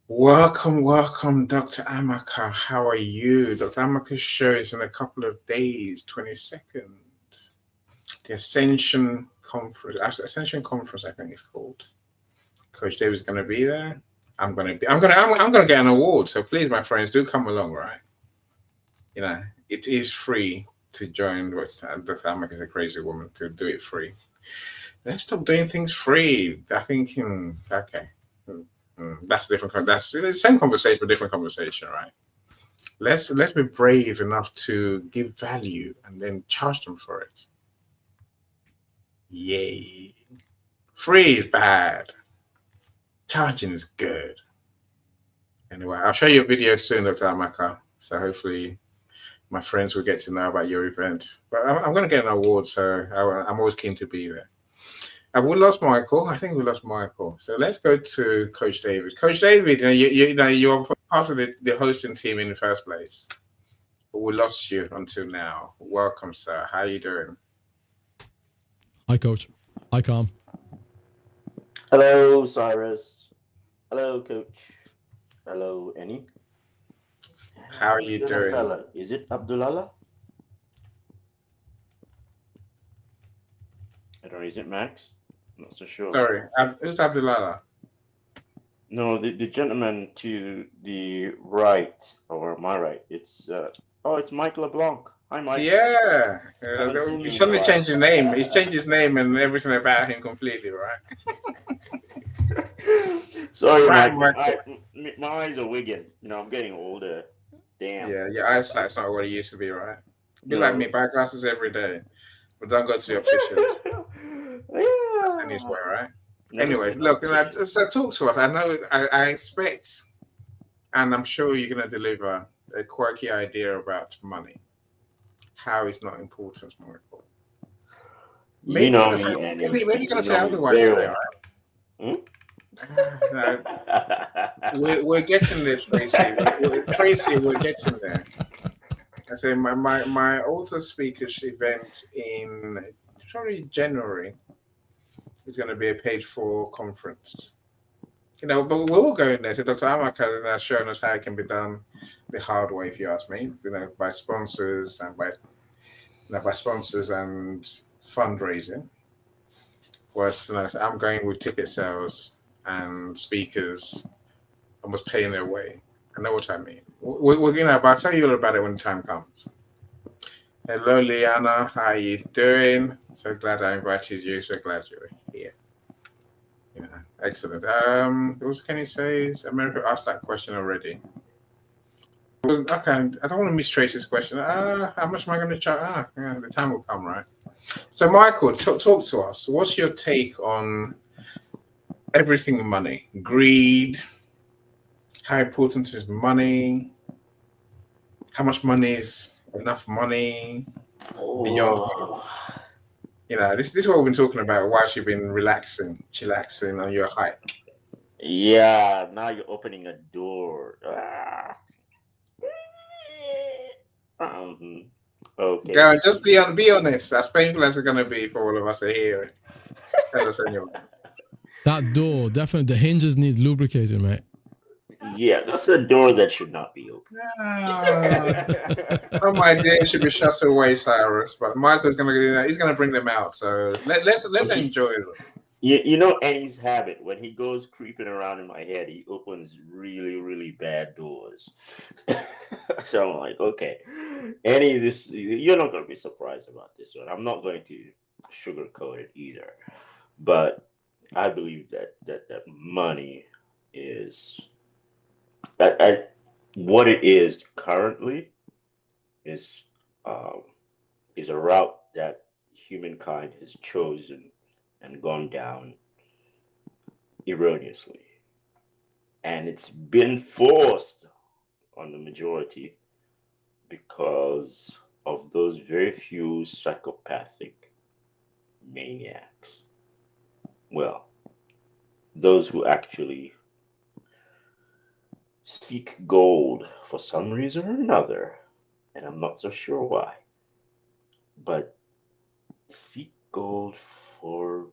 Welcome, Dr. Amaka. How are you? Dr. Amaka's show is in a couple of days, 22nd. The Ascension Conference, I think it's called. Coach David's going to be there. I'm going to get an award. So please, my friends, do come along, right? You know, it is free to join. Dr. Amaka is a crazy woman to do it free. Let's stop doing things free. I think, okay. That's a different. That's the same conversation, but different conversation, right? Let's be brave enough to give value and then charge them for it. Yay! Free is bad. Charging is good. Anyway, I'll show you a video soon, Dr. Amaka. So hopefully my friends will get to know about your event. But I'm going to get an award, so I'm always keen to be there. Have we lost Michael? I think we lost Michael. So let's go to Coach David. Coach David, you're part of the hosting team in the first place. But we lost you until now. Welcome, sir. How are you doing? Hi, Coach. Hi, Com. Hello, Cyrus. Hello, Coach. Hello, Annie. How are Who's you the other doing? fella? Is it Abdullah? I don't know. Is it Max? I'm not so sure. Sorry, who's Abdullah? No, the gentleman to the right, or my right, it's Mike LeBlanc. Hi, Mike. Yeah, Haven't seen he you in a suddenly while. changed his name. He's changed his name and everything about him completely, right? Sorry, Right, Mike. Michael. My eyes are wigging. I'm getting older. Damn. Yeah, your eyesight's not what it used to be, right? Be like me, No. buy glasses every day, but don't go to the opticians. That's the news Yeah. way, right? Never Anyway, seen an look, optician. so talk to us. I know, I expect, and I'm sure you're going to deliver a quirky idea about money. How it's not important, Michael. You Maybe you're know going to say, me, Annie. maybe you're going You to say know me otherwise very today, well. right? Hmm? No, we're getting there, Tracy. Tracy, we're getting there. I say my author speakers event in probably January is going to be a page four conference. But we're all going there. So Dr. Amaka has shown us how it can be done the hard way, if you ask me. By sponsors and by sponsors and fundraising. Whereas I'm going with ticket sales and speakers almost paying their way. I know what I mean. But I'll tell you all about it when the time comes. Hello, Liana. How are you doing? So glad I invited you. So glad you're here. Yeah, excellent. What can you say? America asked that question already. Well, okay, I don't want to miss Tracy's question. How much am I going to charge? Yeah, the time will come, right? So, Michael, talk to us. What's your take on everything money? Greed? How important is money? How much money is enough money beyond? Oh, This is what we've been talking about. Why you've been chillaxing on your hike. yeah. Now you're opening a door. Um, okay. Go and just be honest. As painful as it's going to be for all of us to hear it. Tell us anyway. That door, definitely, the hinges need lubricating, mate. Yeah, that's a door that should not be open. Ah, some ideas should be shut away, Cyrus. But Michael's going to, he's going to bring them out. So let's you, enjoy them. you know Annie's habit when he goes creeping around in my head, he opens really, really bad doors. So I'm like, okay, Annie, this you're not gonna be surprised about this one. I'm not going to sugarcoat it either. But I believe that money is I what it is currently is um, is a route that humankind has chosen and gone down erroneously, and it's been forced on the majority because of those very few psychopathic maniacs. Well, those who actually seek gold for some reason or another, and I'm not so sure why, but seek gold for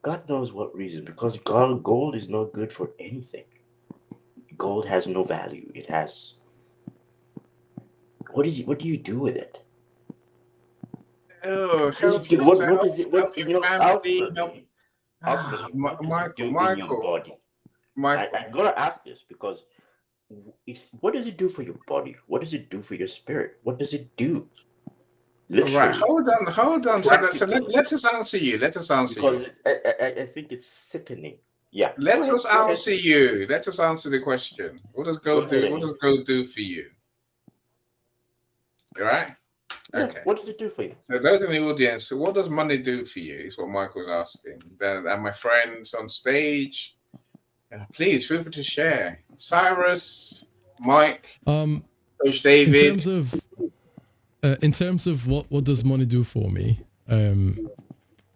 God knows what reason, because gold is not good for anything. gold has no value. It has. What is it? What do you do with it? Oh, What does help it do? What yourself, does it? help What your you know? family, help. Ultimately, what does it Michael, do in your Michael, body? Michael. I'm gonna ask this because what does it do for your body? What does it do for your spirit? What does it do? Right, Literally, hold on. practically, Let us answer you. Let us answer you. because I think it's sickening. Yeah, go Let ahead. us Go ahead. answer you. Let us answer the question. What does Go gold ahead, do? What does Andy. gold do for you? All right. Yeah, Okay. what does it do for you? So those in the audience, so what does money do for you? Is what Michael's asking. Then, and my friends on stage, please feel free to share. Cyrus, Mike, Um, Coach in David. terms of what does money do for me,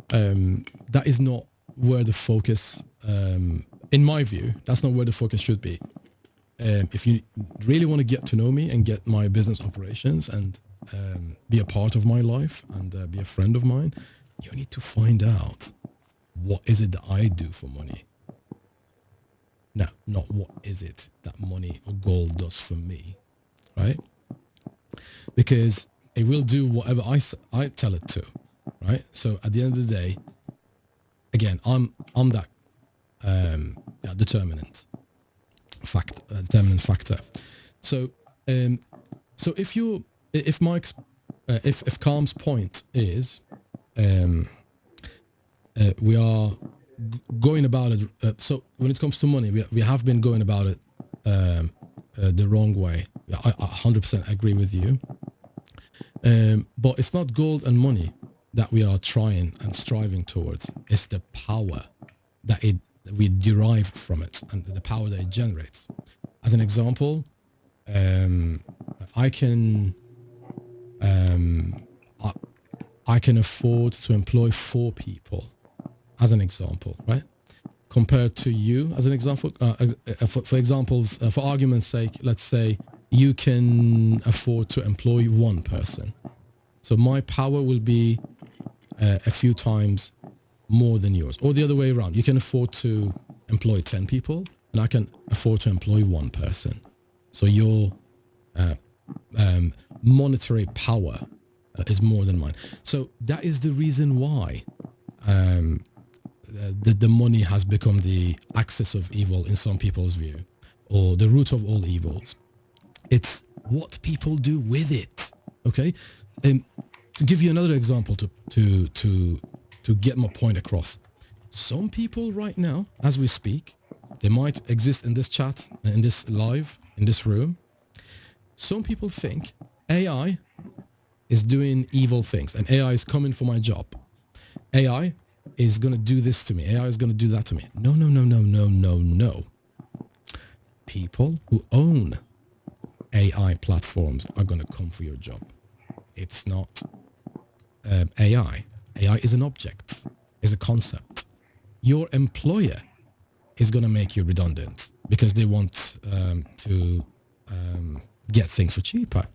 that is not where the focus, in my view, that's not where the focus should be. If you really want to get to know me and get my business operations and be a part of my life and be a friend of mine, you need to find out what is it that I do for money. Now, not what is it that money or gold does for me, right? Because it will do whatever I tell it to, right? So at the end of the day, again, I'm that determinant factor. So if Mike's if Calm's point is we are going about it. So when it comes to money, we have been going about it the wrong way. I 100% agree with you. But it's not gold and money that we are trying and striving towards. It's the power that we derive from it and the power that it generates. As an example, I can afford to employ 4 people, as an example, right? Compared to you, as an example, for argument's sake, let's say you can afford to employ 1 person. So my power will be a few times more than yours, or the other way around. You can afford to employ 10 people, and I can afford to employ 1 person. So your monetary power is more than mine. So that is the reason why the money has become the axis of evil in some people's view, or the root of all evils. It's what people do with it. Okay, and to give you another example to get my point across, some people right now, as we speak, they might exist in this chat, in this live, in this room. Some people think AI is doing evil things and AI is coming for my job. AI is going to do this to me. AI is going to do that to me. No. People who own AI platforms are going to come for your job. It's not AI. AI is an object, is a concept. Your employer is going to make you redundant because they want to get things for cheaper.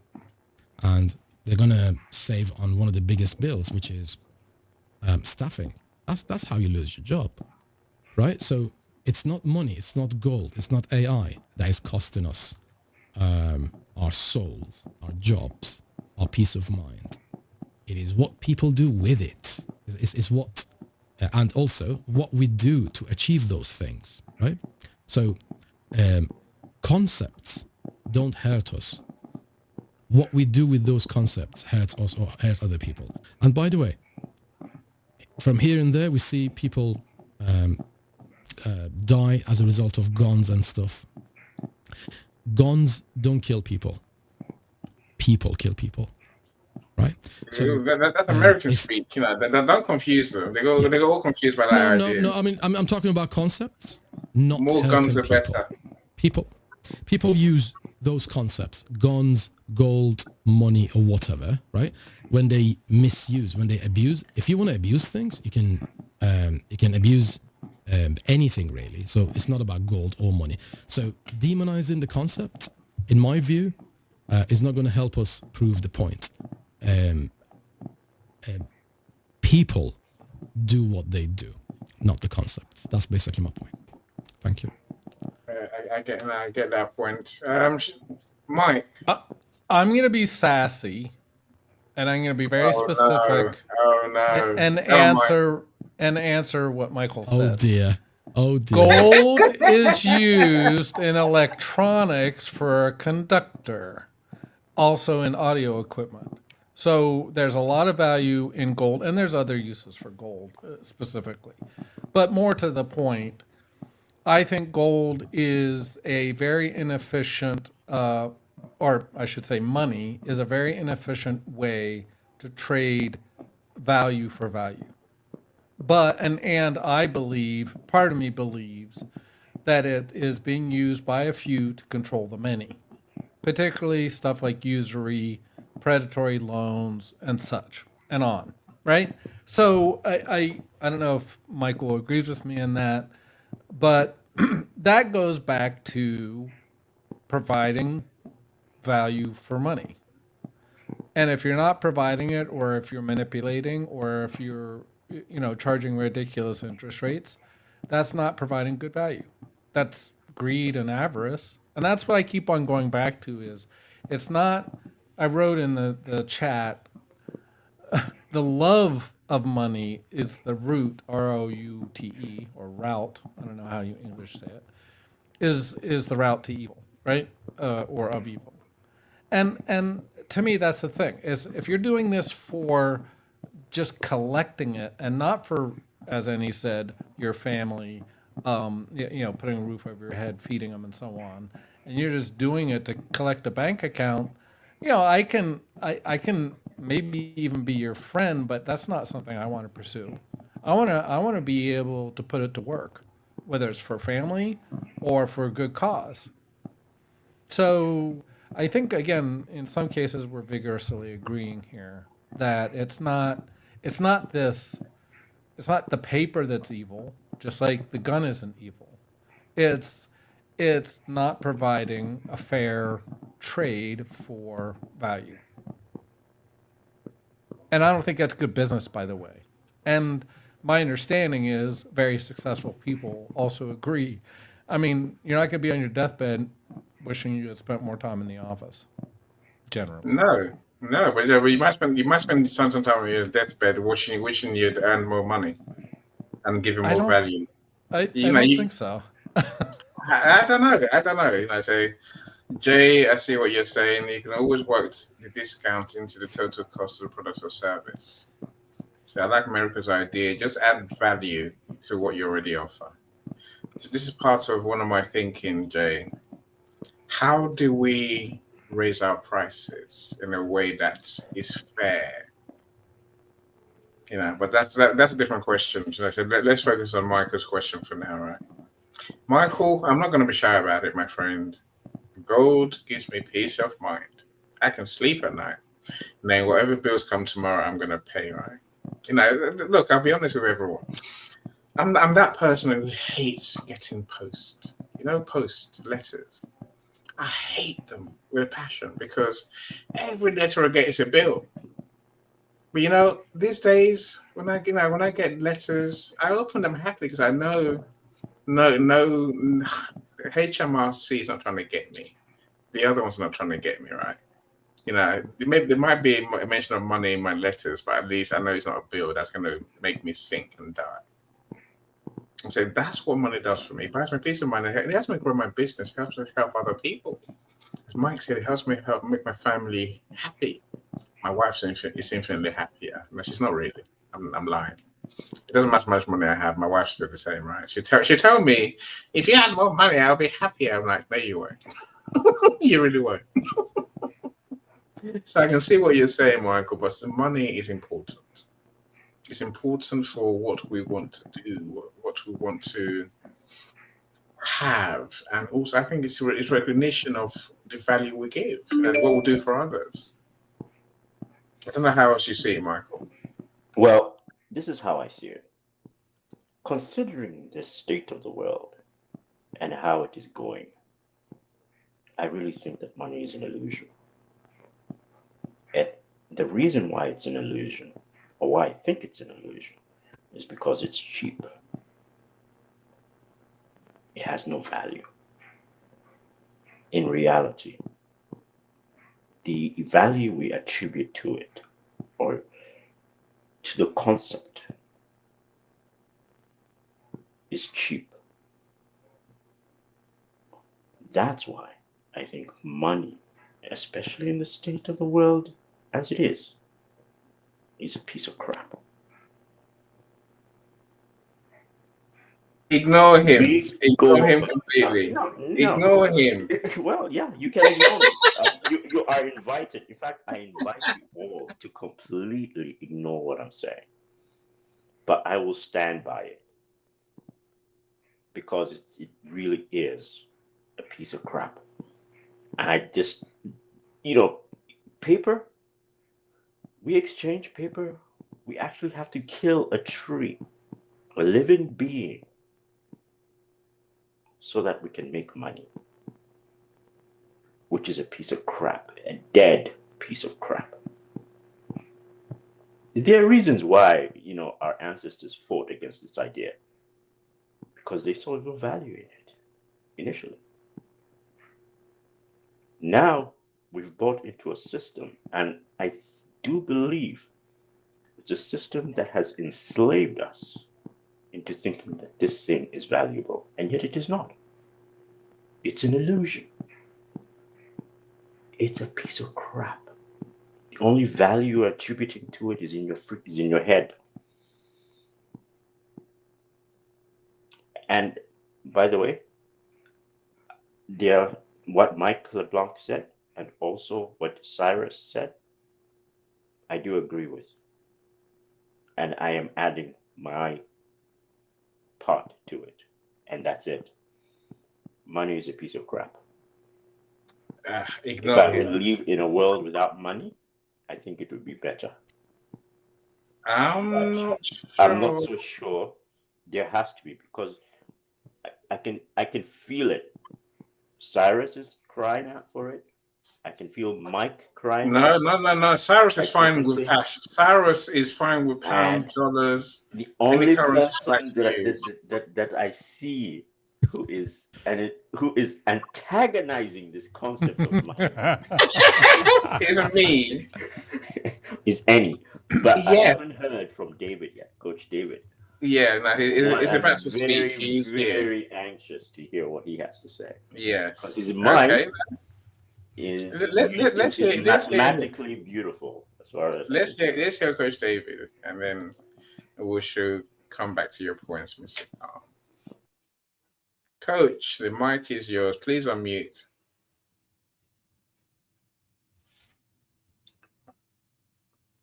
And they're going to save on one of the biggest bills, which is staffing. That's how you lose your job, right? So it's not money, it's not gold, it's not AI that is costing us our souls, our jobs, our peace of mind. It is what people do with it. It's what, and also what we do to achieve those things, right? So concepts don't hurt us. What we do with those concepts hurts us or hurt other people. And by the way, from here and there, we see people die as a result of guns and stuff. Guns don't kill people. People kill people, right? So that's American speak. You know, don't confuse them. They go all confused by that idea. No. I mean, I'm talking about concepts. Not more guns are better. People use those concepts, guns, gold, money, or whatever, right? When they misuse, when they abuse. If you want to abuse things, you can abuse anything really. So it's not about gold or money. So demonizing the concept, in my view, is not going to help us prove the point. People do what they do, not the concepts. That's basically my point. Thank you. I get that point. Mike. I'm going to be sassy, and I'm going to be very Oh no! specific Oh no! and Oh, Mike. answer what Michael Oh said. dear. Oh dear. Gold is used in electronics for a conductor, also in audio equipment. So there's a lot of value in gold, and there's other uses for gold specifically. But more to the point, I think gold is a very inefficient, or I should say, money is a very inefficient way to trade value for value. But and I believe, part of me believes, that it is being used by a few to control the many, particularly stuff like usury, predatory loans, and such, and on. Right. So I don't know if Michael agrees with me in that, but that goes back to providing value for money. And if you're not providing it, or if you're manipulating, or if you're, charging ridiculous interest rates, that's not providing good value. That's greed and avarice. And that's what I keep on going back to is it's not, I wrote in the chat, the love of money is the root, ROUTE, or route. I don't know how you English say it. Is the route to evil, right? Or of evil. And to me, that's the thing is if you're doing this for just collecting it and not for, as Annie said, your family, putting a roof over your head, feeding them, and so on, and you're just doing it to collect a bank account, I can maybe even be your friend, but that's not something I want to pursue. I want to be able to put it to work, whether it's for family or for a good cause. So I think, again, in some cases, we're vigorously agreeing here that it's not the paper that's evil, just like the gun isn't evil. It's not providing a fair trade for value. And I don't think that's good business, by the way. And my understanding is very successful people also agree. I mean, you're not going to be on your deathbed wishing you had spent more time in the office, generally. No, but you might spend some time on your deathbed wishing you'd earn more money and given more value. I don't think so. I don't know. So, Jay, I see what you're saying. You can always work the discount into the total cost of the product or service. So I like America's idea. Just add value to what you already offer. So this is part of one of my thinking, Jay. How do we raise our prices in a way that is fair? But that's a different question. So let's focus on Michael's question for now, right? Michael, I'm not going to be shy about it, my friend. Gold gives me peace of mind. I can sleep at night. And then whatever bills come tomorrow, I'm going to pay, right? Look, I'll be honest with everyone. I'm that person who hates getting post letters. I hate them with a passion because every letter I get is a bill. But these days when I get letters, I open them happily because I know no HMRC is not trying to get me. The other one's not trying to get me, right? There might be a mention of money in my letters, but at least I know it's not a bill that's going to make me sink and die. And so that's what money does for me. It buys me peace of mind. It helps me grow my business. It helps me help other people. As Mike said, it helps me make my family happy. My wife is infinitely happier. No, she's not really. I'm lying. It doesn't matter how much money I have. My wife's still the same, right? She told me, if you had more money, I'll be happier. I'm like, no, you won't. You really won't. So I can see what you're saying, Michael, but the money is important. It's important for what we want to do, what we want to have. And also, I think it's recognition of the value we give and what we'll do for others. I don't know how else you see it, Michael. Well, this is how I see it. Considering the state of the world and how it is going, I really think that money is an illusion. And the reason why it's an illusion, or why I think it's an illusion, is because it's cheap. It has no value. in reality, the value we attribute to it or to the concept is cheap. That's why I think money, especially in the state of the world as it is a piece of crap. Ignore him. We Ignore go him completely. no. Ignore him. Well, yeah, you can ignore me. You are invited. In fact, I invite you all to completely ignore what I'm saying. But I will stand by it because it really is a piece of crap. And I just, paper, we exchange paper. We actually have to kill a tree, a living being, so that we can make money, which is a piece of crap, a dead piece of crap. There are reasons why, our ancestors fought against this idea, because they saw no value in it initially. Now we've bought into a system, and I do believe it's a system that has enslaved us into thinking that this thing is valuable, and yet it is not. It's an illusion. It's a piece of crap. The only value you're attributing to it is in your head. And by the way, what Mike LeBlanc said, and also what Cyrus said, I do agree with. And I am adding my part to it. And that's it. Money is a piece of crap. If I could live in a world without money, I think it would be better. I'm not so sure. There has to be, because I can feel it. Cyrus is crying out for it. I can feel Mike crying. No. Cyrus is fine with cash. Cyrus is fine with pounds, dollars. The only person that I see who is antagonizing this concept of money isn't me. Is Annie. But yes. I haven't heard from David yet, Coach David. Yeah, no, he's about to speak. He's very anxious to hear what he has to say. Yes. Because his mind let's hear mathematically beautiful. As far as let's hear Coach David, and then we should come back to your points, Mr. Carl. Coach, the mic is yours. Please unmute.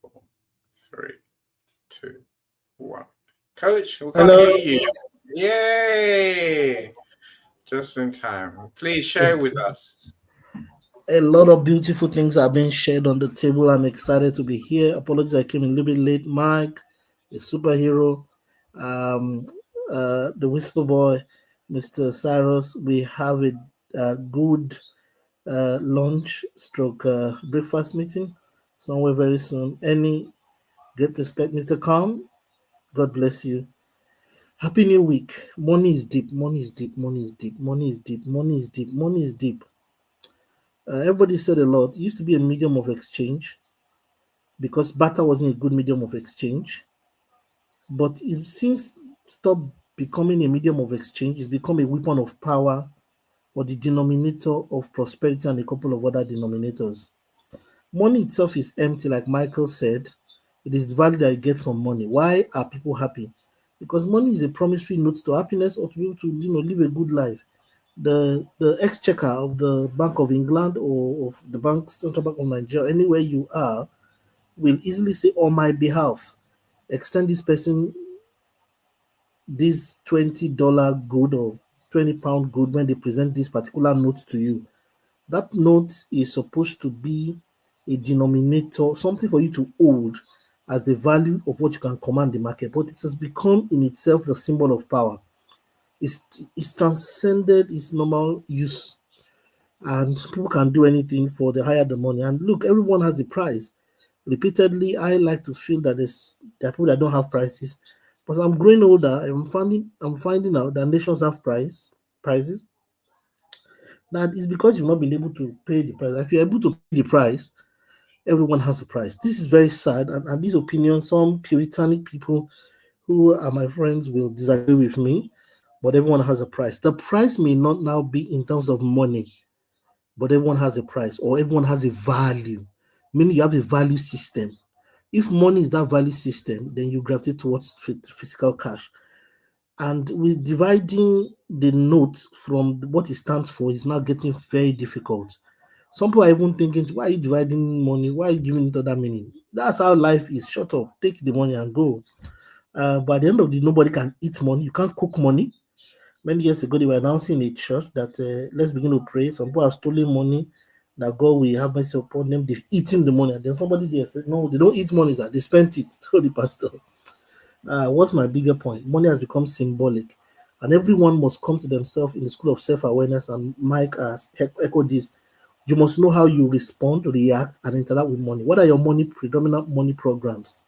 Four, 3, 2, 1. Coach, we can hear you. Yay! Just in time. Please share with us. A lot of beautiful things are being shared on the table. I'm excited to be here. Apologies, I came a little bit late. Mike, the superhero, the Whisper Boy, Mr. Cyrus. We have a good lunch stroke breakfast meeting somewhere very soon. Any great respect, Mr. Khan. God bless you. Happy New Week. Money is deep. Money is deep. Money is deep. Money is deep. Money is deep. Money is deep. Everybody said a lot. It used to be a medium of exchange because barter wasn't a good medium of exchange. But it since stopped becoming a medium of exchange, it's become a weapon of power or the denominator of prosperity and a couple of other denominators. Money itself is empty, like Michael said. It is the value that you get from money. Why are people happy? Because money is a promissory note to happiness or to be able to live a good life. The exchequer of the Bank of England or of the Central Bank of Nigeria, anywhere you are, will easily say on my behalf, extend this person this $20 good or £20 good when they present this particular note to you. That note is supposed to be a denominator, something for you to hold as the value of what you can command the market, but it has become in itself the symbol of power. It's transcended its normal use, and people can do anything for the higher the money. And look, everyone has a price. Repeatedly, I like to feel that there are people that don't have prices. But I'm growing older, I'm finding out that nations have prices. Now it's because you've not been able to pay the price. If you're able to pay the price, everyone has a price. This is very sad, and these opinions, some puritanic people who are my friends will disagree with me, but everyone has a price. The price may not now be in terms of money, but everyone has a price, or everyone has a value, meaning you have a value system. If money is that value system, then you gravitate towards physical cash. And with dividing the note from what it stands for is now getting very difficult. Some people are even thinking, why are you dividing money? Why are you giving it other meaning? That's how life is. Shut up, take the money and go. But at the end of the day, nobody can eat money. You can't cook money. Many years ago, they were announcing in a church that let's begin to pray. Some people have stolen money, that God will have mercy upon them. They've eaten the money. And then somebody there said, no, they don't eat money, sir. They spent it. Told the pastor. What's my bigger point? Money has become symbolic. And everyone must come to themselves in the school of self-awareness. And Mike has echoed this. You must know how you respond, react, and interact with money. What are your predominant money programs?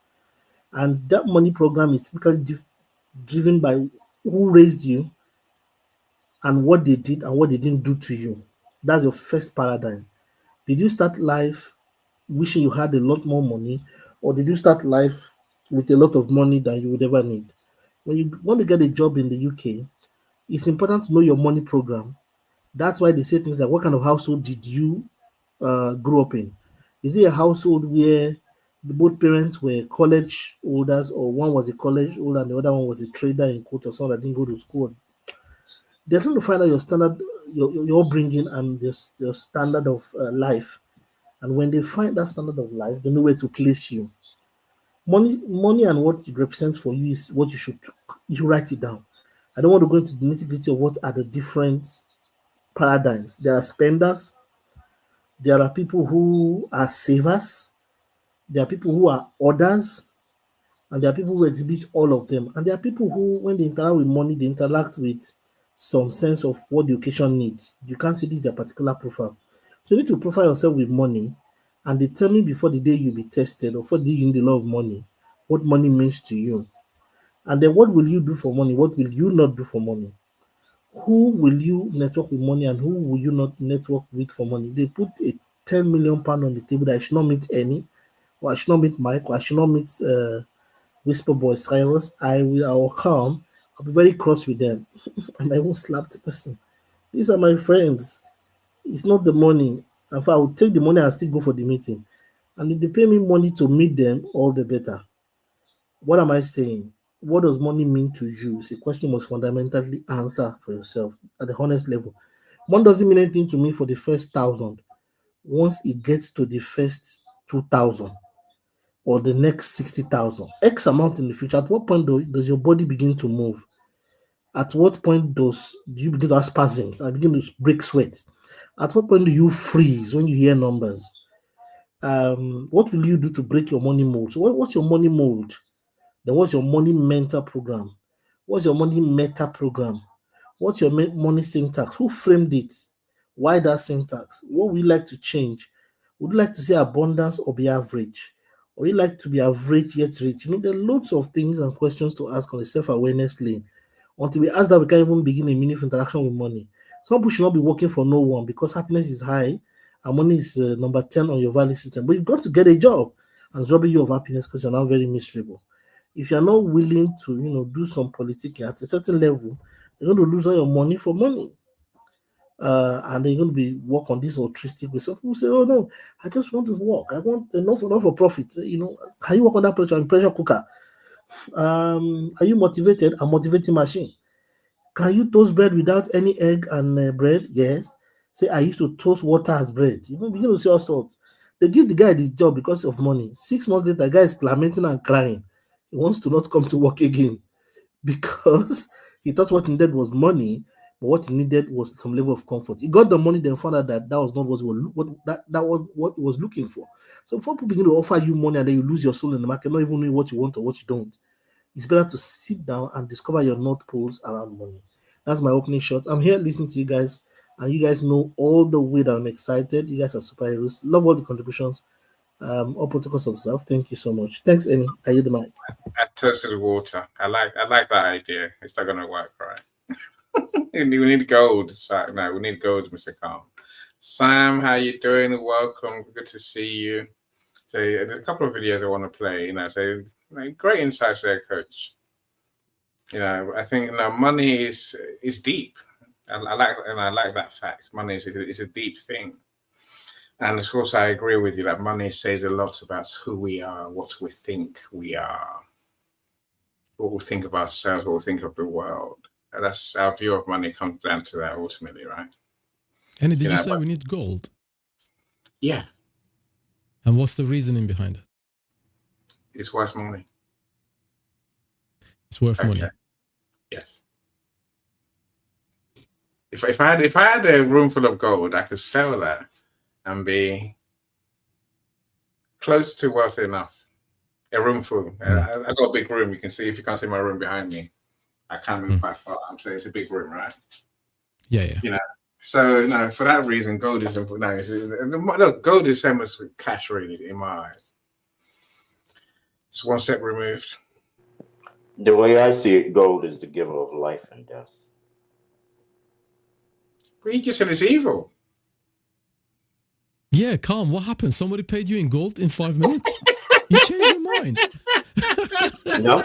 And that money program is typically driven by who raised you and what they did and what they didn't do to you. That's your first paradigm. Did you start life wishing you had a lot more money, or did you start life with a lot of money than you would ever need? When you want to get a job in the UK, it's important to know your money program. That's why they say things like, what kind of household did you grow up in? Is it a household where both parents were college holders, or one was a college holder and the other one was a trader in quote, or someone that didn't go to school? They're trying to find out your standard, your bringing, and your standard of life. And when they find that standard of life, they know where to place you. Money, and what it represents for you is what you write it down. I don't want to go into the nitty-gritty of what are the different paradigms. There are spenders, there are people who are savers, there are people who are orders, and there are people who exhibit all of them. And there are people who, when they interact with money, they interact with some sense of what the occasion needs. You can't see this is their particular profile. So you need to profile yourself with money and determine before the day you be tested, or for the day you need a lot of money, what money means to you. And then what will you do for money? What will you not do for money? Who will you network with money, and who will you not network with for money? They put a 10 million pound on the table that I should not meet any, or I should not meet Mike, or I should not meet Whisper Boy Cyrus. I will come. I'll be very cross with them. And I won't slap the person. These are my friends. It's not the money. In fact, I will take the money and still go for the meeting. And if they pay me money to meet them, all the better. What am I saying? What does money mean to you? It's a question you must fundamentally answer for yourself at the honest level. Money doesn't mean anything to me for the first 1,000. Once it gets to the first 2,000 or the next 60,000, X amount in the future, at what point does your body begin to move? At what point do you begin to have spasms and begin to break sweat? At what point do you freeze when you hear numbers? What will you do to break your money mold? So what's your money mold? Then what's your money mental program? What's your money meta program? What's your money syntax? Who framed it? Why that syntax? What would you like to change? Would you like to see abundance or be average? Or you like to be average yet rich? There are loads of things and questions to ask on the self-awareness lane. Until we ask that, we can't even begin a meaningful interaction with money. Some people should not be working for no one because happiness is high and money is number 10 on your value system. But you've got to get a job, and it's robbing you of happiness because you're now very miserable. If you're not willing to, do some politics at a certain level, you're going to lose all your money for money. And then you're going to be work on this altruistic way. Some people say, oh no, I just want to work. I want enough for profit. Can you work on that pressure cooker? Are you motivated? A motivating machine. Can you toast bread without any egg and bread? Yes. Say, I used to toast water as bread. Begin to see all sorts. They give the guy this job because of money. 6 months later, the guy is lamenting and crying. He wants to not come to work again because he thought what he needed was money, but what he needed was some level of comfort. He got the money, then found out that was not that was what he was looking for. So before people begin to offer you money and then you lose your soul in the market, not even knowing what you want or what you don't, it's better to sit down and discover your north poles around money. That's my opening shot. I'm here listening to you guys, and you guys know all the way that I'm excited. You guys are superheroes. Love all the contributions. All protocols of self. Thank you so much. Thanks, Annie. I yield the mic. I toasted water. I like that idea. It's not gonna work, right? We need gold. No, we need gold, Mr. Calm. Sam, how you doing? Welcome. Good to see you. So there's a couple of videos I want to play. So great insights there, Coach. I think money is deep. I like that fact. Money is a deep thing. And of course, I agree with you that money says a lot about who we are, what we think we are, what we think of ourselves, what we think of the world. And that's our view of money comes down to that ultimately, right? And did you say we need gold? Yeah. And what's the reasoning behind it? It's worth money. It's worth money. Yes. If I had a room full of gold, I could sell that and be close to worth enough. A room full. I got a big room. You can see, if you can't see my room behind me, I can't move quite far. I'm saying it's a big room, right? Yeah. So for that reason, gold is important. Look, gold is same as cash, really, in my eyes. It's one step removed. The way I see it, gold is the giver of life and death. But you just said it's evil. Yeah, Calm. What happened? Somebody paid you in gold in 5 minutes? You changed your mind. No.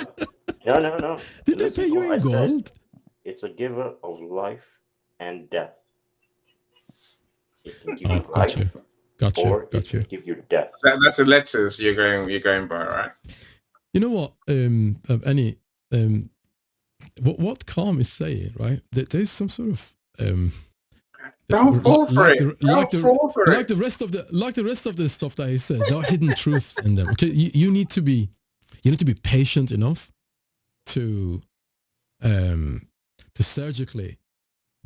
Did they pay you in gold? It's a giver of life and death. It can give you life, or it can give you death. That's the letters you're going by, right? You know what? What Calm is saying, right? There's some sort of don't fall for it. Like the rest of the stuff that he says, there are hidden truths in them. Okay, you need to be patient enough to surgically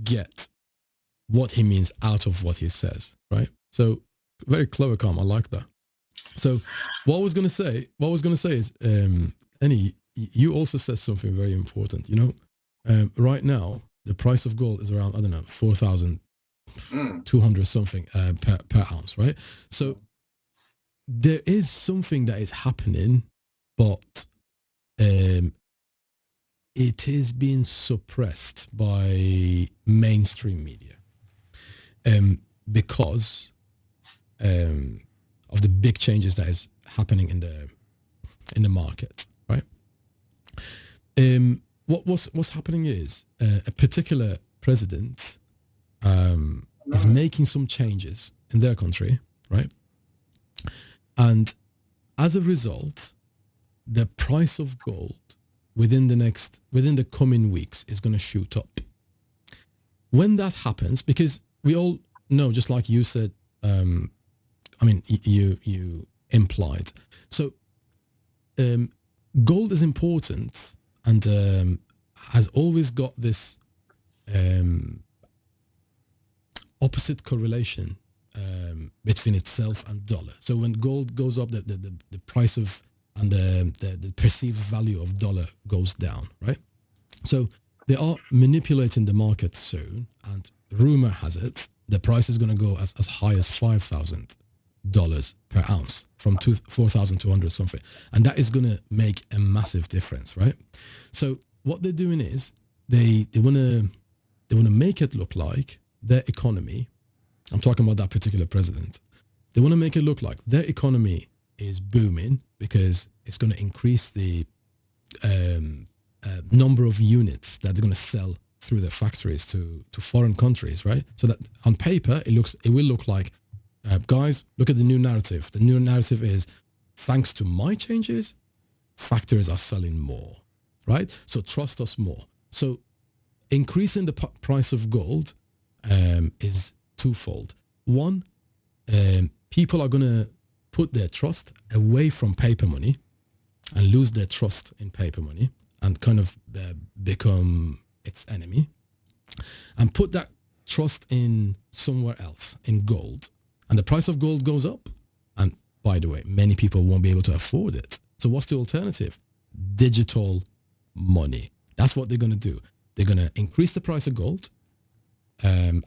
get what he means out of what he says, right? So very clever, Calm. I like that. So what I was gonna say is, Annie, you also said something very important. Right now the price of gold is around 4,200 something per ounce, right? So there is something that is happening, but it is being suppressed by mainstream media because of the big changes that is happening in the market, right? What's happening is a particular president is making some changes in their country, right? And as a result, the price of gold within the coming weeks is going to shoot up. When that happens, because we all know, just like you said, you implied. So gold is important and has always got this opposite correlation between itself and dollar. So when gold goes up, the price of and the perceived value of dollar goes down, right? So they are manipulating the market soon, and rumor has it the price is going to go as high as $5,000 per ounce from 4,200 something, and that is going to make a massive difference, right? So what they're doing is they want to make it look like their economy. I'm talking about that particular president. They want to make it look like their economy is booming because it's going to increase the number of units that they're going to sell through their factories to foreign countries, right? So that on paper it will look like, guys, look at the new narrative. The new narrative is, thanks to my changes, factories are selling more, right? So trust us more. So increasing the price of gold is twofold. One, people are going to put their trust away from paper money and lose their trust in paper money and kind of become its enemy, and put that trust in somewhere else, in gold. And the price of gold goes up. And by the way, many people won't be able to afford it. So what's the alternative? Digital money. That's what they're going to do. They're going to increase the price of gold and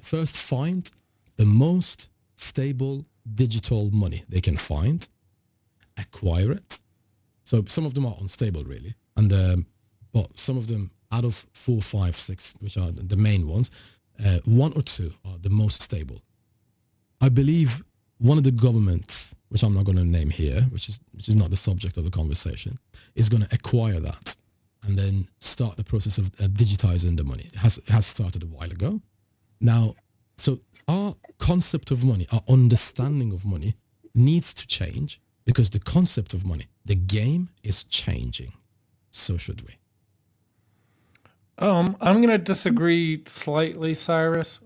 first find the most stable digital money they can find, acquire it. So some of them are unstable, really, and but some of them out of 4, 5, 6, which are the main ones, 1 or 2 are the most stable. I believe one of the governments, which I'm not going to name here, which is not the subject of the conversation, is going to acquire that and then start the process of digitizing the money. It has started a while ago. Now, so our concept of money, our understanding of money needs to change because the concept of money, the game is changing. So should we. I'm going to disagree slightly, Cyrus,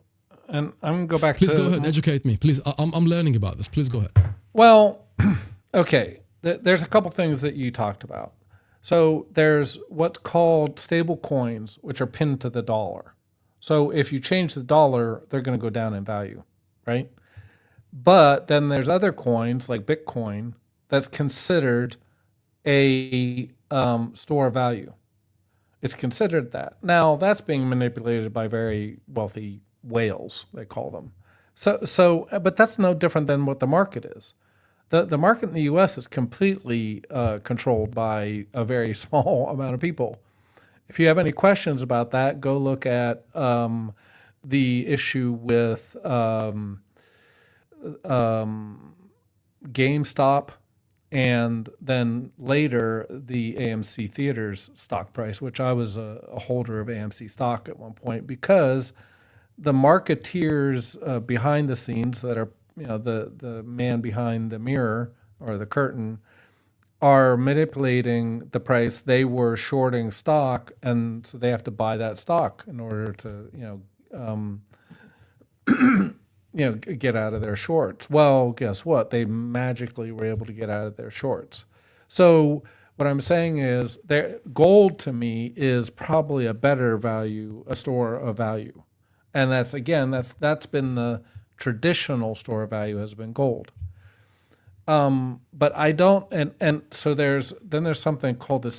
and I'm going to go back Please to... go ahead, educate me. Please, I'm learning about this. Please go ahead. Well, okay, there's a couple things that you talked about. So there's what's called stable coins, which are pinned to the dollar. So if you change the dollar, they're going to go down in value, right? But then there's other coins like Bitcoin that's considered a store of value. It's considered that. Now that's being manipulated by very wealthy whales, they call them. So, but that's no different than what the market is. The market in the U.S. is completely controlled by a very small amount of people. If you have any questions about that, go look at the issue with GameStop, and then later the AMC Theaters stock price, which I was a holder of AMC stock at one point, because the marketeers behind the scenes that are, the man behind the mirror or the curtain are manipulating the price. They were shorting stock, and so they have to buy that stock in order to, get out of their shorts. Well, guess what? They magically were able to get out of their shorts. So what I'm saying is gold to me is probably a better value, a store of value. And that's been the traditional store of value has been gold. But I don't, and so there's something called the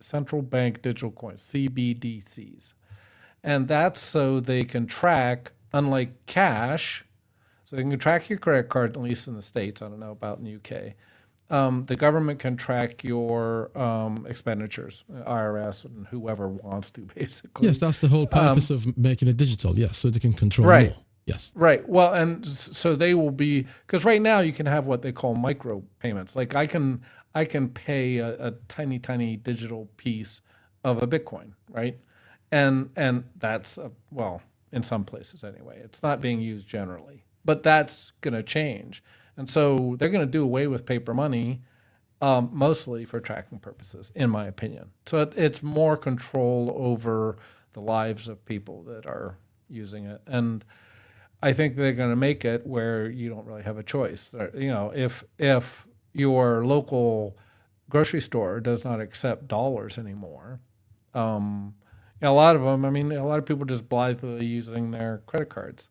central bank digital coins, CBDCs. And that's so they can track, unlike cash, so they can track your credit card, at least in the States, I don't know about in the UK. The government can track your expenditures, IRS and whoever wants to, basically. Yes, that's the whole purpose of making it digital. Yes, so they can control right. more. Yes. Right. Well, and so they will be, because right now you can have what they call micro payments. Like I can pay a tiny, tiny digital piece of a Bitcoin, right? And that's in some places anyway. It's not being used generally, but that's going to change. And so they're going to do away with paper money, mostly for tracking purposes, in my opinion. So it's more control over the lives of people that are using it. And I think they're going to make it where you don't really have a choice. If your local grocery store does not accept dollars anymore, a lot of them, a lot of people just blithely using their credit cards.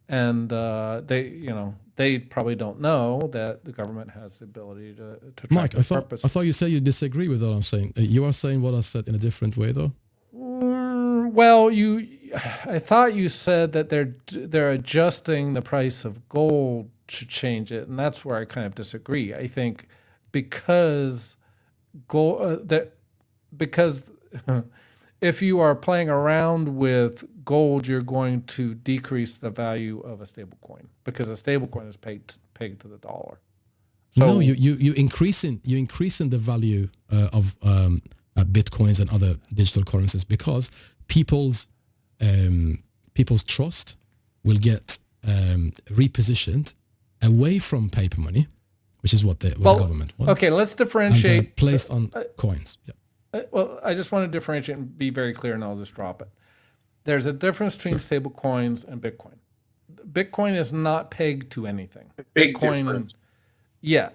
And they probably don't know that the government has the ability to track Mike, I purposes. thought you said you disagree with what I'm saying. You are saying what I said in a different way, though. Well, I thought you said that they're adjusting the price of gold to change it, and that's where I kind of disagree. I think because gold because if you are playing around with gold, you're going to decrease the value of a stable coin because a stable coin is pegged to the dollar. So, no, you increasing the value of Bitcoins and other digital currencies because people's trust will get repositioned away from paper money, which is what the government wants. Okay, let's differentiate. And placed on coins. Yeah. Well, I just want to differentiate and be very clear, and I'll just drop it. There's a difference between stable coins and Bitcoin. Bitcoin is not pegged to anything. Big Bitcoin, difference. Yeah.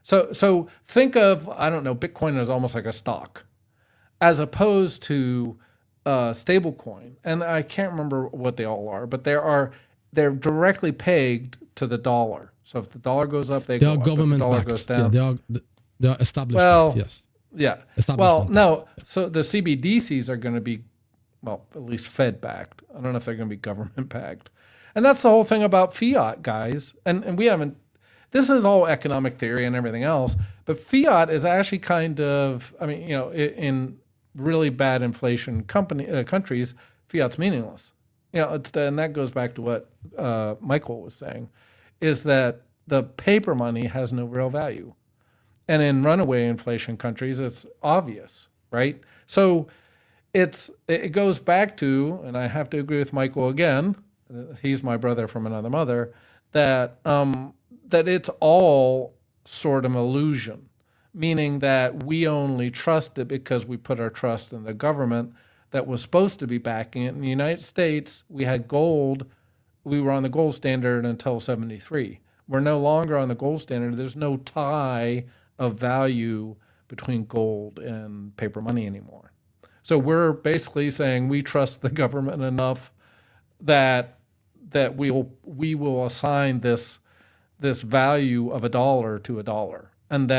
So think of, I don't know, Bitcoin is almost like a stock, as opposed to stable coin. And I can't remember what they all are, but they're directly pegged to the dollar. So if the dollar goes up, they go are up. government if the dollar backed. goes down, they are established. Well, yes. Yeah. Well, no. So the CBDCs are going to be, at least Fed backed. I don't know if they're going to be government backed. And that's the whole thing about fiat, guys. And we haven't, this is all economic theory and everything else, but fiat is actually kind of, in really bad inflation countries, fiat's meaningless. And that goes back to what Michael was saying, is that the paper money has no real value. And in runaway inflation countries, it's obvious, right? So it goes back to, and I have to agree with Michael again, he's my brother from another mother, that it's all sort of illusion, meaning that we only trust it because we put our trust in the government that was supposed to be backing it. In the United States, we had gold. We were on the gold standard until 73. We're no longer on the gold standard. There's no tie of value between gold and paper money anymore. So we're basically saying we trust the government enough that we will assign this value of $1 to $1, and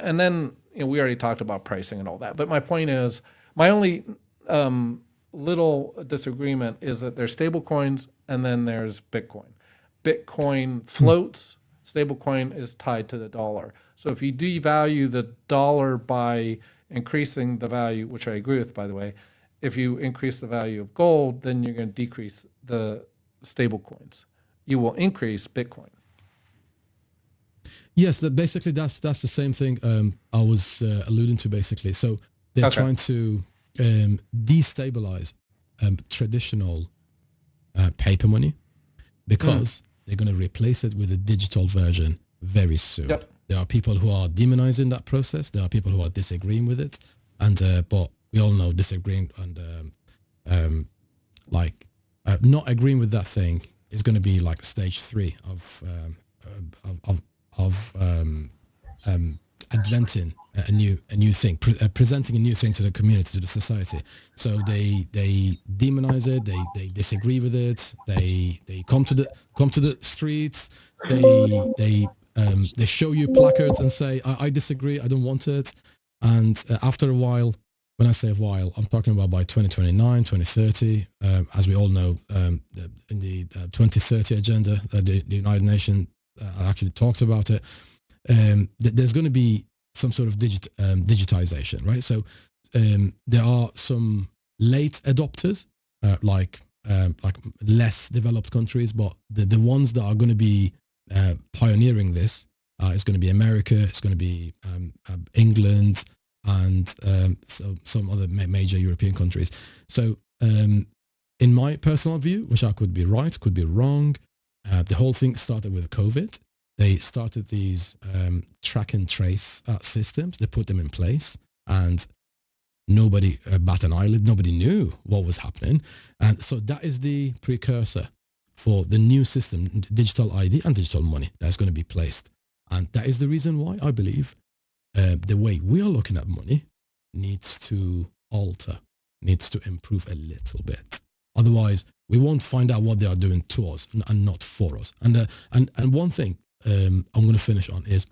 and then we already talked about pricing and all that. But my point is, my only little disagreement is that there's stable coins and then there's Bitcoin. Bitcoin floats. Stablecoin is tied to the dollar. So if you devalue the dollar by increasing the value, which I agree with, by the way, if you increase the value of gold, then you're going to decrease the stablecoins. You will increase Bitcoin. Yes, basically that's the same thing I was alluding to. Basically, so they're trying to destabilize traditional paper money because they're going to replace it with a digital version very soon. Yep. There are people who are demonizing that process. There are people who are disagreeing with it, and but we all know disagreeing and not agreeing with that thing is going to be like stage 3 of adventing a new thing, presenting a new thing to the community, to the society. So they demonize it, they disagree with it, they come to the streets, they show you placards and say I disagree, I don't want it. And after a while, when I say a while, I'm talking about by 2029, 2030, as we all know, in the 2030 agenda, the United Nations actually talked about it. There's going to be some sort of digitization, right? So there are some late adopters, like less developed countries, but the ones that are going to be pioneering this is going to be America, it's going to be England, and so some other major European countries. So in my personal view, which I could be right, could be wrong, the whole thing started with COVID. They started these track and trace systems. They put them in place, and nobody bat an eyelid. Nobody knew what was happening. And so that is the precursor for the new system, digital ID and digital money, that's going to be placed. And that is the reason why I believe the way we are looking at money needs to alter, needs to improve a little bit. Otherwise, we won't find out what they are doing to us and not for us. And one thing I'm going to finish on is,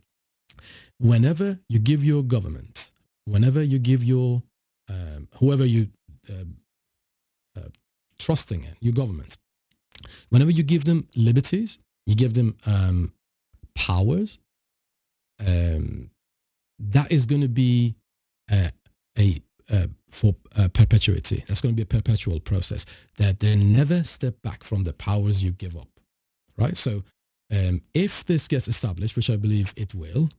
whenever you give your government, whenever you give your whoever you trusting in, your government, whenever you give them liberties, you give them powers, that is going to be for perpetuity. That's going to be a perpetual process, that they never step back from the powers you give up, right? So if this gets established, which I believe it will,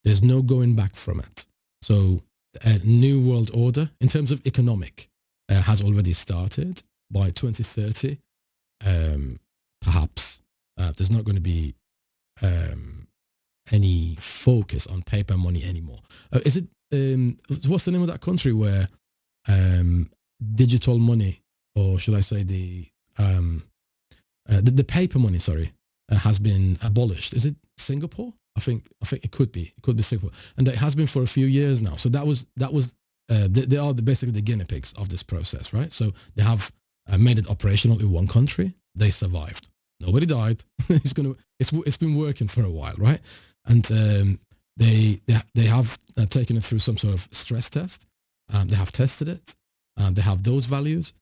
there's no going back from it. So a new world order in terms of economic has already started. By 2030, perhaps there's not going to be any focus on paper money anymore. Is it what's the name of that country where digital money, or should I say the paper money, has been abolished? Is it Singapore? I think it could be Singapore, and it has been for a few years now. So that was they are basically the guinea pigs of this process, right? So they have made it operational in one country. They survived. Nobody died. It's been working for a while, right? And they have taken it through some sort of stress test. They have tested it. They have those values.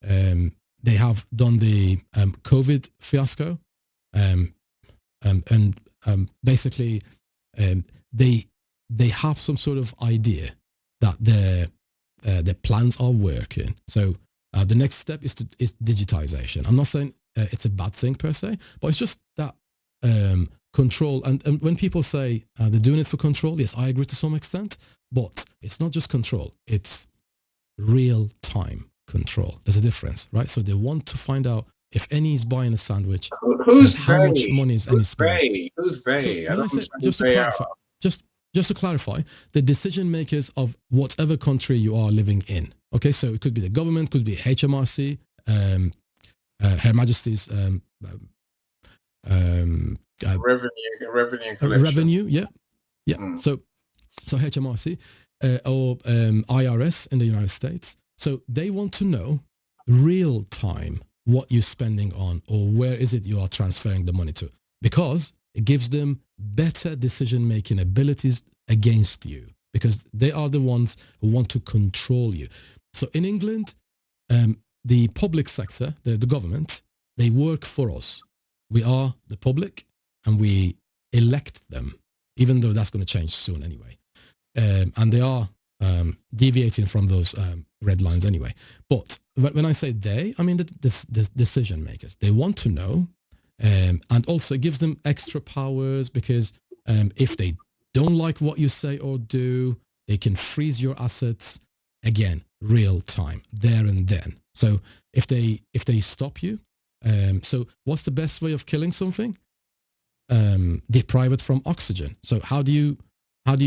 They have done the COVID fiasco, and basically they have some sort of idea that their plans are working. So the next step is digitization. I'm not saying it's a bad thing per se, but it's just that control. And when people say they're doing it for control, yes, I agree to some extent, but it's not just control, it's real time control. There's a difference, right? So they want to find out if any is buying a sandwich, Who's how they? much money is any spending. Who's they? So I when I don't say, understand just who to they clarify, are. just to clarify, the decision makers of whatever country you are living in. Okay, so it could be the government, could be HMRC, Her Majesty's revenue collection. revenue, yeah. Mm. So HMRC or IRS in the United States. So they want to know real time what you're spending on, or where is it you are transferring the money to, because it gives them better decision making abilities against you, because they are the ones who want to control you. So in England, the public sector, the government, they work for us. We are the public, and we elect them, even though that's going to change soon anyway. And they are deviating from those red lines anyway. But when I say they, I mean the decision makers. They want to know, and also it gives them extra powers, because if they don't like what you say or do, they can freeze your assets, again, real time, there and then. So if they stop you, so what's the best way of killing something? Deprive it from oxygen. So how do you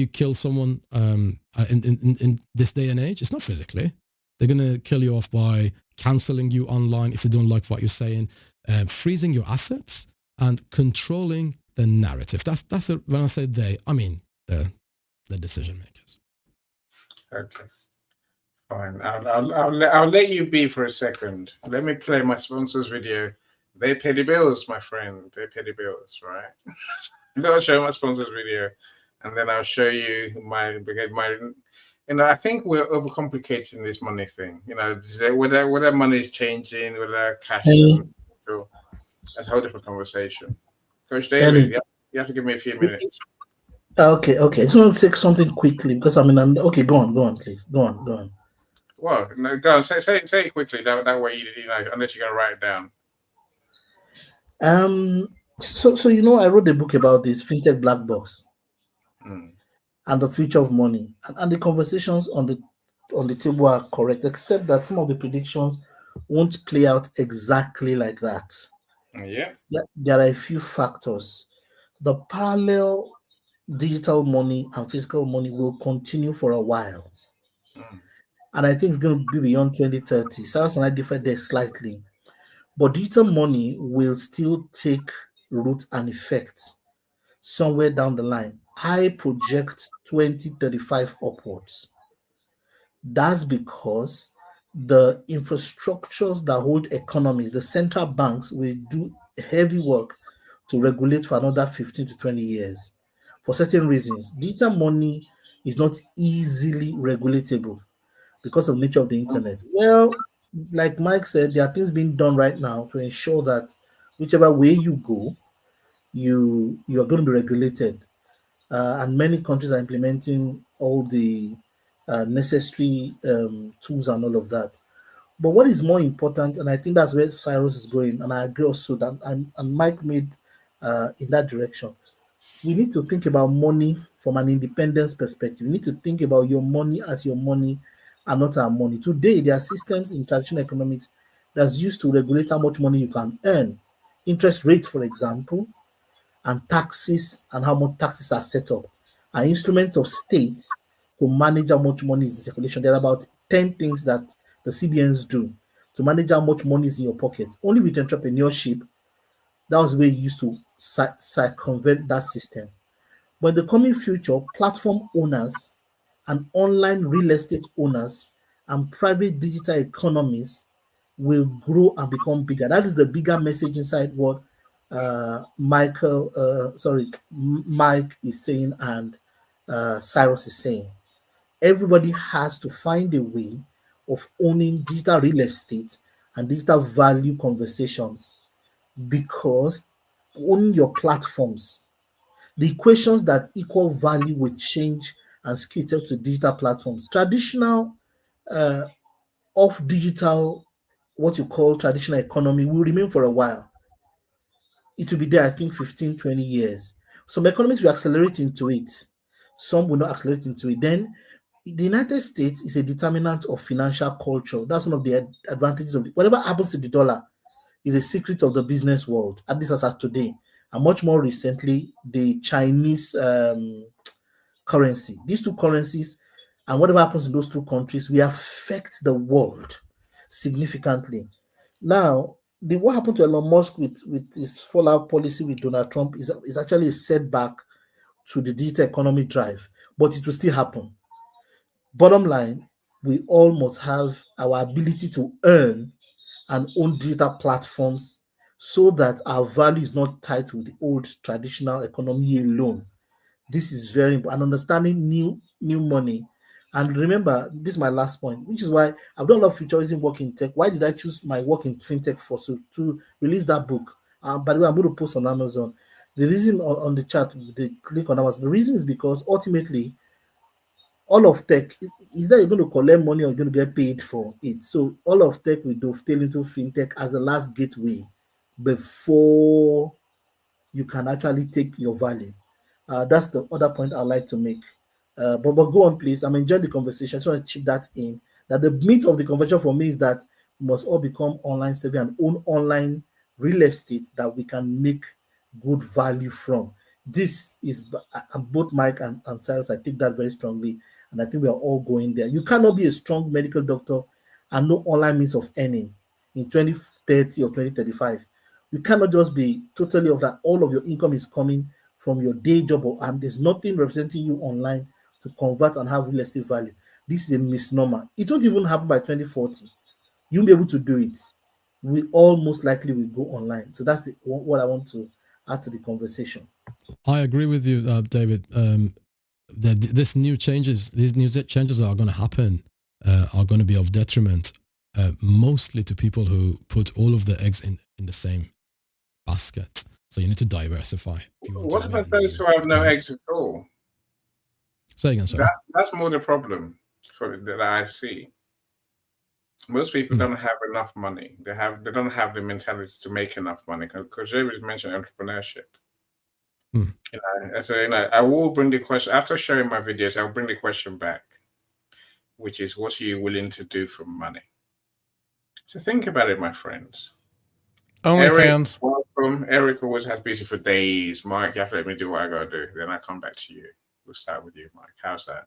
kill someone in this day and age? It's not physically. They're going to kill you off by canceling you online if they don't like what you're saying, freezing your assets, and controlling the narrative. That's when I say they, I mean the decision makers. Okay, fine. I'll let you be for a second. Let me play my sponsors video. They pay the bills, my friend. They pay the bills, right? I'll show my sponsors video, and then I'll show you my. I think we're overcomplicating this money thing. Whether money is changing, whether cash. So that's a whole different conversation. Coach David, you have to give me a few minutes. Okay. I just want to say something quickly, because okay, go on, please. Go on. Well, no, go on. Say it quickly. That way, unless you're gonna write it down. So I wrote a book about this fintech black box and the future of money, and the conversations on the table are correct, except that some of the predictions won't play out exactly like that. Yeah. There are a few factors. The parallel digital money and physical money will continue for a while. And I think it's going to be beyond 2030. Cyrus and I differ there slightly. But digital money will still take root and effect somewhere down the line. I project 2035 upwards. That's because the infrastructures that hold economies, the central banks, will do heavy work to regulate for another 15 to 20 years. For certain reasons, digital money is not easily regulatable because of the nature of the internet. Well, like Mike said, there are things being done right now to ensure that whichever way you go, you are going to be regulated. And many countries are implementing all the necessary tools and all of that. But what is more important, and I think that's where Cyrus is going, and I agree also that, and Mike made in that direction, we need to think about money from an independence perspective. We need to think about your money as your money and not our money. Today, there are systems in traditional economics that's used to regulate how much money you can earn. Interest rates, for example, and taxes, and how much taxes are set up, are instruments of states to manage how much money is in circulation. There are about 10 things that the CBNs do to manage how much money is in your pocket. Only with entrepreneurship, that was where you used to circumvent that system. But in the coming future, platform owners and online real estate owners and private digital economies will grow and become bigger. That is the bigger message inside what Mike is saying and Cyrus is saying. Everybody has to find a way of owning digital real estate and digital value conversations, because owning your platforms, the equations that equal value will change and cater to digital platforms. Traditional off digital, what you call traditional economy, will remain for a while. It will be there, I think, 15, 20 years. Some economies will accelerate into it. Some will not accelerate into it. Then the United States is a determinant of financial culture. That's one of the advantages of it. Whatever happens to the dollar is a secret of the business world, at least as of today. And much more recently, the Chinese currency. These two currencies and whatever happens in those two countries will affect the world significantly. Now, what happened to Elon Musk with his fallout policy with Donald Trump is actually a setback to the digital economy drive, but it will still happen. Bottom line, we all must have our ability to earn and own digital platforms so that our value is not tied to the old traditional economy alone. This is very important. And understanding new money. And remember, this is my last point, which is why I've done a lot of futurism work in tech. Why did I choose my work in fintech for? So to release that book. By the way, I'm going to post on Amazon. The reason on the chat, the click on Amazon, the reason is because ultimately, all of tech is that you're going to collect money or you're going to get paid for it. So all of tech will dovetail into fintech as the last gateway before you can actually take your value. That's the other point I'd like to make. But go on, please. I'm enjoying the conversation. I just want to chip that in. That the meat of the conversation for me is that we must all become online savvy and own online real estate that we can make good value from. This is, both Mike and Cyrus, I take that very strongly. And I think we are all going there. You cannot be a strong medical doctor and no online means of earning in 2030 or 2035. You cannot just be totally of that. All of your income is coming from your day job, and there's nothing representing you online to convert and have real estate value. This is a misnomer. It won't even happen by 2040. You'll be able to do it. We all most likely will go online. So that's what I want to add to the conversation. I agree with you, David. These new changes that are going to happen are going to be of detriment, mostly to people who put all of their eggs in the same basket. So you need to diversify. What about those who have no eggs at all? Say again, sorry. That's more the problem that I see. Most people don't have enough money. They don't have the mentality to make enough money. Because David mentioned entrepreneurship. I will bring the question after sharing my videos. I'll bring the question back, which is, what are you willing to do for money? So think about it, my friends. OnlyFans. Welcome. Eric always has beautiful days. Mike, you have to let me do what I gotta do. Then I come back to you. We'll start with you, Mike. How's that?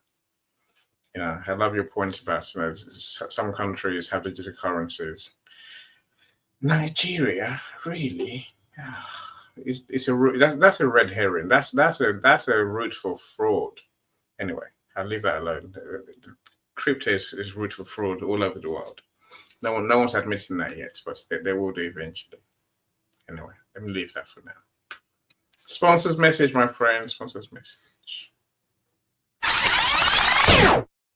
I love your point about some countries have digital currencies. Nigeria, really? It's that's a red herring. That's a route for fraud. Anyway, I'll leave that alone. Crypto is route for fraud all over the world. No one's admitting that yet, but they will do eventually. Anyway, let me leave that for now. Sponsors message, my friend. Sponsors message.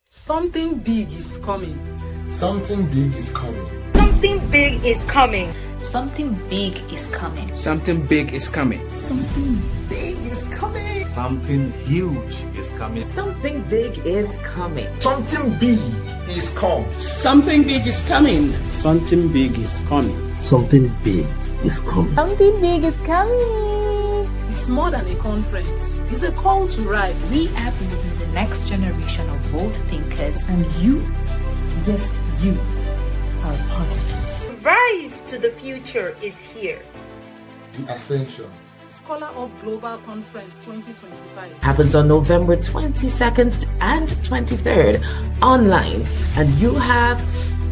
Something big is coming. Something big is coming. Something big is coming. Something big is coming. Something big is coming. Something big is coming. Something huge is coming. Something big is coming. Something big is coming. Something big is coming. Something big is coming. Something big is coming. Something big is coming. It's more than a conference. It's a call to rise. We are building the next generation of bold thinkers, and you, yes, you, are part of this. Rise to the future is here. The Ascension Scholar of Global Conference 2025 happens on November 22nd and 23rd online, and you have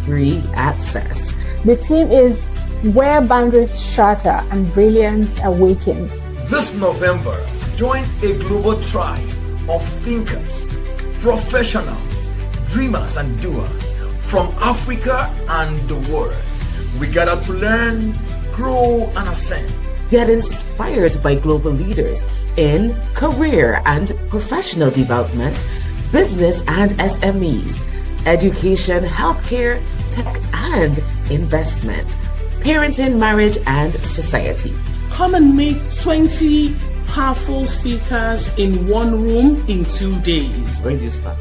free access. The theme is Where Boundaries Shatter and Brilliance Awakens. This November, join a global tribe of thinkers, professionals, dreamers, and doers from Africa and the world. We gather to learn, grow, and ascend. Get inspired by global leaders in career and professional development, business and SMEs, education, healthcare, tech and investment, parenting, marriage, and society. Come and make 20 powerful speakers in one room in 2 days. Register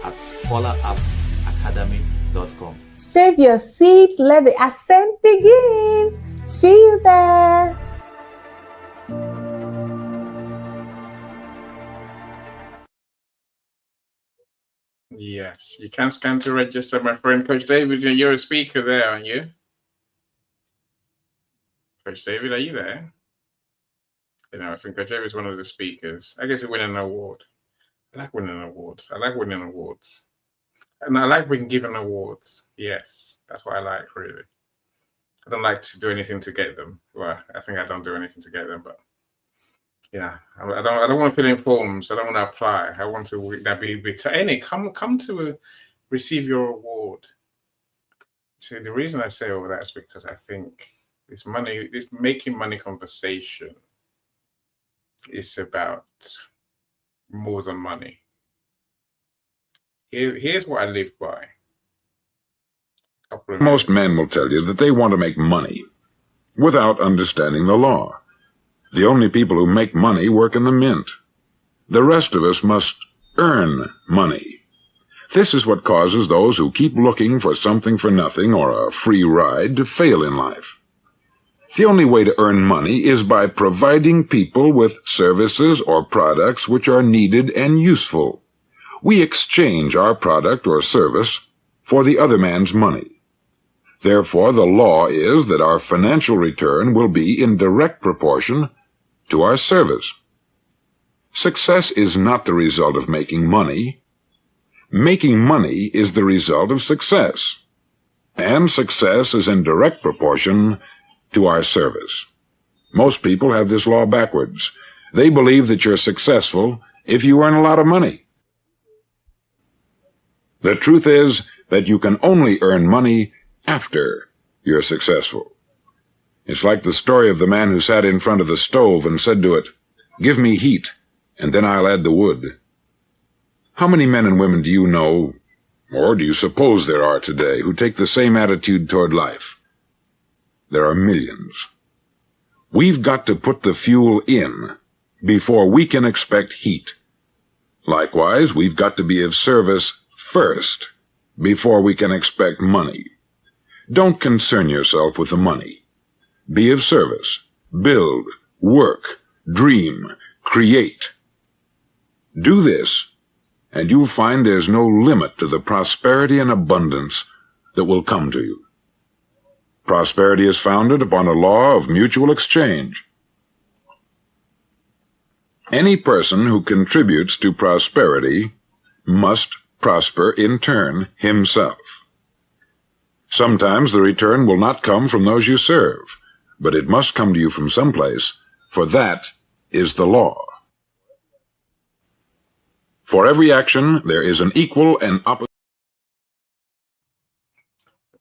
at scholarupacademy.com. Save your seats. Let the ascent begin. See you there. Yes, you can scan to register, my friend. Coach David, you're a speaker there, aren't you? Coach David, are you there? You know, I think Coach David's one of the speakers. I guess he win an award. I like winning awards. I like winning awards. And I like being given awards. Yes, that's what I like, really. I don't like to do anything to get them. Well, I think I don't do anything to get them, but yeah, I don't want to fill in forms. I don't want to apply. I want to be come to receive your award. See, the reason I say all that is because I think this making money conversation is about more than money. Here's what I live by. Most men will tell you that they want to make money without understanding the law. The only people who make money work in the mint. The rest of us must earn money. This is what causes those who keep looking for something for nothing or a free ride to fail in life. The only way to earn money is by providing people with services or products which are needed and useful. We exchange our product or service for the other man's money. Therefore, the law is that our financial return will be in direct proportion to our service. Success is not the result of making money. Making money is the result of success. And success is in direct proportion to our service. Most people have this law backwards. They believe that you're successful if you earn a lot of money. The truth is that you can only earn money after you're successful. It's like the story of the man who sat in front of the stove and said to it, "Give me heat, and then I'll add the wood." How many men and women do you know, or do you suppose there are today, who take the same attitude toward life? There are millions. We've got to put the fuel in before we can expect heat. Likewise, we've got to be of service first before we can expect money. Don't concern yourself with the money. Be of service. Build, work, dream, create. Do this, and you'll find there's no limit to the prosperity and abundance that will come to you. Prosperity is founded upon a law of mutual exchange. Any person who contributes to prosperity must prosper in turn himself. Sometimes the return will not come from those you serve, but it must come to you from someplace, for that is the law. For every action, there is an equal and opposite.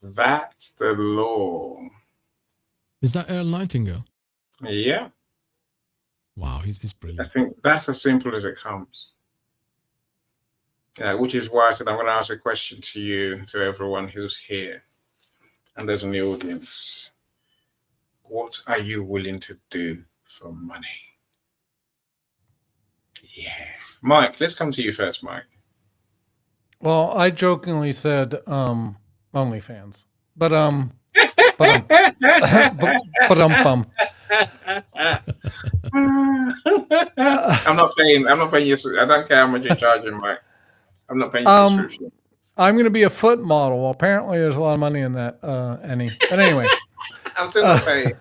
That's the law. Is that Earl Nightingale? Yeah. Wow, he's brilliant. I think that's as simple as it comes. Yeah, which is why I said I'm going to ask a question to you, to everyone who's here, and there's in the audience. What are you willing to do for money? Yeah. Mike, let's come to you first, Mike. Well, I jokingly said OnlyFans, but bum. I'm not paying you. I don't care how much you're charging, Mike. I'm not paying you subscription. I'm going to be a foot model. Well, apparently, there's a lot of money in that, Annie. But anyway. I'm still not paying.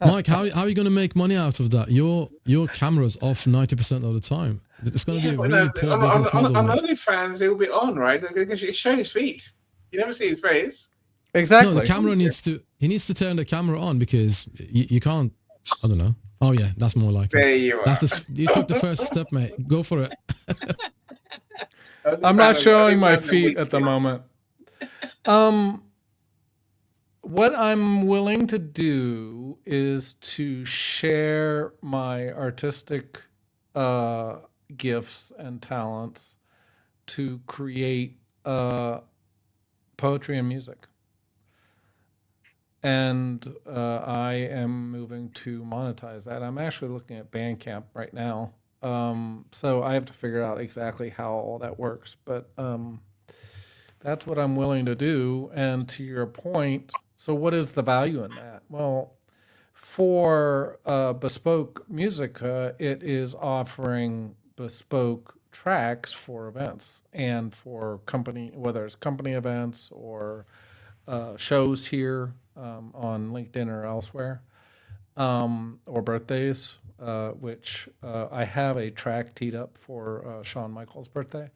Mike, how are you going to make money out of that? Your camera's off 90% of the time. It's going to be a really poor business model. On OnlyFans, it will be on, right? Because it shows his feet. You never see his face. Exactly. No, the camera he needs to turn the camera on because you can't. I don't know. Oh yeah, that's more like there you are. You took the first step, mate. Go for it. I'm not showing my feet at the moment. What I'm willing to do is to share my artistic gifts and talents to create poetry and music. and I am moving to monetize that. I'm actually looking at Bandcamp right now. So I have to figure out exactly how all that works, but that's what I'm willing to do. And to your point, so what is the value in that? Well, for Bespoke Musica, it is offering bespoke tracks for events and for company, whether it's company events or shows here on LinkedIn or elsewhere, or birthdays, which I have a track teed up for Shawn Michaels' birthday.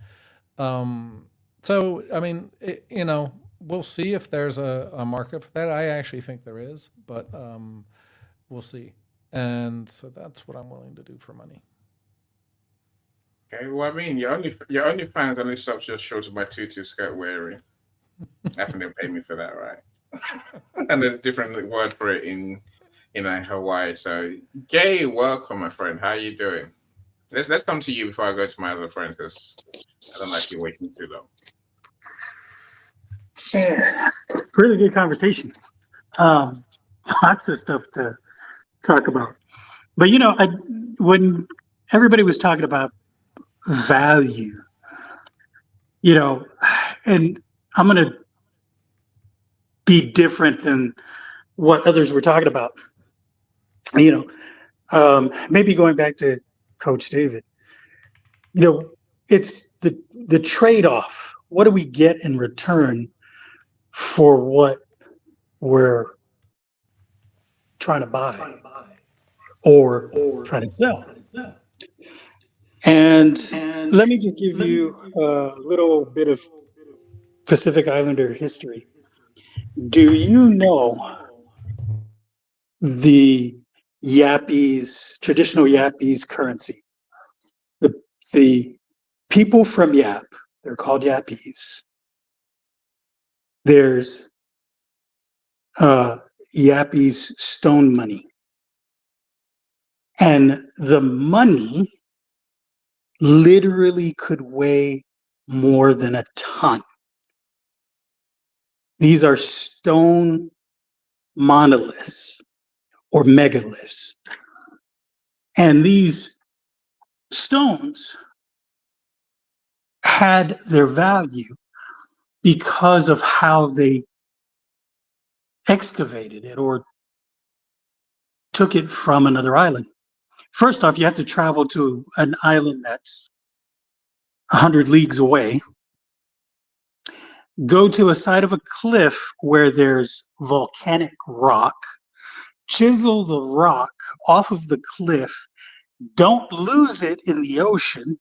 So, I mean, we'll see if there's a market for that. I actually think there is, but we'll see. And so that's what I'm willing to do for money. Okay, well, I mean, your OnlyFans only stops your short of my tutu skirt wearing. I think they'll pay me for that, right? And there's a different word for it in Hawaii. So, Gay, welcome, my friend. How are you doing? Let's come to you before I go to my other friends, because I don't like you waiting too long. Yeah, really good conversation. Lots of stuff to talk about. But when everybody was talking about value, and I'm going to be different than what others were talking about. Maybe going back to Coach David, it's the trade-off. What do we get in return for what we're trying to buy or trying to sell? And let me just give you a little bit of Pacific Islander history. Do you know the traditional Yapese currency? The people from Yap, they're called Yapese. There's Yapese stone money. And the money literally could weigh more than a ton. These are stone monoliths or megaliths. And these stones had their value because of how they excavated it or took it from another island. First off, you have to travel to an island that's 100 leagues away. Go to a side of a cliff where there's volcanic rock. Chisel the rock off of the cliff. Don't lose it in the ocean.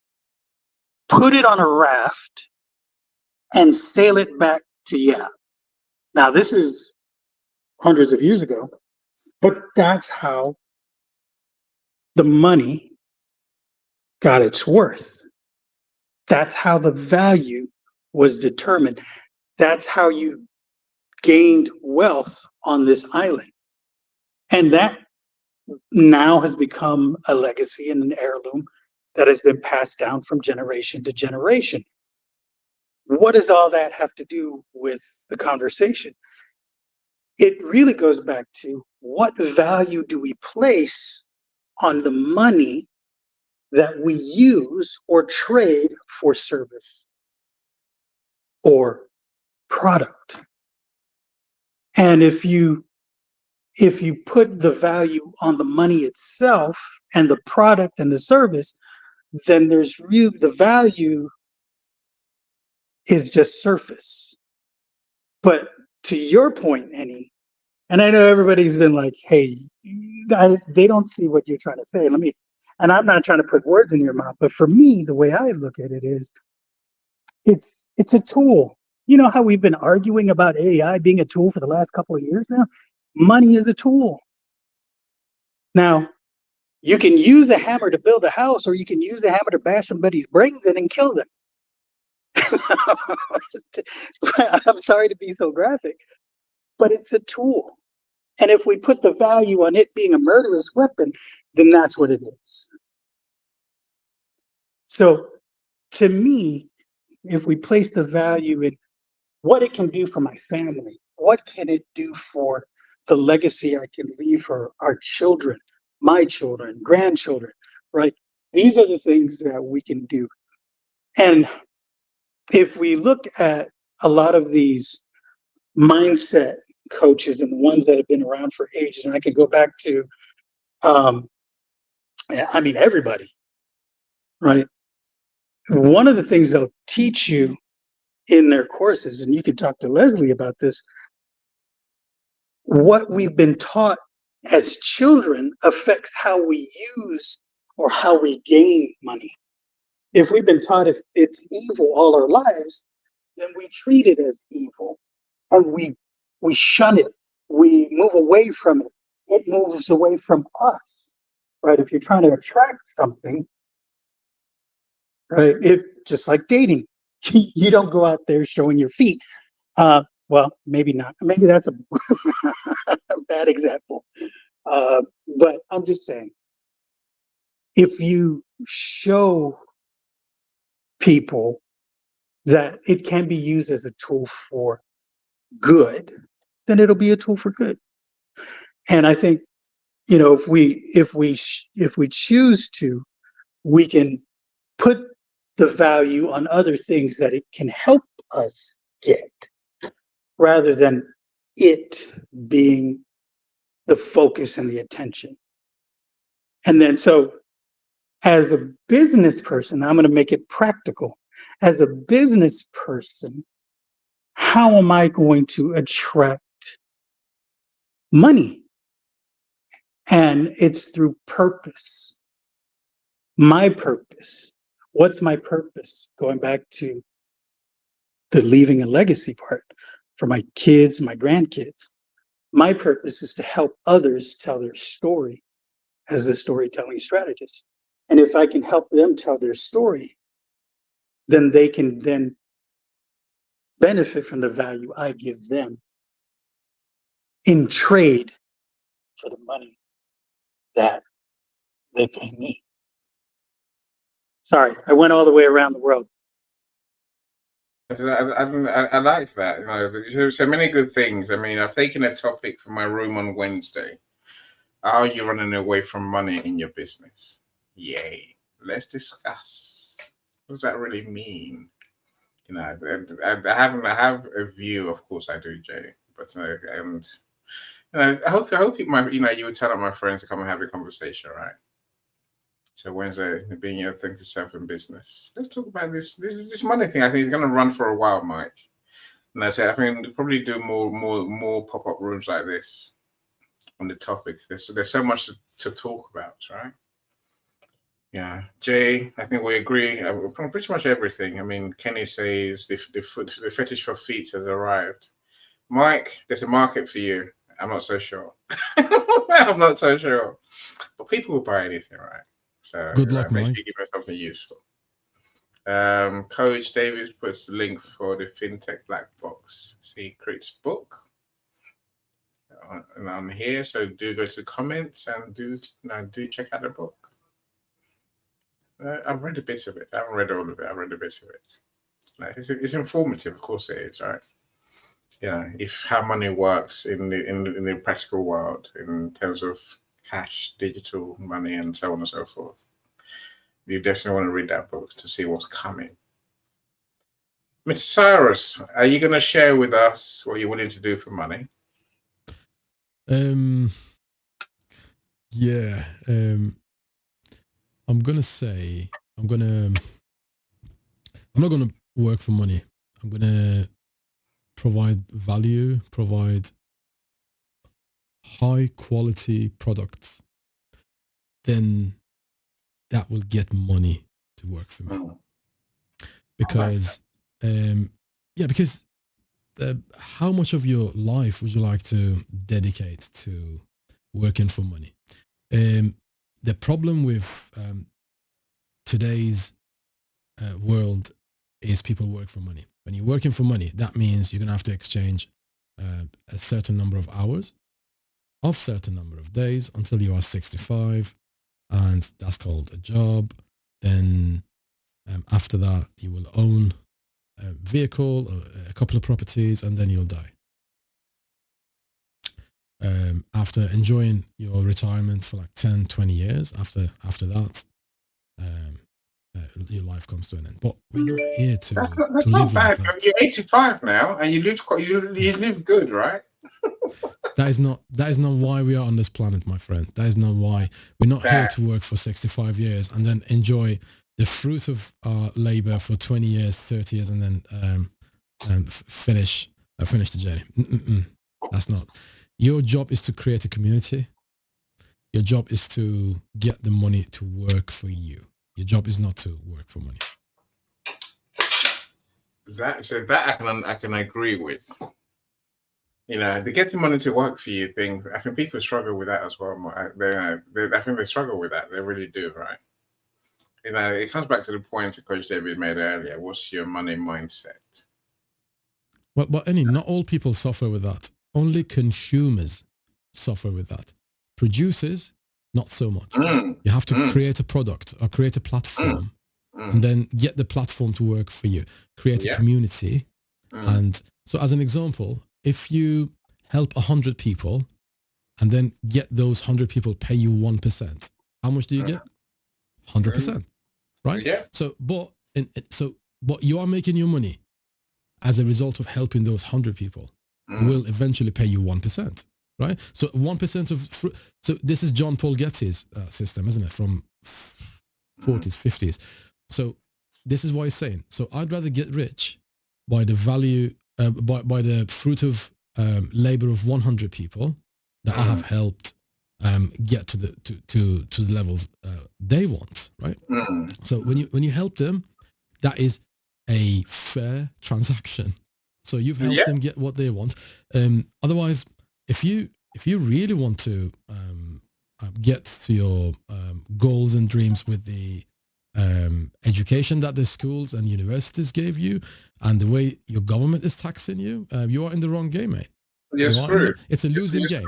Put it on a raft and sail it back to Yap. Now, this is hundreds of years ago, but that's how the money got its worth. That's how the value was determined. That's how you gained wealth on this island. And that now has become a legacy and an heirloom that has been passed down from generation to generation. What does all that have to do with the conversation? It really goes back to what value do we place on the money that we use or trade for service or product. And if you put the value on the money itself and the product and the service, then the value is just surface. But to your point, Annie, and I know everybody's been like, hey, they don't see what you're trying to say. And I'm not trying to put words in your mouth, but for me, the way I look at it is it's a tool. You know how we've been arguing about AI being a tool for the last couple of years now? Money is a tool. Now, you can use a hammer to build a house, or you can use a hammer to bash somebody's brains in and kill them. I'm sorry to be so graphic, but it's a tool. And if we put the value on it being a murderous weapon, then that's what it is. So to me, if we place the value in what it can do for my family, what can it do for the legacy I can leave for our children, my children, grandchildren, right? These are the things that we can do. And if we look at a lot of these mindset coaches and the ones that have been around for ages, and I can go back to, everybody, right? One of the things they'll teach you in their courses, and you can talk to Leslie about this, what we've been taught as children affects how we use or how we gain money. If we've been taught if it's evil all our lives, then we treat it as evil and we shun it. We move away from it. It moves away from us, right? If you're trying to attract something, right? Just like dating, you don't go out there showing your feet. Well, maybe not. Maybe that's a bad example. But I'm just saying, if you show people that it can be used as a tool for good, then it'll be a tool for good. And I think, if we choose to, we can put the value on other things that it can help us get, rather than it being the focus and the attention. And then, so as a business person, I'm going to make it practical. As a business person, how am I going to attract money? And it's through purpose. My purpose. What's my purpose? Going back to the leaving a legacy part for my kids, my grandkids. My purpose is to help others tell their story as a storytelling strategist. And if I can help them tell their story, then they can then benefit from the value I give them in trade for the money that they pay me. Sorry, I went all the way around the world. I like that. There's so many good things. I mean, I've taken a topic from my room on Wednesday. Are you running away from money in your business? Yay. Let's discuss. What does that really mean? I have a view, of course I do, Jay. But I hope you might, you would tell up my friends to come and have a conversation, right? So Wednesday, being your thing to self in business. Let's talk about this money thing. I think it's going to run for a while, Mike. And I say, I think we'll probably do more pop-up rooms like this on the topic. There's so much to talk about, right? Yeah, Jay, I think we agree on pretty much everything. I mean, Kenny says the fetish for feet has arrived. Mike, there's a market for you. I'm not so sure. I'm not so sure. But people will buy anything, right? So good luck, make Mike. sure you give us something useful. Coach Davis puts the link for the FinTech Black Box Secrets book. And I'm here, so do go to the comments and do check out the book. I've read a bit of it. I haven't read all of it. I've read a bit of it. It's informative, of course it is, right? If how money works in the practical world in terms of cash, digital money, and so on and so forth. You definitely want to read that book to see what's coming. Mr. Cyrus, are you going to share with us what you're willing to do for money? Yeah. I'm gonna say I'm not gonna work for money. I'm gonna provide value, provide high quality products. Then that will get money to work for me. Because because how much of your life would you like to dedicate to working for money? The problem with today's world is people work for money. When you're working for money, that means you're going to have to exchange a certain number of hours of certain number of days until you are 65, and that's called a job. Then after that, you will own a vehicle or a couple of properties, and then you'll die. after enjoying your retirement for like 10, 20 years, after that, your life comes to an end. But we're not here to That's to not live bad. like that. You're 85 now, and you live good, right? That is not why we are on this planet, my friend. That is not why we're not here to work for 65 years and then enjoy the fruit of our labor for 20 years, 30 years, and then finish the journey. That's not. Your job is to create a community. Your job is to get the money to work for you. Your job is not to work for money. That I can agree with. You know, the getting money to work for you thing, I think people struggle with that as well. I think they struggle with that. They really do, right? You know, it comes back to the point that Coach David made earlier. What's your money mindset? Well, but not all people suffer with that. Only consumers suffer with that. Producers, not so much. You have to create a product or create a platform and then get the platform to work for you. Create a community. And so as an example, if you help 100 people and then get those 100 people pay you 1%, how much do you get? 100%, right? Yeah. So, but you are making your money as a result of helping those 100 people who will eventually pay you 1%, right? So 1% of, so this is John Paul Getty's system, isn't it? From 40s, 50s. So this is what he's saying. So I'd rather get rich by the value, by the fruit of labor of 100 people that I have helped get to the levels they want, right? So when you help them, that is a fair transaction. So you've helped them get what they want. Otherwise, if you really want to get to your goals and dreams with the education that the schools and universities gave you and the way your government is taxing you, you are in the wrong game, mate. You're screwed. It's a losing game.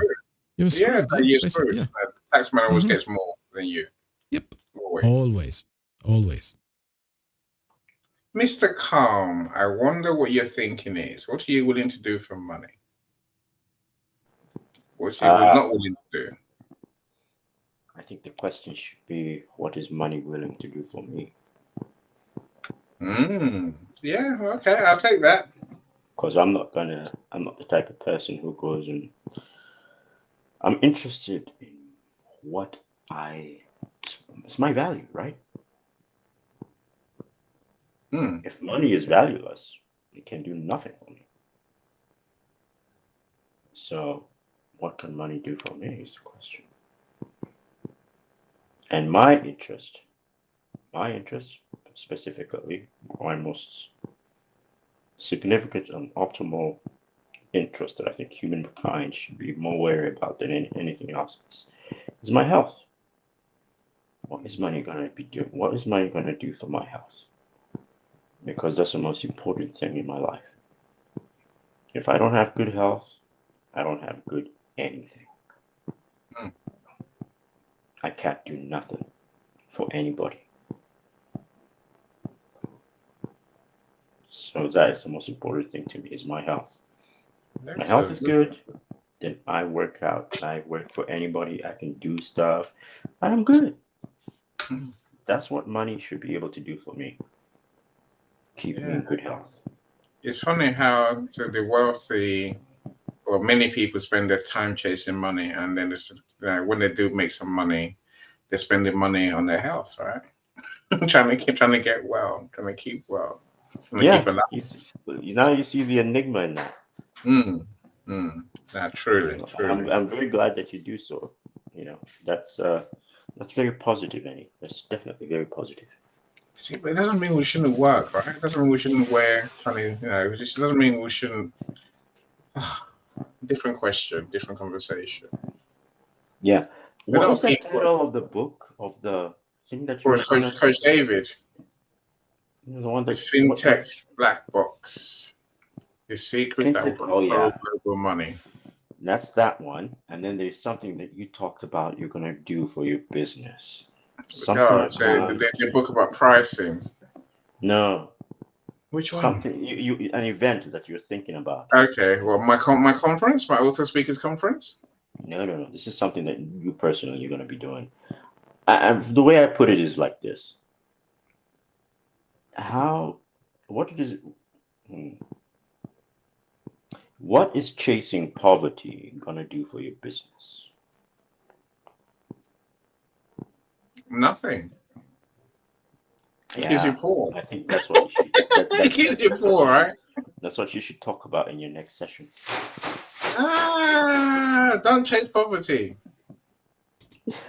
You're screwed. You're screwed. The taxman always gets more than you. Yep. Always. Mr. Calm, I wonder what your thinking is. What are you willing to do for money? What are you not willing to do? I think the question should be, what is money willing to do for me? Yeah, okay, I'll take that. Because I'm not the type of person who goes and I'm interested in it's my value, right? If money is valueless, it can do nothing for me. So what can money do for me is the question. And my interest specifically, my most significant and optimal interest that I think humankind should be more wary about than anything else is my health. What is money going to be doing? What is money going to do for my health? Because that's the most important thing in my life. If I don't have good health, I don't have good anything. I can't do nothing for anybody. So that is the most important thing to me, is my health. My health is good, then I work out. I work for anybody. I can do stuff. I'm good. That's what money should be able to do for me. Keep me in good health. It's funny how the wealthy, or many people spend their time chasing money, and then when they do make some money, they're spending money on their health, right? trying to get well, trying to keep well. Yeah, you see the enigma in that. Truly. I'm very glad that you do so. You know, that's very positive, Annie. That's definitely very positive. See, but it doesn't mean we shouldn't work, right? It doesn't mean we shouldn't wear funny, it just doesn't mean we shouldn't. Different question, different conversation. Yeah. What was the title of the book, of the thing that you were Coach David? The one that FinTech Black Box. The secret that will grow global money. That's that one. And then there's something that you talked about you're gonna do for your business. The book about pricing. No. Which one? Something an event that you're thinking about. Okay. Well, my conference, my author speakers conference. No. This is something that you personally you're going to be doing. The way I put it is like this. What is chasing poverty going to do for your business? Nothing. It Yeah, keeps you poor. I think that's what you should. It keeps you poor, right? That's what you should talk about in your next session. Don't chase poverty.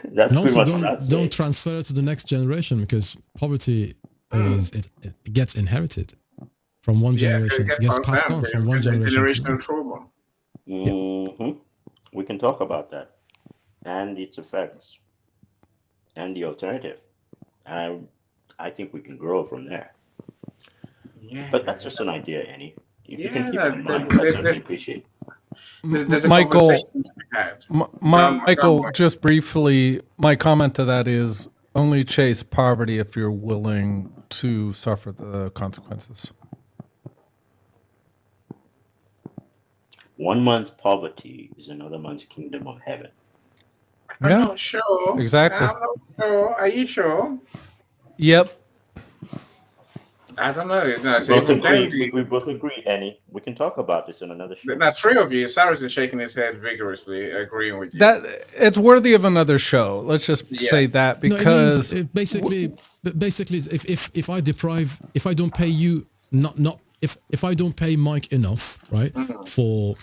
That's And pretty also much what I'd say. don't transfer it to the next generation, because poverty is it gets inherited from one generation. It gets passed on from one generation to the Generational next. trauma. We can talk about that and its effects and the alternative. I think we can grow from there. Yeah. But that's just an idea, Annie. If you can keep Yeah, it in mind, there's- I appreciate it. There's a Michael, conversation to be had. Michael, just briefly, my comment to that is only chase poverty if you're willing to suffer the consequences. 1 month's poverty is another month's kingdom of heaven. I'm not sure. Exactly. I'm not sure. Are you sure? Yep. I don't know. No, We so both even agree. Dandy, We both agree, Annie. We can talk about this in another show. that's three of you. Cyrus is shaking his head vigorously, agreeing with you. That it's worthy of another show. Let's just say that, No, it because means, basically, if I don't pay you, if I don't pay Mike enough, right, for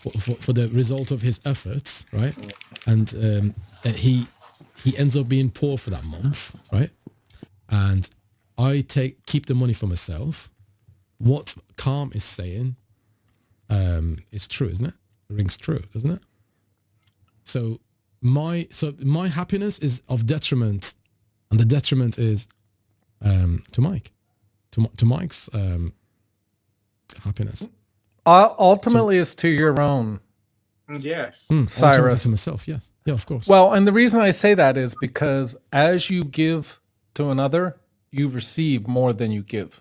the result of his efforts, right, and he ends up being poor for that month, right, and I keep the money for myself. What Calm is saying is true, isn't it? It rings true, doesn't it? So my happiness is of detriment, and the detriment is to Mike, to Mike's happiness. ultimately it's to your own. Yes. Cyrus. To myself, yes. Yeah, of course. Well, and the reason I say that is because as you give to another, you receive more than you give.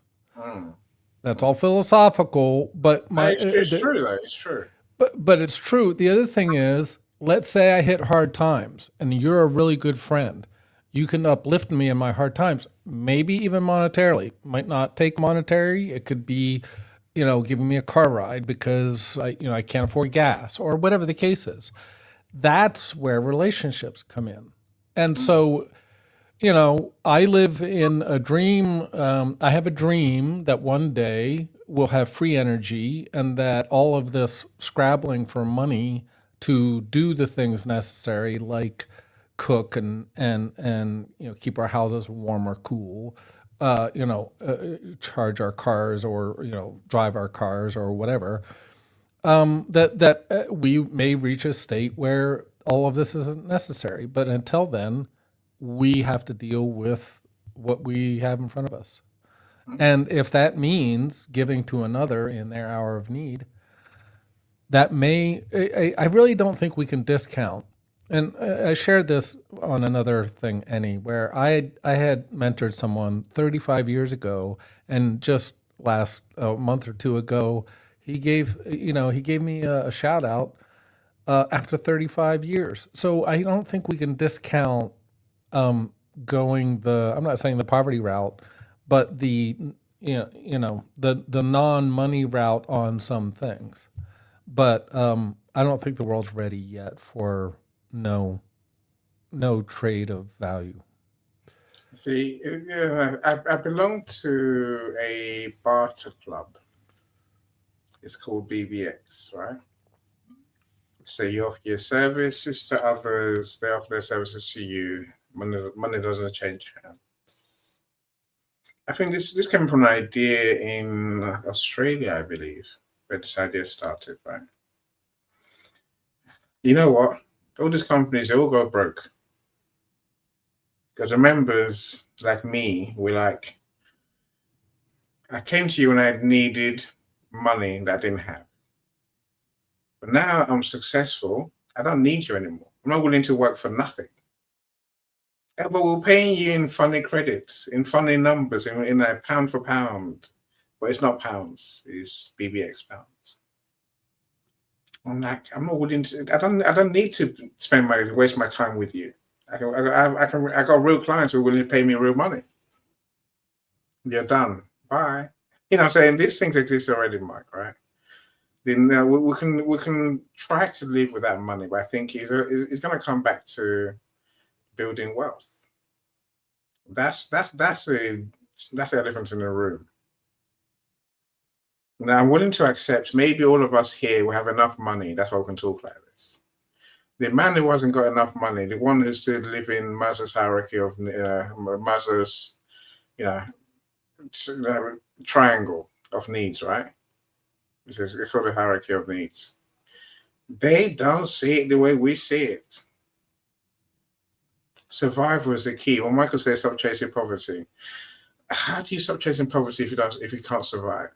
That's all philosophical, but it's true though. It's true. But it's true. The other thing is, let's say I hit hard times, and you're a really good friend. You can uplift me in my hard times, maybe even monetarily. Might not take monetary. It could be, giving me a car ride because I can't afford gas or whatever the case is. That's where relationships come in, and so. I live in a dream. I have a dream that one day we'll have free energy, and that all of this scrabbling for money to do the things necessary, like cook and keep our houses warm or cool, charge our cars or drive our cars or whatever. That we may reach a state where all of this isn't necessary. But until then, we have to deal with what we have in front of us. And if that means giving to another in their hour of need, that I really don't think we can discount. And I shared this on another thing, Annie, where I had mentored someone 35 years ago, and just last month or two ago, he gave me a shout out after 35 years. So I don't think we can discount going I'm not saying the poverty route, but the non-money route on some things. But I don't think the world's ready yet for no trade of value. See, I belong to a barter club. It's called BBX, right? So you offer your services to others, they offer their services to you. Money doesn't change hands. I think this came from an idea in Australia, I believe, where this idea started, right? You know what? All these companies, they all go broke. Because the members, like me, I came to you when I needed money that I didn't have. But now I'm successful, I don't need you anymore. I'm not willing to work for nothing. Yeah, but we're paying you in funny credits, in funny numbers, in a pound for pound. But it's not pounds, it's BBX pounds. I'm like, I'm not willing to. I don't need to waste my time with you. I got real clients who are willing to pay me real money. You're done. Bye. You know what I'm saying? These things exist already, Mike, right? Then we can try to live with that money, but I think it's going to come back to building wealth. That's the elephant in the room. Now, I'm willing to accept maybe all of us here will have enough money. That's why we can talk like this. The man who hasn't got enough money, the one who's still living in Maslow's hierarchy of Maslow's, triangle of needs, right? It's called the hierarchy of needs. They don't see it the way we see it. Survival is the key. When Michael says stop chasing poverty, how do you stop chasing poverty if you can't survive?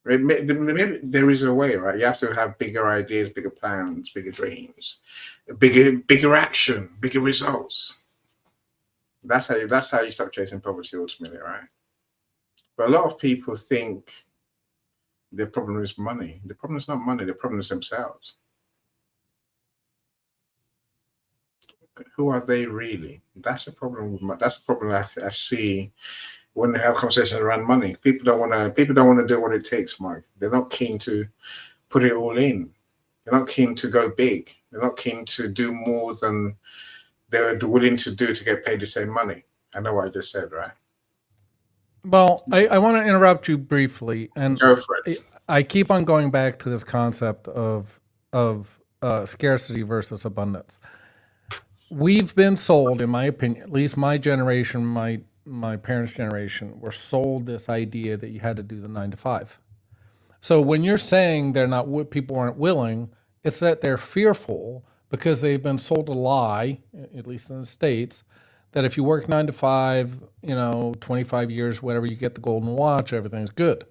Maybe there is a way, right? You have to have bigger ideas, bigger plans, bigger dreams, bigger action, bigger results. That's how you stop chasing poverty ultimately, right? But a lot of people think the problem is money. The problem is not money. The problem is themselves. Who are they really? That's the problem. That's the problem I see when they have conversations around money. People don't want to do what it takes, Mike. They're not keen to put it all in. They're not keen to go big. They're not keen to do more than they're willing to do to get paid the same money. I know what I just said, right? Well, I want to interrupt you briefly, and go for it. I keep on going back to this concept of scarcity versus abundance. We've been sold, in my opinion, at least my generation, my parents' generation, were sold this idea that you had to do the 9 to 5. So when you're saying people aren't willing, it's that they're fearful because they've been sold a lie, at least in the States, that if you work 9 to 5, 25 years, whatever, you get the golden watch, everything's good.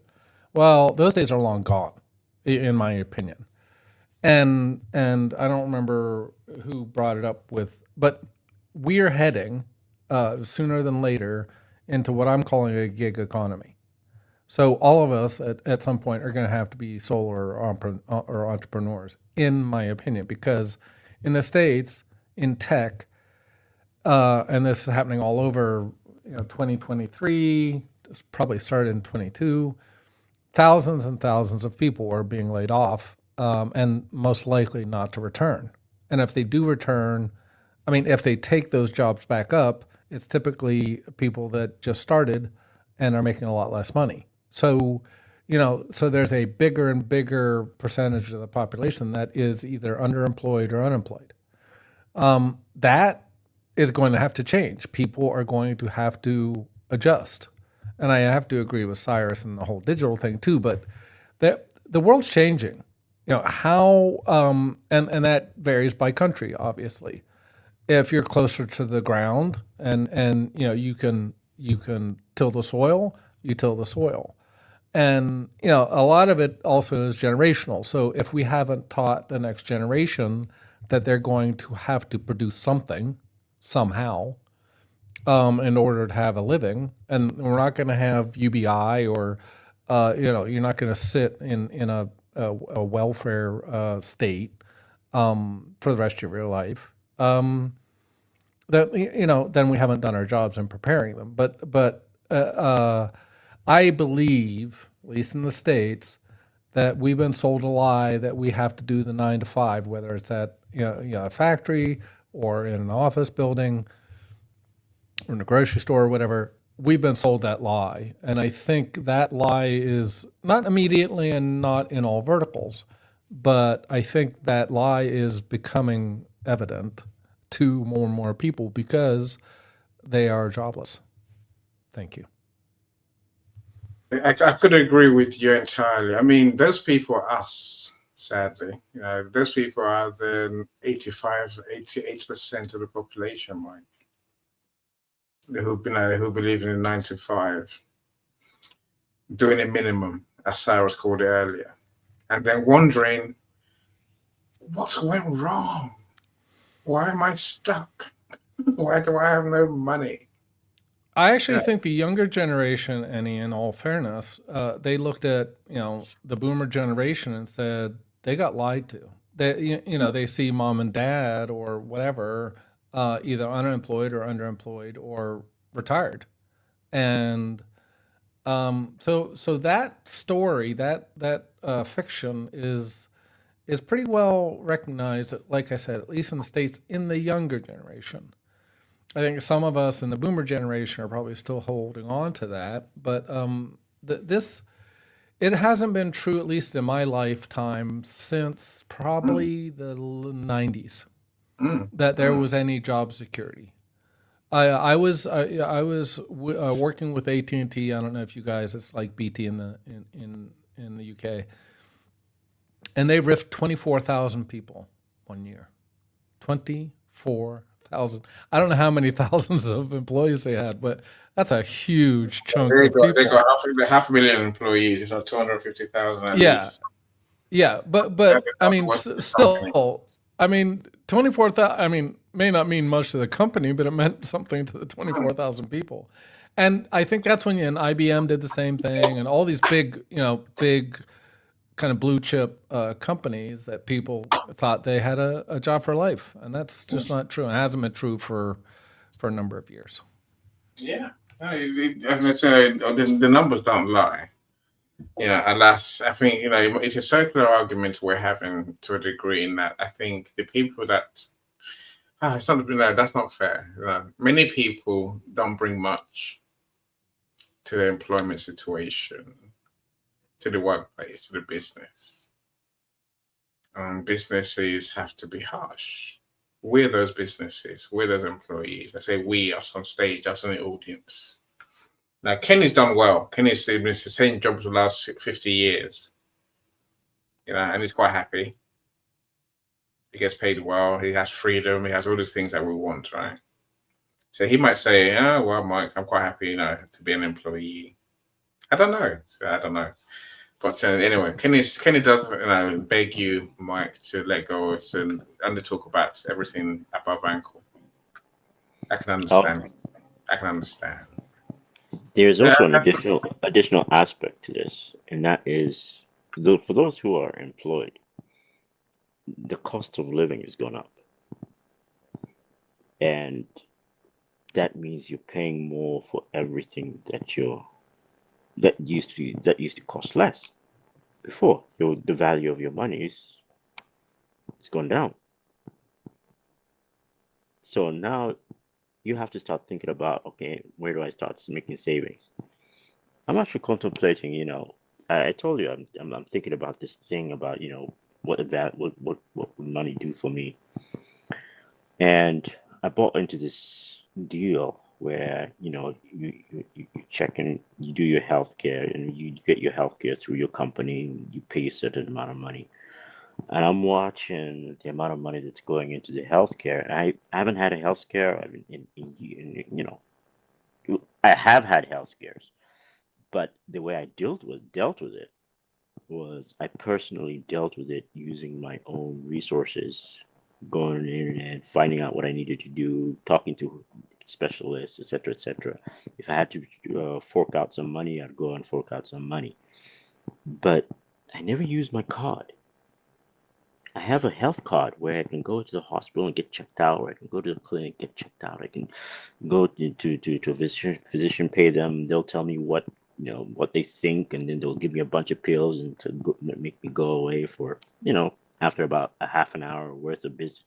Well, those days are long gone, in my opinion. And I don't remember who brought it up but we are heading sooner than later into what I'm calling a gig economy. So all of us at some point are going to have to be solo or entrepreneurs, in my opinion, because in the States, in tech, and this is happening all over, 2023, it's probably started in 22, thousands and thousands of people are being laid off, and most likely not to return. And if they do return, if they take those jobs back up, it's typically people that just started and are making a lot less money. So, so there's a bigger and bigger percentage of the population that is either underemployed or unemployed. That is going to have to change. People are going to have to adjust. And I have to agree with Cyrus and the whole digital thing too, but the world's changing. How, and that varies by country, obviously. If you're closer to the ground and you can till the soil, you till the soil. And, a lot of it also is generational. So if we haven't taught the next generation that they're going to have to produce something somehow in order to have a living, and we're not going to have UBI or, you're not going to sit in a welfare state for the rest of your life. Then we haven't done our jobs in preparing them. But I believe, at least in the States, that we've been sold a lie that we have to do the 9 to 5, whether it's at a factory or in an office building or in a grocery store or whatever. We've been sold that lie. And I think that lie is not immediately and not in all verticals, but I think that lie is becoming evident to more and more people because they are jobless. Thank you. I could agree with you entirely. Those people are us, sadly. Those people are the 88% of the population, Mike, who believe in a 9 to 5, doing a minimum, as Cyrus called it earlier, and then wondering, what's going wrong? Why am I stuck? Why do I have no money? I actually think the younger generation, and in all fairness, they looked at the boomer generation and said, they got lied to. They see mom and dad or whatever, either unemployed or underemployed or retired, and so that story, that fiction is pretty well recognized. Like I said, at least in the States, in the younger generation. I think some of us in the boomer generation are probably still holding on to that, but it hasn't been true, at least in my lifetime, since probably the 90s, that there was any job security. I was working with AT&T. I don't know if you guys, it's like BT in the UK, and they riffed 24,000 people one year. 24,000. I don't know how many thousands of employees they had, but that's a huge chunk of people. They got half a million employees, so 250,000 at least. Yeah, but I mean, still, I mean, 24,000. I mean, may not mean much to the company, but it meant something to the 24,000 people. And I think that's when IBM did the same thing, and all these big kind of blue chip companies that people thought they had a job for life, and that's just not true. It hasn't been true for a number of years. Yeah, the numbers don't lie. Alas, I think it's a circular argument we're having to a degree. In that, I think the people that it's not that's not fair. Many people don't bring much to the employment situation, to the workplace, to the business. Businesses have to be harsh. We're those businesses. We're those employees. I say we, us on stage, us on the audience. Now, Kenny's done well. Kenny's been the same job for the last 50 years. And he's quite happy. He gets paid well. He has freedom. He has all these things that we want, right? So he might say, "Oh, well, Mike, I'm quite happy, to be an employee." I don't know. But anyway, Kenny does, beg you, Mike, to let go of us and talk about everything above ankle. I can understand. I can understand. There's also an additional aspect to this, and that is, for those who are employed, the cost of living has gone up, and that means you're paying more for everything that used to cost less before. The value of your money it's gone down. So now you have to start thinking about, okay, where do I start making savings? I'm actually contemplating, I told you I'm thinking about this thing about, what would money do for me? And I bought into this deal where, you check in, you do your healthcare, and you get your healthcare through your company, and you pay a certain amount of money. And I'm watching the amount of money that's going into the healthcare. And I haven't had a healthcare I have had health scares, but the way I dealt with it was I personally dealt with it using my own resources, going in and finding out what I needed to do, talking to specialists, etc., etc. If I had to fork out some money, I'd go and fork out some money. But I never used my card. I have a health card where I can go to the hospital and get checked out, or I can go to the clinic, get checked out. I can go to a physician, pay them. They'll tell me what they think, and then they'll give me a bunch of pills and to make me go away for, after about a half an hour worth of visit.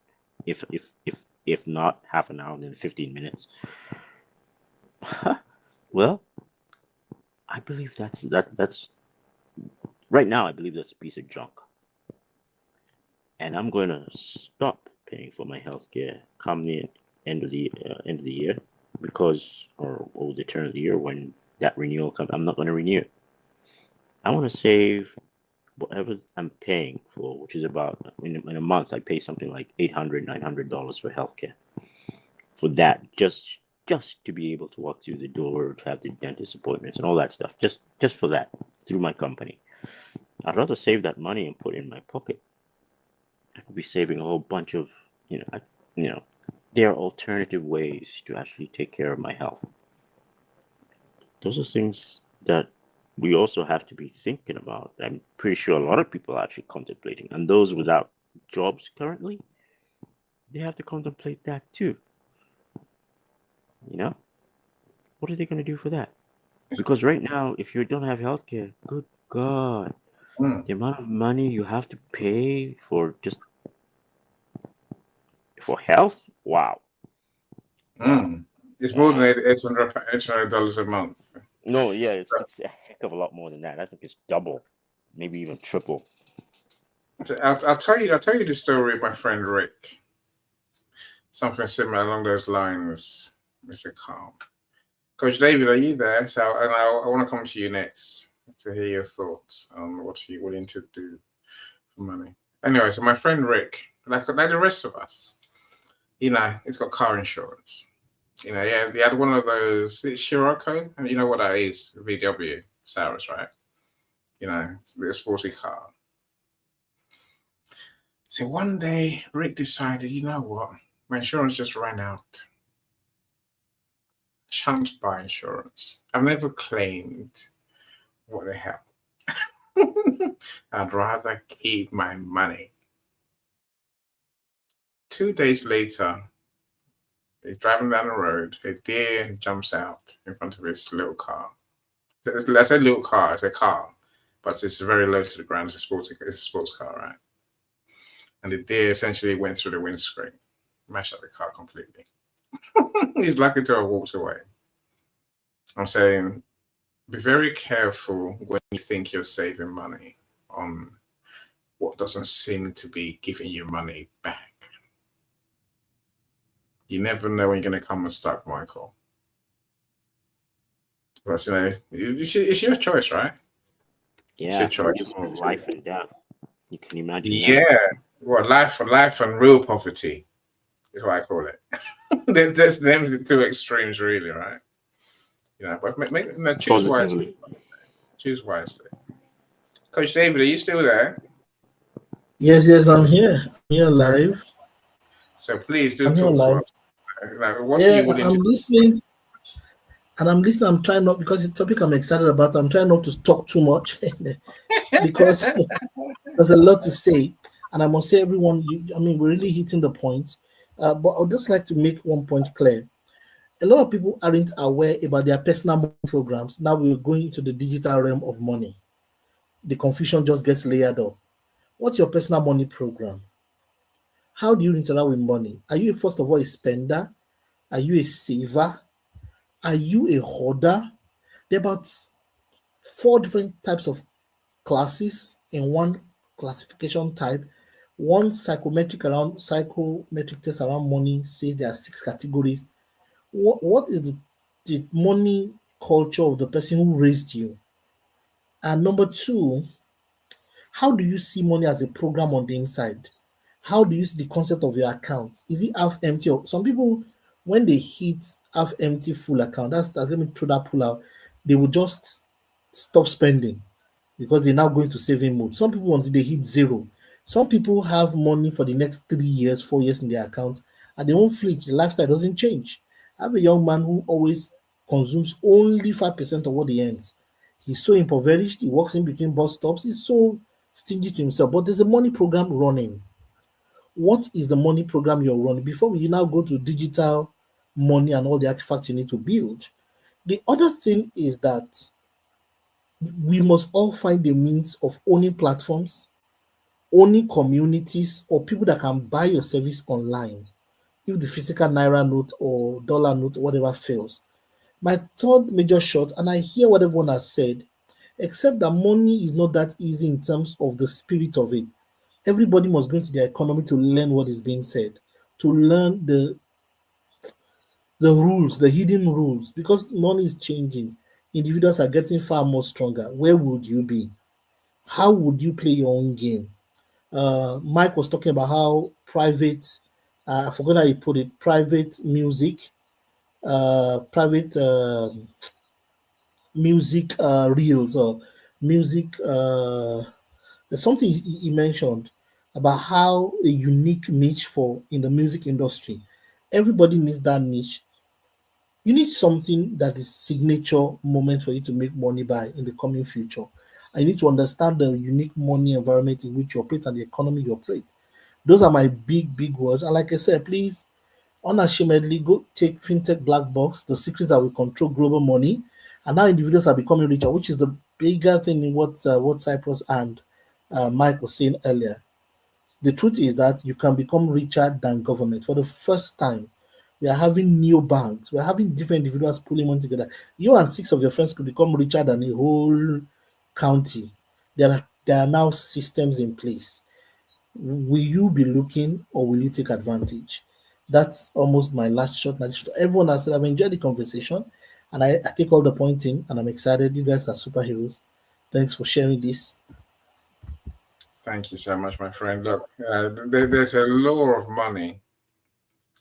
If not half an hour, then 15 minutes. Well, I believe that's right now. I believe that's a piece of junk. And I'm going to stop paying for my health care come the end of the year, or over the turn of the year when that renewal comes. I'm not going to renew it. I want to save whatever I'm paying for, which is about, in a month, I pay something like $800, $900 for healthcare. For that, just to be able to walk through the door, to have the dentist appointments and all that stuff, just for that, through my company. I'd rather save that money and put it in my pocket. I could be saving a whole bunch of, there are alternative ways to actually take care of my health. Those are things that we also have to be thinking about. I'm pretty sure a lot of people are actually contemplating, and those without jobs currently, they have to contemplate that too. You know, what are they going to do for that? Because right now, if you don't have healthcare, good God, the amount of money you have to pay for just for health, wow. It's more than $800 a month. No, yeah, it's a heck of a lot more than that. I think it's double, maybe even triple. So I'll tell you the story of my friend Rick. Something similar along those lines, Mr. Carl. Coach David, are you there? So, and I want to come to you next to hear your thoughts on what you're willing to do for money. Anyway, so my friend Rick, like the rest of us, you know, he's got car insurance. You know, yeah, he had one of those, it's Scirocco, and you know what that is, VW, Saris, right? You know, it's a sporty car. So one day, Rick decided, you know what, my insurance just ran out. I shan't buy insurance. I've never claimed. What the hell? I'd rather keep my money. 2 days later, he's driving down the road. A deer jumps out in front of his little car. I said little car, it's a car, but it's very low to the ground. It's a sports car, right? And the deer essentially went through the windscreen, mashed up the car completely. He's lucky to have walked away. I'm saying, be very careful when you think you're saving money on what doesn't seem to be giving you money back. You never know when you're going to come unstuck, Michael. But, you know, it's your choice, right? Yeah, it's your choice. Life and death. You can imagine. Yeah, that. Well, life and real poverty is what I call it. There's them the two extremes, really, right? You know, but choose wisely. Choose wisely. Coach David, are you still there? Yes, I'm here. I'm here live. So please do talk to us. I'm listening. And I'm listening. I'm trying not, because it's a topic I'm excited about. I'm trying not to talk too much because there's a lot to say. And I must say, everyone, we're really hitting the point. But I'd just like to make one point clear. A lot of people aren't aware about their personal money programs. Now we're going into the digital realm of money. The confusion just gets layered up. What's your personal money program? How do you interact with money? Are you, first of all, a spender? Are you a saver? Are you a hoarder? There are about 4 different types of classes in one classification type. One psychometric test around money says there are 6 categories. What is the money culture of the person who raised you? And number 2, how do you see money as a program on the inside? How do you see the concept of your account? Is it half empty? Or some people, when they hit half empty full account, that's let me throw that pull out, they will just stop spending because they're now going to saving mode. Some people, until they hit 0. Some people have money for the next 3 years, 4 years in their account, and they won't flinch. The lifestyle doesn't change. I have a young man who always consumes only 5% of what he earns. He's so impoverished. He walks in between bus stops. He's so stingy to himself. But there's a money program running. What is the money program you're running? Before we now go to digital money and all the artifacts you need to build, the other thing is that we must all find the means of owning platforms, owning communities, or people that can buy your service online if the physical Naira note or dollar note or whatever fails. My third major shot, and I hear what everyone has said, except that money is not that easy in terms of the spirit of it. Everybody must go into the economy to learn what is being said, to learn the rules, the hidden rules, because money is changing. Individuals are getting far more stronger. Where would you be? How would you play your own game? Mike was talking about how private, I forgot how he put it, private music, music reels or music, there's something he mentioned about how a unique niche in the music industry. Everybody needs that niche. You need something that is signature moment for you to make money by in the coming future. And you need to understand the unique money environment in which you operate and the economy you operate. Those are my big words. And like I said, please, unashamedly go take FinTech Black Box, the secrets that will control global money, and how individuals are becoming richer, which is the bigger thing in what Cyprus and Mike was saying earlier. The truth is that you can become richer than government. For the first time, we are having neobanks. We are having different individuals pulling money together. You and 6 of your friends could become richer than a whole county. There are now systems in place. Will you be looking, or will you take advantage? That's almost my last shot. Everyone has said I've enjoyed the conversation, and I take all the point in, and I'm excited. You guys are superheroes. Thanks for sharing this. Thank you so much, my friend. Look, there's a law of money.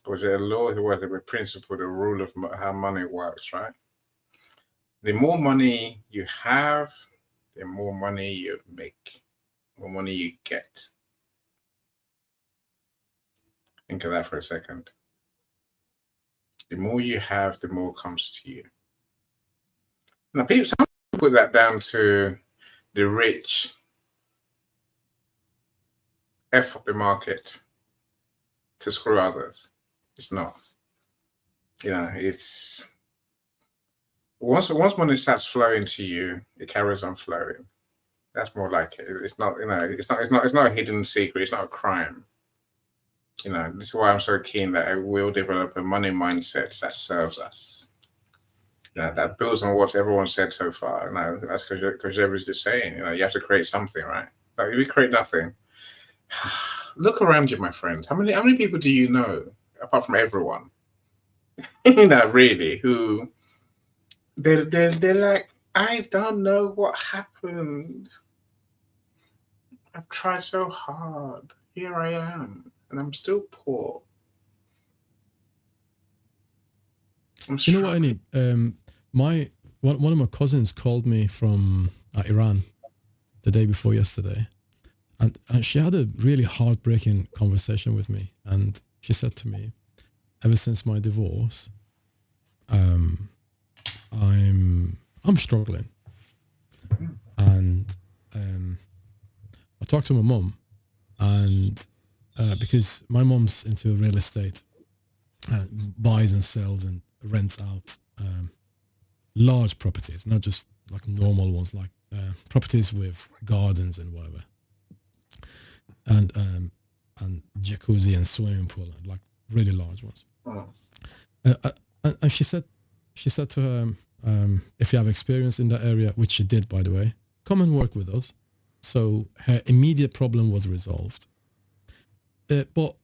Was there a law? Was there a principle, the rule of how money works, right? The more money you have, the more money you make, the more money you get. Think of that for a second. The more you have, the more comes to you. Now, some people put that down to the rich F up the market to screw others. It's not. It's once money starts flowing to you, it carries on flowing. That's more like it. It's not, it's not a hidden secret. It's not a crime. This is why I'm so keen that I will develop a money mindset that serves us. That builds on what everyone said so far. That's because everybody's just saying, you have to create something, right? Like if you create nothing, look around you, my friend. How many people do you know, apart from everyone, really, who they're like, I don't know what happened. I've tried so hard. Here I am, and I'm still poor. You know what I need? One of my cousins called me from Iran the day before yesterday, and she had a really heartbreaking conversation with me. And she said to me, ever since my divorce, I'm struggling. And I talked to my mum, and because my mum's into real estate, buys and sells and rents out large properties, not just like normal ones, like properties with gardens and whatever, and jacuzzi and swimming pool, and like really large ones. And she said to her, if you have experience in that area, which she did, by the way, come and work with us. So her immediate problem was resolved. But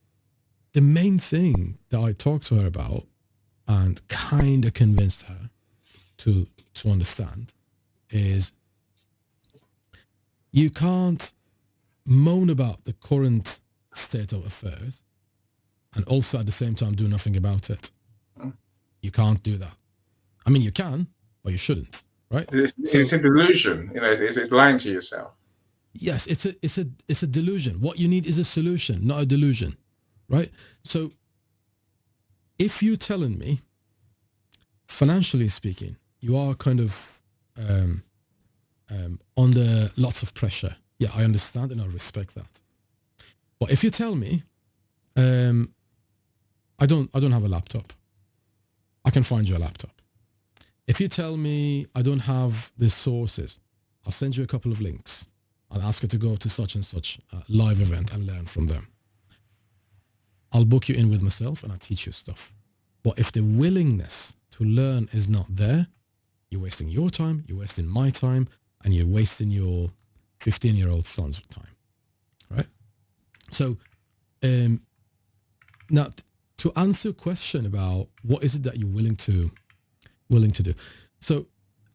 the main thing that I talked to her about and kind of convinced her to understand is you can't moan about the current state of affairs and also at the same time do nothing about it. You can't do that. I mean, you can, but you shouldn't, right? It's a delusion. It's lying to yourself. Yes, it's a delusion. What you need is a solution, not a delusion, right? So if you're telling me, financially speaking, you are kind of under lots of pressure. Yeah, I understand and I respect that. But if you tell me, I don't have a laptop, I can find you a laptop. If you tell me I don't have the sources, I'll send you a couple of links. I'll ask you to go to such and such live event and learn from them. I'll book you in with myself and I'll teach you stuff. But if the willingness to learn is not there, you're wasting your time, you're wasting my time, and you're wasting your 15-year-old son's time, right? So now to answer a question about what is it that you're willing to do. So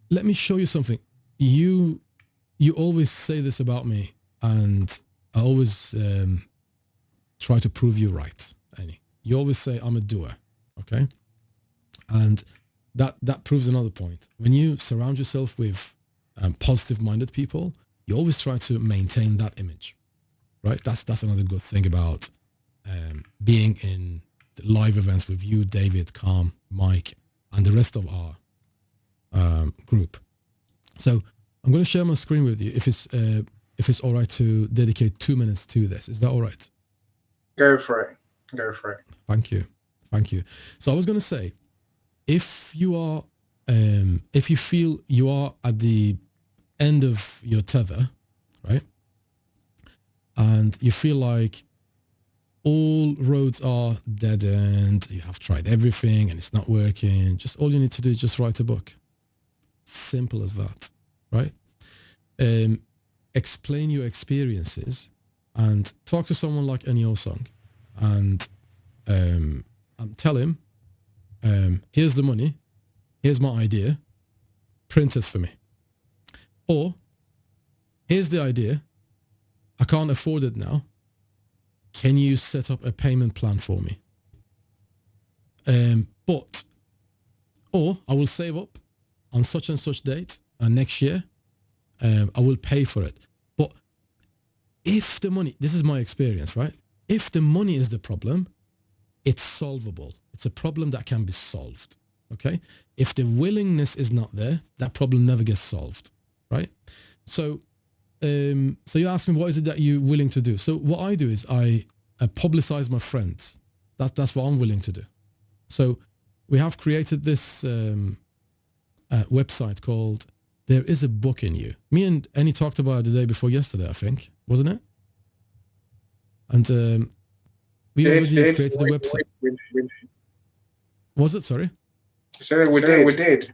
let me show you something. You always say this about me, and I always try to prove you right, Annie. You always say I'm a doer, okay? And that proves another point. When you surround yourself with positive-minded people, you always try to maintain that image, right? That's another good thing about being in the live events with you, David, Calm, Mike, and the rest of our group. So I'm going to share my screen with you if it's all right to dedicate 2 minutes to this. Is that all right? Go for it. Go for it. Thank you. So I was going to say, if you feel you are at the end of your tether, right, and you feel like all roads are dead end, you have tried everything and it's not working, just all you need to do is just write a book. Simple as that, right? Explain your experiences and talk to someone like Enyo Song and tell him, here's the money, here's my idea, print it for me. Or, here's the idea, I can't afford it now, can you set up a payment plan for me? Or I will save up on such and such date, and next year, I will pay for it. But if the money, this is my experience, right? If the money is the problem, it's solvable. It's a problem that can be solved, okay? If the willingness is not there, that problem never gets solved, right? So you ask me, what is it that you're willing to do? So what I do is I publicize my friends. That's what I'm willing to do. So we have created this website called There Is a Book in You. Me and Annie talked about it the day before yesterday, I think, wasn't it? And we already created the website. Was it? Sorry? So we did.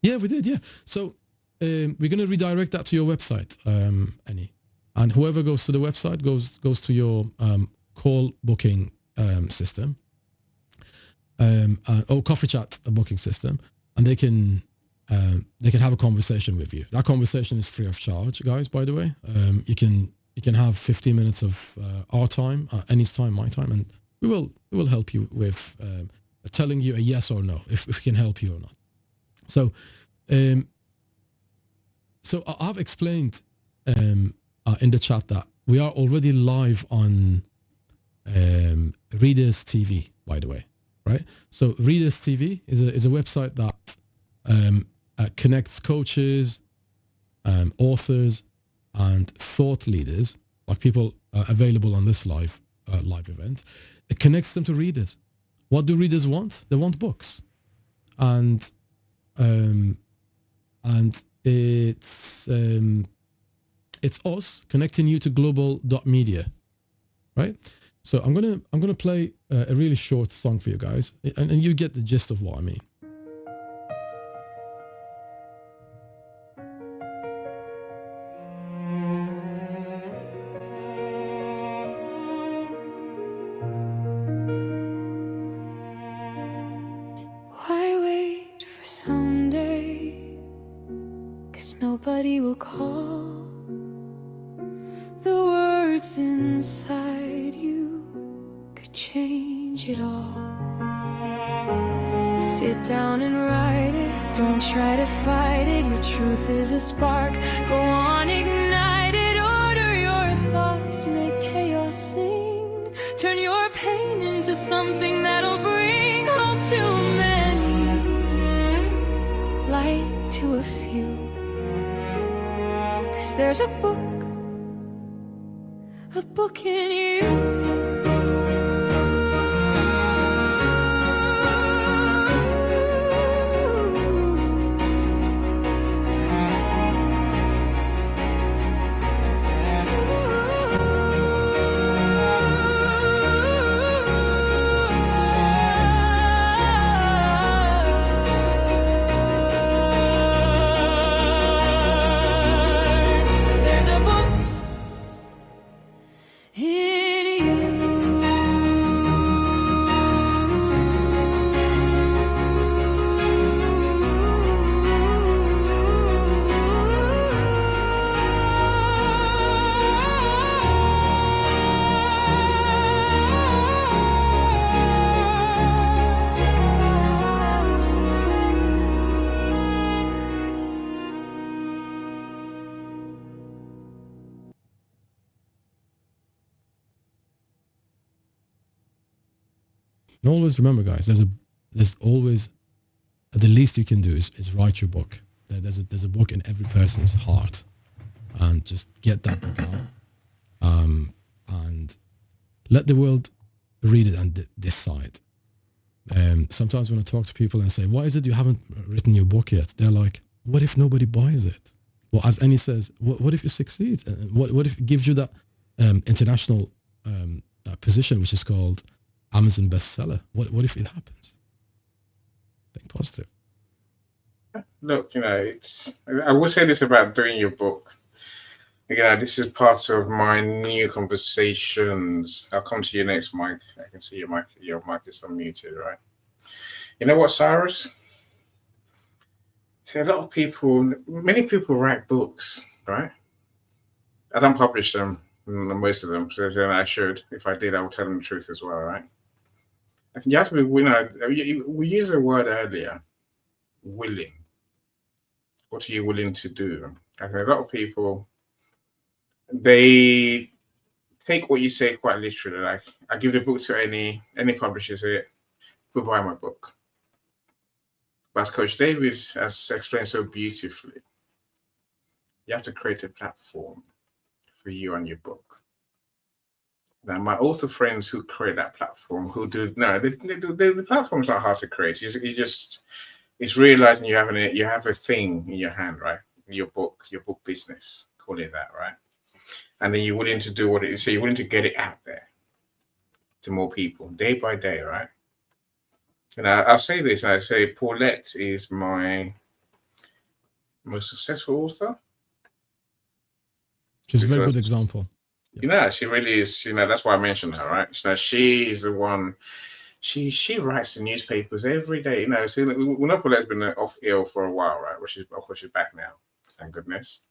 Yeah, we did, yeah. So we're going to redirect that to your website, Annie. And whoever goes to the website goes to your call booking system, or coffee chat booking system, and they can have a conversation with you. That conversation is free of charge, guys, by the way. You can have 15 minutes of our time, Annie's time, my time, and we will help you with telling you a yes or no, if we can help you or not. So I've explained in the chat that we are already live on Readers TV, by the way, right? So Readers TV is a website that connects coaches, authors, and thought leaders, like people available on this live event. It connects them to readers. What do readers want? They want books, and it's us connecting you to global.media, right? So I'm gonna play a really short song for you guys, and you get the gist of what I mean. Why wait for someday? 'Cause nobody will call. The words inside you could change it all. Sit down and write it. Don't try to fight it. Your truth is a spark. Go on, ignite it. Order your thoughts. Make chaos sing. Turn your pain into something that'll bring hope to many, light to a few. 'Cause there's a book in you. There's a book in you. And always remember, guys, there's always But the least you can do is write your book. There's a book in every person's heart, and just get that book out, and let the world read it and decide. Sometimes when I talk to people and say, "Why is it you haven't written your book yet?" They're like, "What if nobody buys it?" Well, as Annie says, what if you succeed? What if it gives you that international position, which is called Amazon bestseller? What if it happens? Think positive. Look, I will say this about doing your book. Again, this is part of my new conversations. I'll come to you next, Mike. I can see your mic is unmuted, right? You know what, Cyrus? See, many people write books, right? I don't publish them, most of them, so then I should. If I did, I would tell them the truth as well, right? I think you have to be, we used the word earlier, willing. What are you willing to do? I think a lot of people, they take what you say quite literally. Like, I give the book to any publisher, say, "Go buy my book." But as Coach Davis has explained so beautifully, you have to create a platform for you and your book. Now, my author friends who create that platform, the platform's not hard to create. It's realizing you have a thing in your hand, right? Your book business, call it that, right? And then you're willing to do so you're willing to get it out there to more people day by day, right? And I'll say this, I say Paulette is my most successful author. She's a very good example. She really is, that's why I mentioned her, right? She's the one, she writes the newspapers every day. So we know Paulette's been off ill for a while, right? Well, of course, she's back now, thank goodness.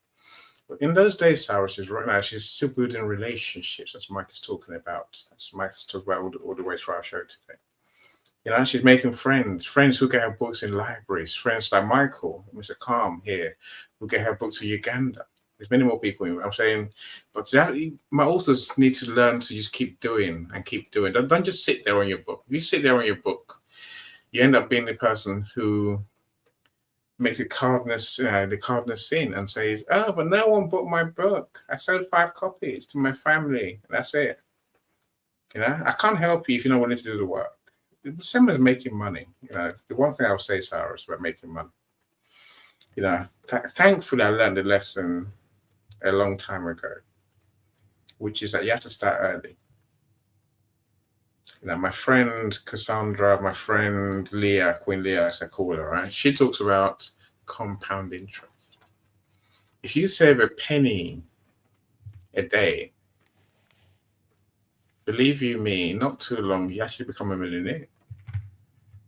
But in those days, Sarah, she's still building relationships, as Mike is talking about. As Mike has talked about all the way through our show today. She's making friends who get her books in libraries, friends like Michael, Mr. Calm here, who get her books to Uganda. There's many more people. I'm saying, but my authors need to learn to just keep doing and keep doing. Don't just sit there on your book. If you sit there on your book, you end up being the person who makes the cardiness sin and says, "Oh, but no one bought my book. I sold 5 copies to my family. And that's it." I can't help you if you're not willing to do the work. The same as making money. The one thing I'll say, Sarah, is about making money. Thankfully, I learned the lesson a long time ago, which is that you have to start early. My friend Cassandra, my friend Leah, Queen Leah, as I call her, right? She talks about compound interest. If you save a penny a day, believe you me, not too long, you actually become a millionaire.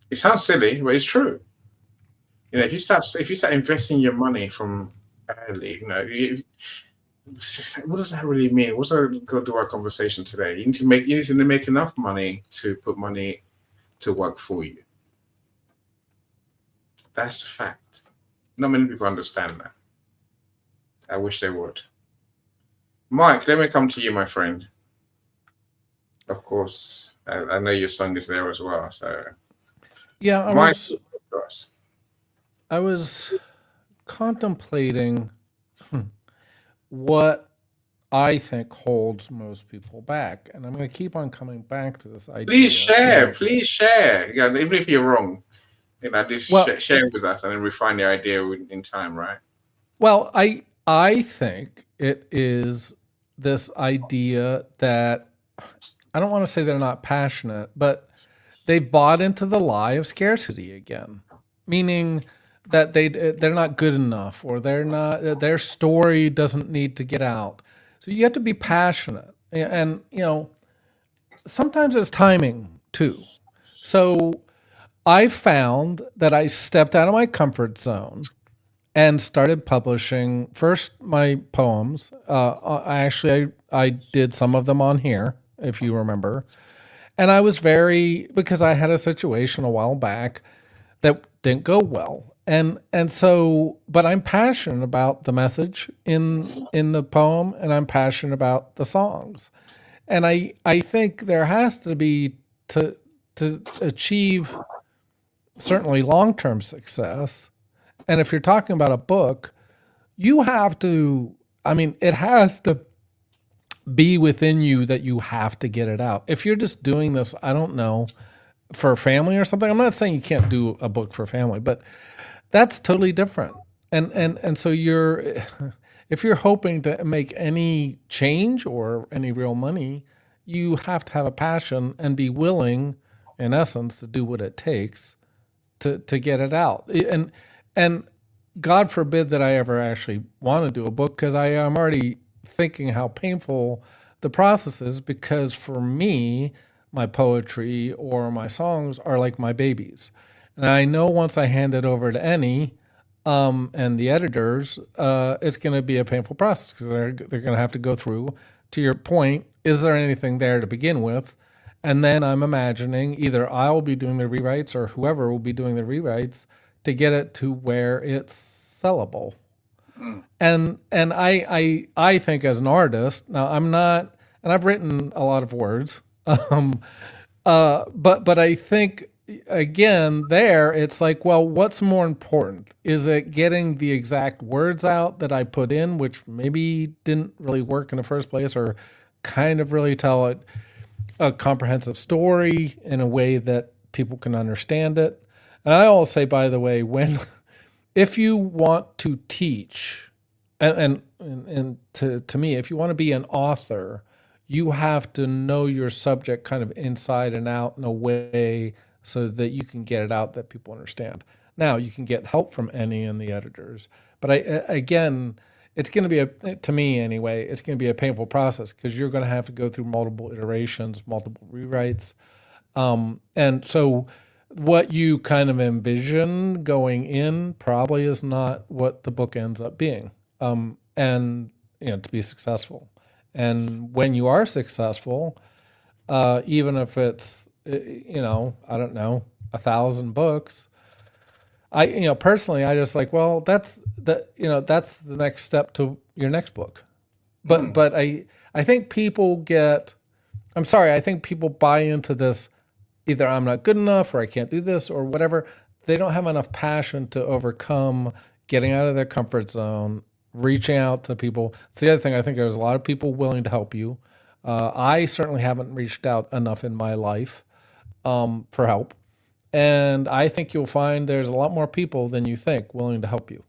It sounds silly, but it's true. If you start investing your money from early, what does that really mean? What's our go to our conversation today? You need to make enough money to put money to work for you. That's a fact. Not many people understand that. I wish they would. Mike, let me come to you, my friend. Of course, I know your son is there as well. So yeah, I was contemplating what I think holds most people back, and I'm going to keep on coming back to this idea. Please share. Even if you're wrong, share with us, and then refine the idea in time, right? Well, I think it is this idea that I don't want to say they're not passionate, but they've bought into the lie of scarcity again, meaning that they're not good enough, or their story doesn't need to get out. So you have to be passionate, and sometimes it's timing too. So I found that I stepped out of my comfort zone and started publishing first my poems. I did some of them on here, if you remember, and I was because I had a situation a while back that didn't go well. And so, but I'm passionate about the message in the poem, and I'm passionate about the songs. And I think there has to be, to achieve certainly long-term success. And if you're talking about a book, you have to, I mean, it has to be within you that you have to get it out. If you're just doing this, I don't know, for family or something, I'm not saying you can't do a book for family, but that's totally different. And so if you're hoping to make any change or any real money, you have to have a passion and be willing, in essence, to do what it takes to get it out. And God forbid that I ever actually want to do a book, because I am already thinking how painful the process is, because for me, my poetry or my songs are like my babies. And I know once I hand it over to Annie and the editors, it's going to be a painful process, because they're going to have to go through, to your point, is there anything there to begin with? And then I'm imagining either I'll be doing the rewrites or whoever will be doing the rewrites to get it to where it's sellable. And I think as an artist, now I'm not, and I've written a lot of words, but I think again there it's like, well, what's more important? Is it getting the exact words out that I put in, which maybe didn't really work in the first place, or kind of really tell a comprehensive story in a way that people can understand it? And I always say, by the way, if you want to teach, and to me, if you want to be an author, you have to know your subject kind of inside and out in a way so that you can get it out that people understand. Now, you can get help from Annie and the editors, but again, it's going to be, to me anyway, it's going to be a painful process, because you're going to have to go through multiple iterations, multiple rewrites. And so what you kind of envision going in probably is not what the book ends up being. And, to be successful. And when you are successful, even if it's, I don't know, 1,000 books, personally, I just like, well, that's the next step to your next book. But I think people I think people buy into this, either I'm not good enough or I can't do this or whatever. They don't have enough passion to overcome getting out of their comfort zone, reaching out to people. It's the other thing. I think there's a lot of people willing to help you. I certainly haven't reached out enough in my life for help. And I think you'll find there's a lot more people than you think willing to help you.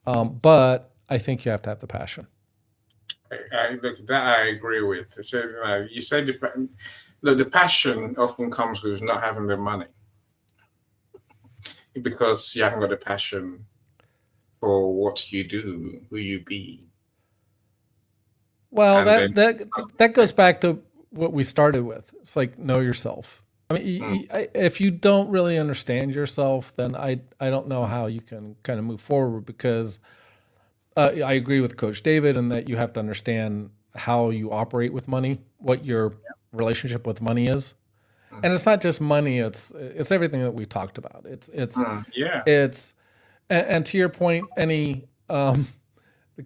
But I think you have to have the passion. That I agree with. So, you said the passion often comes with not having the money, because you haven't got the passion for what you do, who you be. Well, that goes back to what we started with. It's like, know yourself. I mean, if you don't really understand yourself, then I don't know how you can kind of move forward, because I agree with Coach David in that you have to understand how you operate with money, what your relationship with money is. And it's not just money, it's everything that we talked about. And to your point, the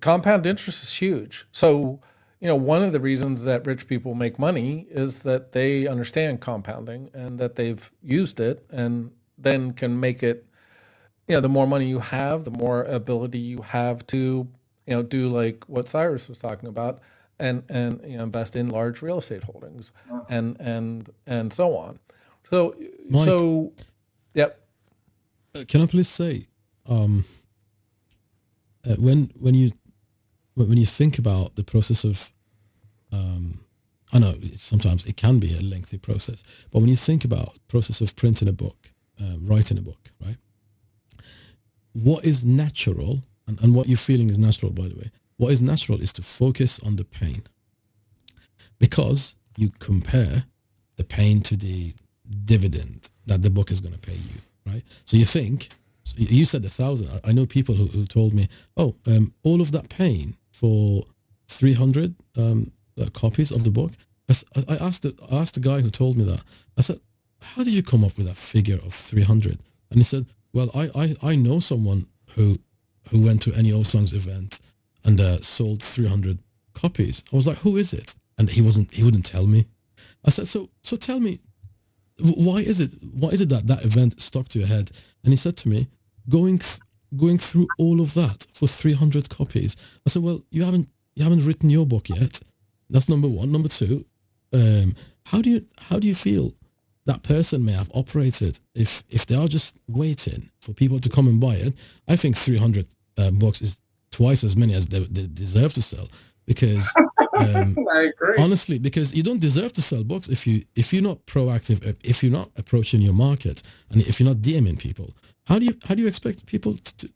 compound interest is huge. So, one of the reasons that rich people make money is that they understand compounding and that they've used it, and then can make it, the more money you have, the more ability you have to, do like what Cyrus was talking about, and invest in large real estate holdings and so on. So, Mike, yep. Can I please say, when you think about the process of, I know sometimes it can be a lengthy process, but when you think about the process of printing a book, writing a book, right? What is natural, and what you're feeling is natural, by the way. What is natural is to focus on the pain, because you compare the pain to the dividend that the book is going to pay you, right? So you think, you said 1,000. I know people who told me, all of that pain for 300 copies of the book. I asked the guy who told me that. I said, how did you come up with that figure of 300? And he said, well, I know someone who went to any Old Songs event and sold 300 copies. I was like, who is it? And he wouldn't tell me. I said, so tell me, Why is it that that event stuck to your head? And he said to me, going through all of that for 300 copies. I said, well, you haven't written your book yet. That's number one. Number two, how do you feel that person may have operated if they are just waiting for people to come and buy it? I think 300 books is twice as many as they deserve to sell, because I agree. honestly, because you don't deserve to sell books if you're not proactive, if you're not approaching your market, and if you're not DMing people. How do you expect people to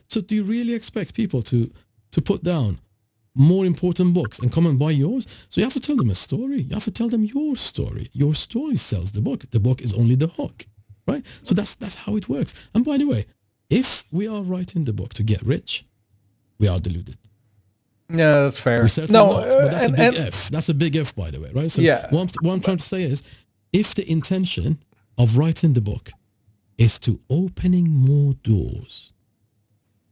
so do you really expect people to put down more important books and come and buy yours? So you have to tell them a story. You have to tell them your story. Your story sells the book. The book is only the hook, right? So that's how it works. And by the way, if we are writing the book to get rich, we are deluded. Yeah, that's fair. We certainly No, not, but that's a big and- F. That's a big F, by the way, right? So Yeah. what I'm trying to say is, if the intention of writing the book is to opening more doors,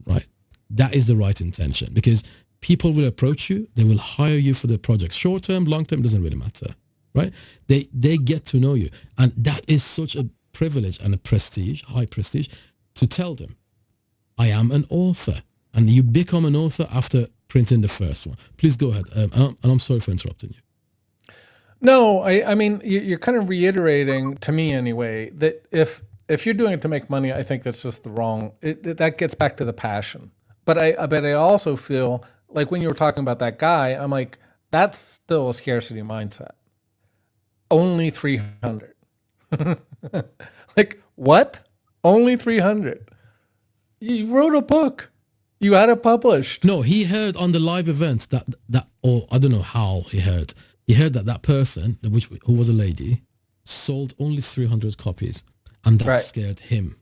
right? That is the right intention, because people will approach you, they will hire you for the project. Short term, long term, doesn't really matter, right? They get to know you. And that is such a privilege and a prestige, high prestige, to tell them, I am an author. And you become an author after printing the first one. Please go ahead. And I'm sorry for interrupting you. No, I mean, you're kind of reiterating, to me anyway, that if you're doing it to make money, I think that's just the wrong. That gets back to the passion. But I also feel like when you were talking about that guy, I'm like, that's still a scarcity mindset. Only 300. Like, what? Only 300. You wrote a book. You had it published. No, he heard on the live event that or I don't know how he heard. He heard that person, who was a lady, sold only 300 copies, and that scared him.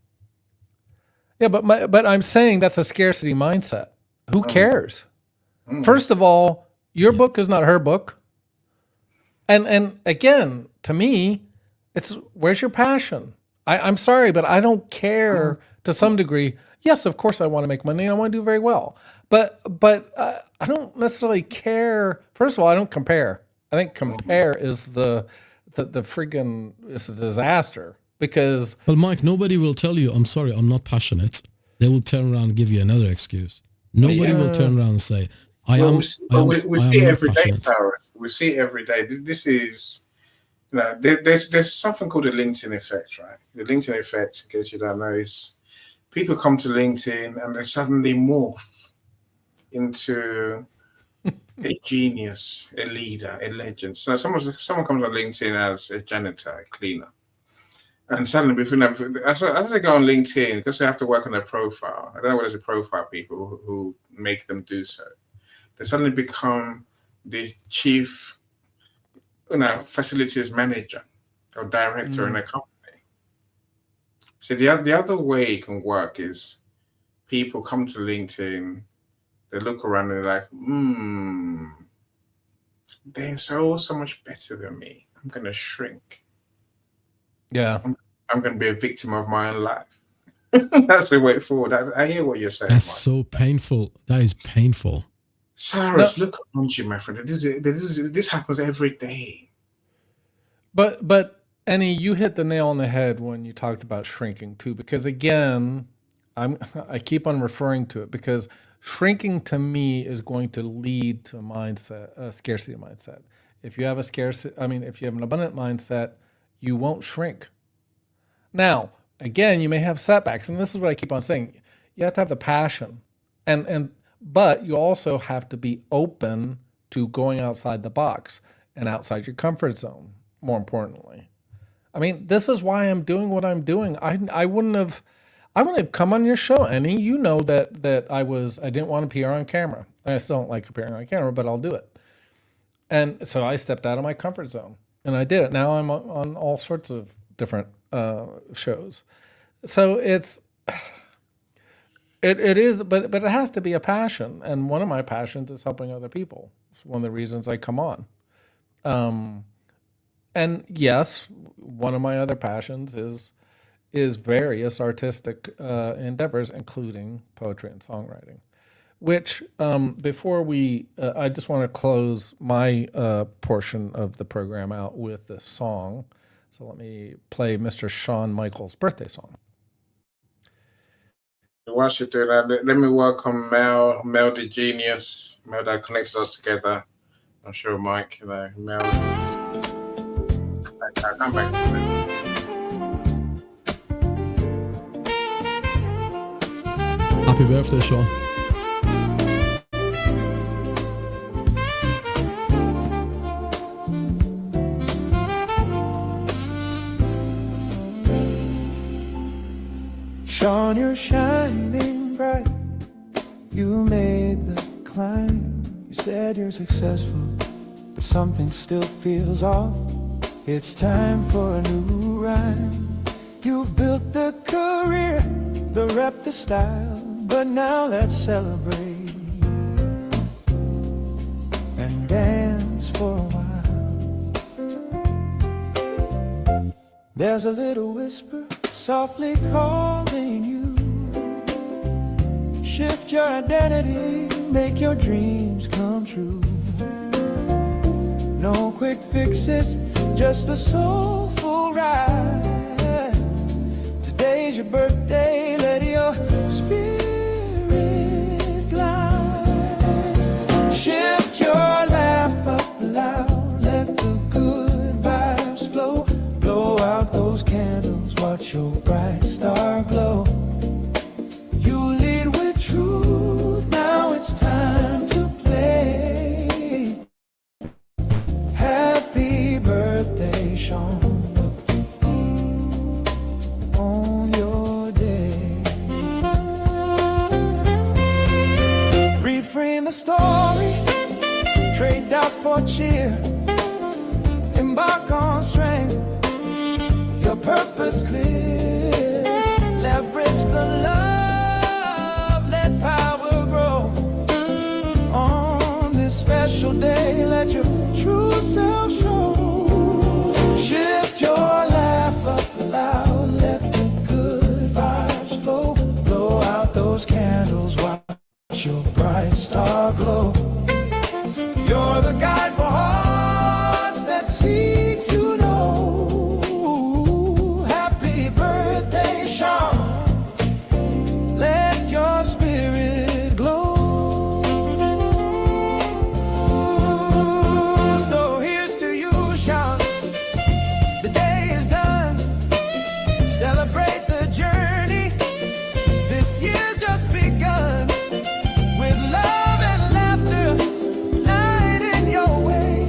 Yeah, but I'm saying that's a scarcity mindset. Who cares? First of all, your book is not her book. And again, to me, it's where's your passion? I'm sorry, but I don't care to some degree. Yes, of course I want to make money and I want to do very well. But I don't necessarily care. First of all, I don't compare. I think compare is the friggin' is a disaster, because Well, Mike, nobody will tell you, I'm sorry, I'm not passionate. They will turn around and give you another excuse. Nobody will turn around and say, We see it every day, passionate. Cyrus. We see it every day. This is, there's something called the LinkedIn effect, right? The LinkedIn effect, in case you don't know, is people come to LinkedIn and they suddenly morph into a genius, a leader, a legend. So someone comes on LinkedIn as a janitor, a cleaner, and suddenly, as they go on LinkedIn, because they have to work on their profile, I don't know whether it's a profile people who make them do so, they suddenly become the chief, facilities manager or director in a company. So the other way it can work is people come to LinkedIn, they look around and they're like, they're so much better than me. I'm gonna shrink. Yeah, I'm gonna be a victim of my own life. That's the way forward. I hear what you're saying. That's Mike. so painful. That is painful. Cyrus, look around you, my friend. This happens every day. But Annie, you hit the nail on the head when you talked about shrinking too, because again, I keep on referring to it because shrinking to me is going to lead to a scarcity mindset. If you have if you have an abundant mindset, you won't shrink. Now, again, you may have setbacks, and this is what I keep on saying. You have to have the passion, but you also have to be open to going outside the box and outside your comfort zone, more importantly. I mean, this is why I'm doing what I'm doing. I wouldn't have come on your show, Annie. You know that I didn't want to appear on camera. I still don't like appearing on camera, but I'll do it. And so I stepped out of my comfort zone, and I did it. Now I'm on all sorts of different shows. So it is, but it has to be a passion. And one of my passions is helping other people. It's one of the reasons I come on. And yes, one of my other passions is various artistic endeavors, including poetry and songwriting. Which before I just want to close my portion of the program out with this song. So let me play Mr. Shawn Michaels' birthday song. While you do that, let me welcome Mel the genius, Mel that connects us together. I'm sure Mike, Mel. I'll come back to that. Happy birthday, Sean. Sean, you're shining bright. You made the climb. You said you're successful, but something still feels off. It's time for a new rhyme. You've built the career, the rep, the style, but now let's celebrate and dance for a while. There's a little whisper softly calling you. Shift your identity, make your dreams come true. No quick fixes, just a soulful ride. Today's your birthday, let your spirit glide. Shift your laugh up loud, let the good vibes flow. Blow out those candles, watch your bright star glow. You lead with truth, now it's time to play. Happy birthday, Sean, on your day. Reframe the story, trade doubt for cheer. Embark on strength, your purpose clear. Leverage the love, let power grow. On this special day, let your true self show. Shift your laugh up loud, let the good vibes flow. Blow out those candles, watch your bright star glow. You're the guide for hearts that seek to know. Happy birthday, Sean. Let your spirit glow. So here's to you, Sean. The day is done. Celebrate the journey. This year's just begun. With love and laughter, light in your way.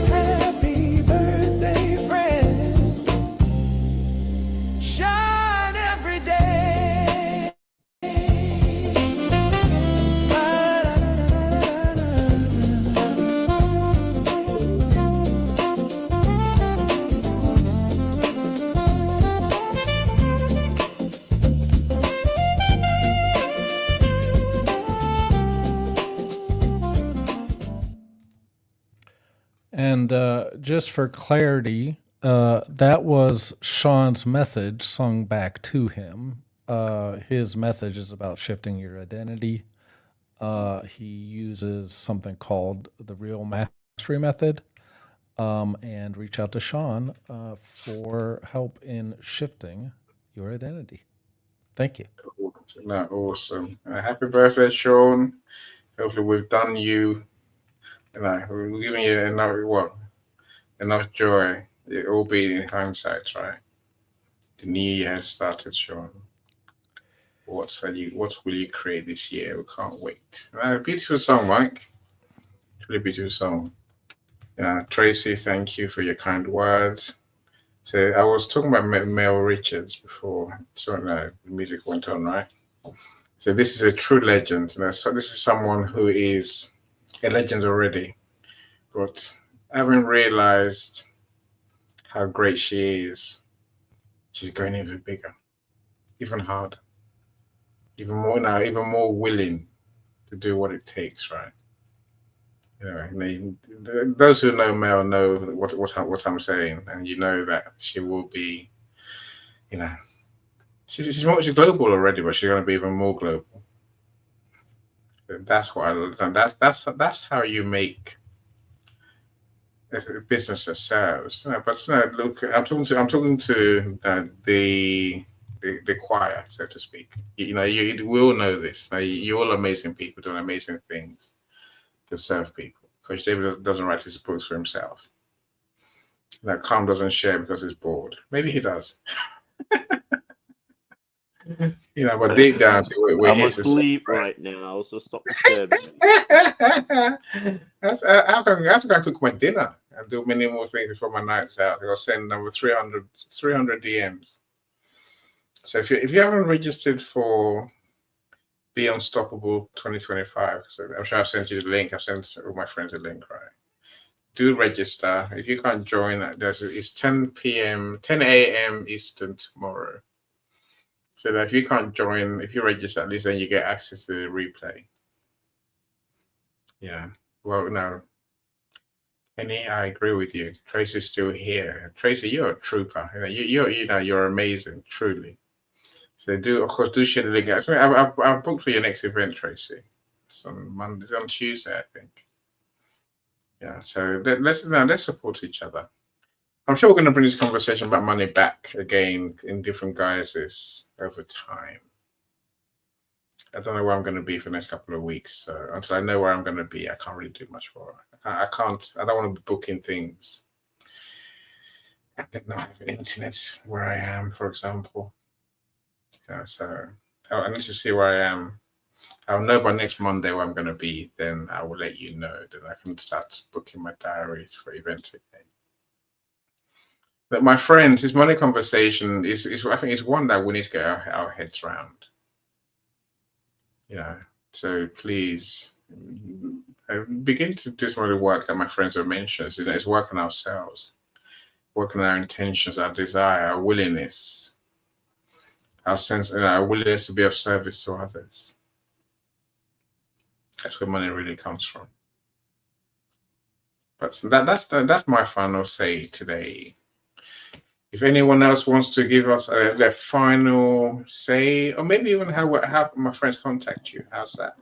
Happy birthday, friend. Shine every day. And just for clarity, that was Sean's message sung back to him. His message is about shifting your identity. He uses something called the Real Mastery Method. And reach out to Sean for help in shifting your identity. Thank you. Awesome. Happy birthday, Sean. Hopefully we've done you, we're giving you enough joy. It all be in hindsight, right? The new year has started, Sean. What will you create this year? We can't wait. Beautiful song, Mike. Really beautiful song. Tracy, thank you for your kind words. So I was talking about Mel Richards before, so the music went on, right? So this is a true legend. So this is someone who is a legend already, but having realized how great she is, she's going even bigger, even harder, even more willing to do what it takes, right? Those who know Mel know what I'm saying, and you know that she will be, she's global already, but she's going to be even more global. That's what I love. That's how you make it's a business that serves. But look, I'm talking to the choir, so to speak. You will know this. You're all amazing people doing amazing things to serve people. Coach David doesn't write his books for himself. Calm doesn't share because he's bored. Maybe he does. But deep down, we're I'm here to asleep right now, so stop disturbing me. I have to go and cook my dinner and do many more things before my night's out. I'll send over 300 DMs. So if you haven't registered for Be Unstoppable 2025, so I'm sure I've sent you the link. I've sent all my friends a link, right? Do register. If you can't join, it's 10 a.m. Eastern tomorrow. So that if you can't join, if you register, at least then you get access to the replay. Yeah. Well, no. Kenny, I agree with you. Tracy's still here. Tracy, you're a trooper. You're amazing, truly. So do share the link. I've booked for your next event, Tracy. It's on Monday. It's on Tuesday, I think. Yeah. So let's support each other. I'm sure we're going to bring this conversation about money back again in different guises over time. I don't know where I'm going to be for the next couple of weeks. So until I know where I'm going to be, I can't really do much more. I don't want to be booking things and then not have an internet where I am, for example. So I need to see where I am. I'll know by next Monday where I'm going to be. Then I will let you know. Then I can start booking my diaries for events again. But my friends, this money conversation is I think it's one that we need to get our heads around. So please begin to do some of the work that my friends have mentioned. It's work on ourselves, work on our intentions, our desire, our willingness, our sense, our willingness to be of service to others. That's where money really comes from. But that's my final say today. If anyone else wants to give us their final say, or maybe even how my friends contact you, how's that?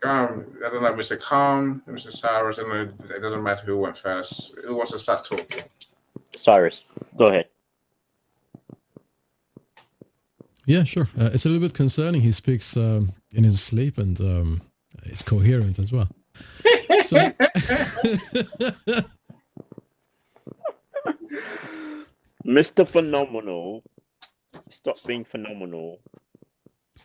I don't know, Mr. Khan, Mr. Cyrus, I don't know, it doesn't matter who went first. Who wants to start talking? Cyrus, go ahead. Yeah, sure. It's a little bit concerning. He speaks in his sleep, and it's coherent as well. So, Mr. Phenomenal, stop being phenomenal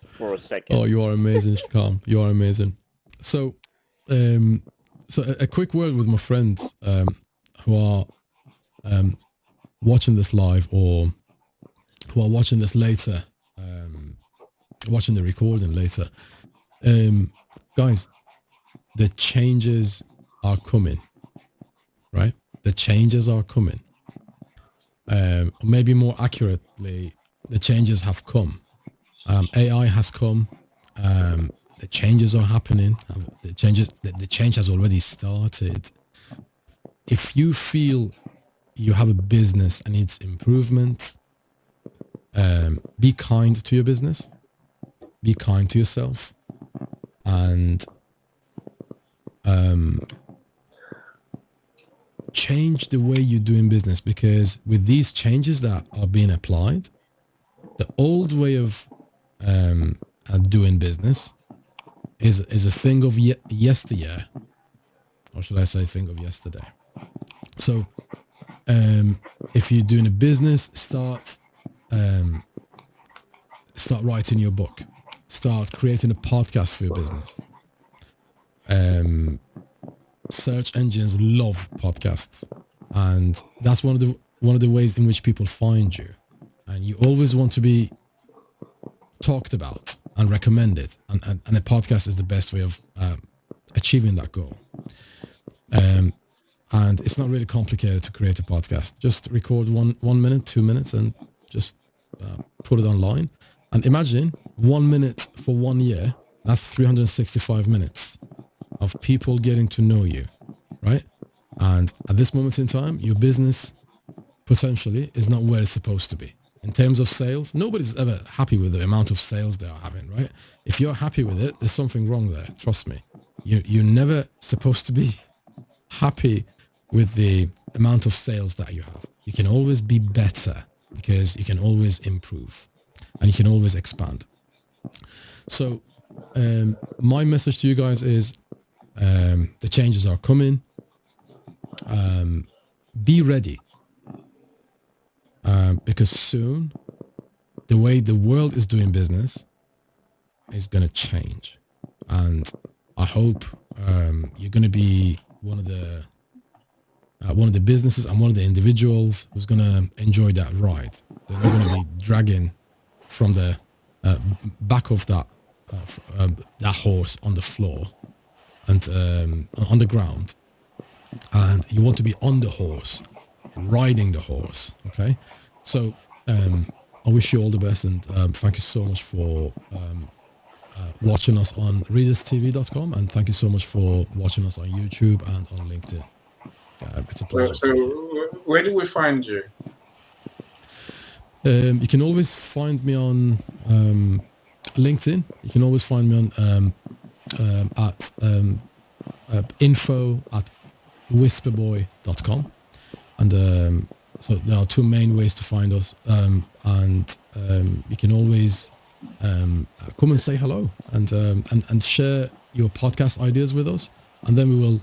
for a second. Oh, you are amazing, Shikam. You are amazing. So, a quick word with my friends who are watching this live or who are watching this later, watching the recording later. Guys, the changes are coming, right? The changes are coming. Maybe more accurately, the changes have come. AI has come. The changes are happening. The change has already started. If you feel you have a business and needs improvement, be kind to your business. Be kind to yourself, and change the way you're doing business, because with these changes that are being applied, the old way of doing business is a thing of yesteryear, or should I say thing of yesterday. So if you're doing a business, start writing your book, start creating a podcast for your business. Search engines love podcasts, and that's one of the ways in which people find you, and you always want to be talked about and recommended, and a podcast is the best way of achieving that goal. And it's not really complicated to create a podcast. Just record 1 minute, 2 minutes, and just put it online. And imagine 1 minute for 1 year, that's 365 minutes of people getting to know you, right? And at this moment in time, your business potentially is not where it's supposed to be. In terms of sales, nobody's ever happy with the amount of sales they are having, right? If you're happy with it, there's something wrong there. Trust me. You're never supposed to be happy with the amount of sales that you have. You can always be better because you can always improve and you can always expand. So my message to you guys is the changes are coming. Be ready because soon the way the world is doing business is going to change, and I hope you're going to be one of the businesses and one of the individuals who's going to enjoy that ride. They're not going to be dragging from the back of that horse on the floor and on the ground, and you want to be on the horse, riding the horse. Okay, so I wish you all the best, and thank you so much for watching us on readerstv.com, and thank you so much for watching us on YouTube and on LinkedIn. It's a pleasure. So where do we find you? You can always find me on LinkedIn. You can always find me on at info@whisperboy.com, and so there are two main ways to find us, and you can always come and say hello and share your podcast ideas with us, and then we will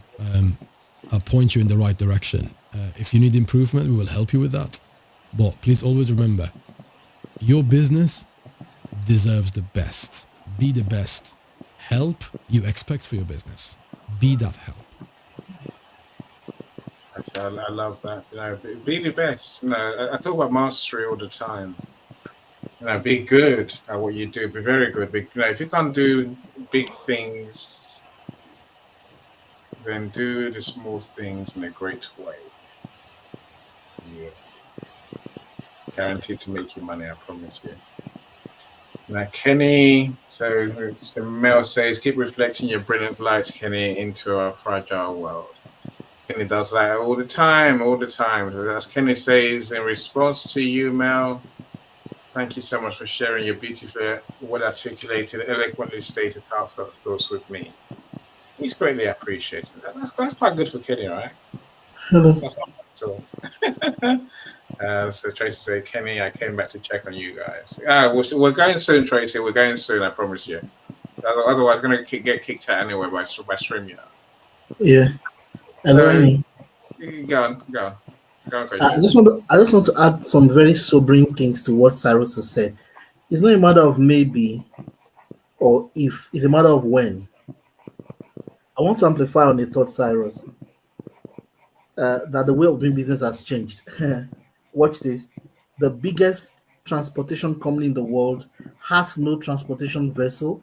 point you in the right direction. If you need improvement, we will help you with that. But please always remember, your business deserves the best. Be the best help you expect for your business. Be that help. Actually, I love that. Be the best. I talk about mastery all the time. Be good at what you do. Be very good. If you can't do big things, then do the small things in a great way. Yeah. Guaranteed to make you money, I promise you. Now, Kenny, so Mel says, keep reflecting your brilliant light, Kenny, into our fragile world. Kenny does that all the time. As Kenny says, in response to you, Mel, thank you so much for sharing your beautiful, well-articulated, eloquently stated, heartfelt thoughts with me. He's greatly appreciated. That's quite good for Kenny, right? Hello. That's not bad at all. So Tracy said, Kenny, I came back to check on you guys. We're going soon, Tracy. We're going soon, I promise you. Otherwise, we're going to get kicked out anyway by StreamYard. Yeah. So, go on. I just want to add some very sobering things to what Cyrus has said. It's not a matter of maybe or if, it's a matter of when. I want to amplify on the thought, Cyrus, that the way of doing business has changed. Watch this. The biggest transportation company in the world has no transportation vessel,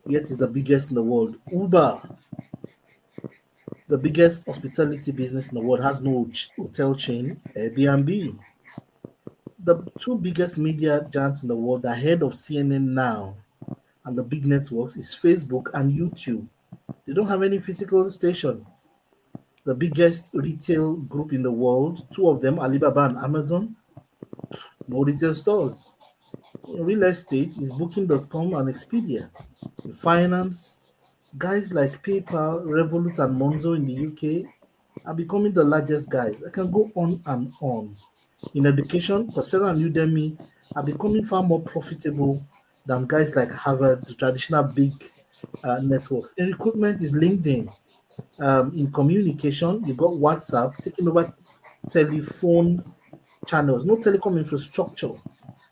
yet is the biggest in the world. Uber, the biggest hospitality business in the world, has no hotel chain. Airbnb, the two biggest media giants in the world, ahead of CNN now and the big networks, is Facebook and YouTube. They don't have any physical station. The biggest retail group in the world, two of them, Alibaba and Amazon, no retail stores. In real estate is Booking.com and Expedia. In finance, guys like PayPal, Revolut, and Monzo in the UK are becoming the largest guys. I can go on and on. In education, Coursera and Udemy are becoming far more profitable than guys like Harvard, the traditional big networks. In recruitment is LinkedIn. In communication, you got WhatsApp taking over telephone channels, no telecom infrastructure.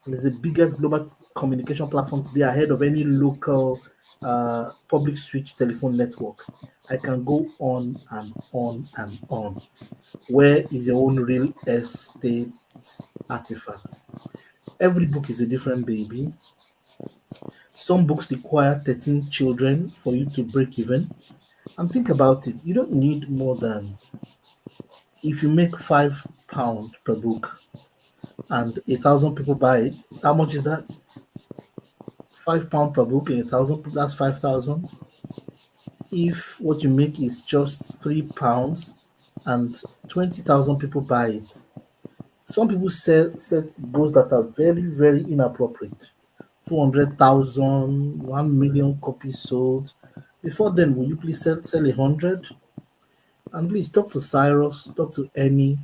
It is the biggest global communication platform today, ahead of any local public switch telephone network. I can go on and on and on. Where is your own real estate artifact? Every book is a different baby. Some books require 13 children for you to break even. And think about it. You don't need more than, if you make £5 per book and 1,000 people buy it, how much is that? £5 per book and 1,000, that's 5,000. If what you make is just £3 and 20,000 people buy it, some people set goals that are very, very inappropriate. 200,000, 1 million copies sold. Before then, will you please sell 100? And please talk to Cyrus, talk to Annie,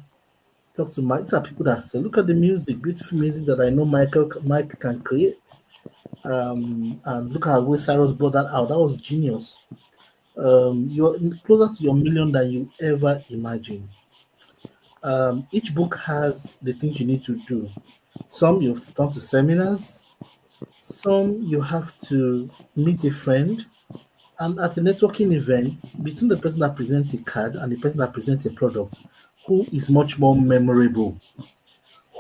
talk to Mike. These are people that say, look at the music, beautiful music that I know Mike can create. And look at the way Cyrus brought that out. That was genius. You're closer to your million than you ever imagined. Each book has the things you need to do. Some you have to come to seminars, some you have to meet a friend, and at a networking event, between the person that presents a card and the person that presents a product, who is much more memorable?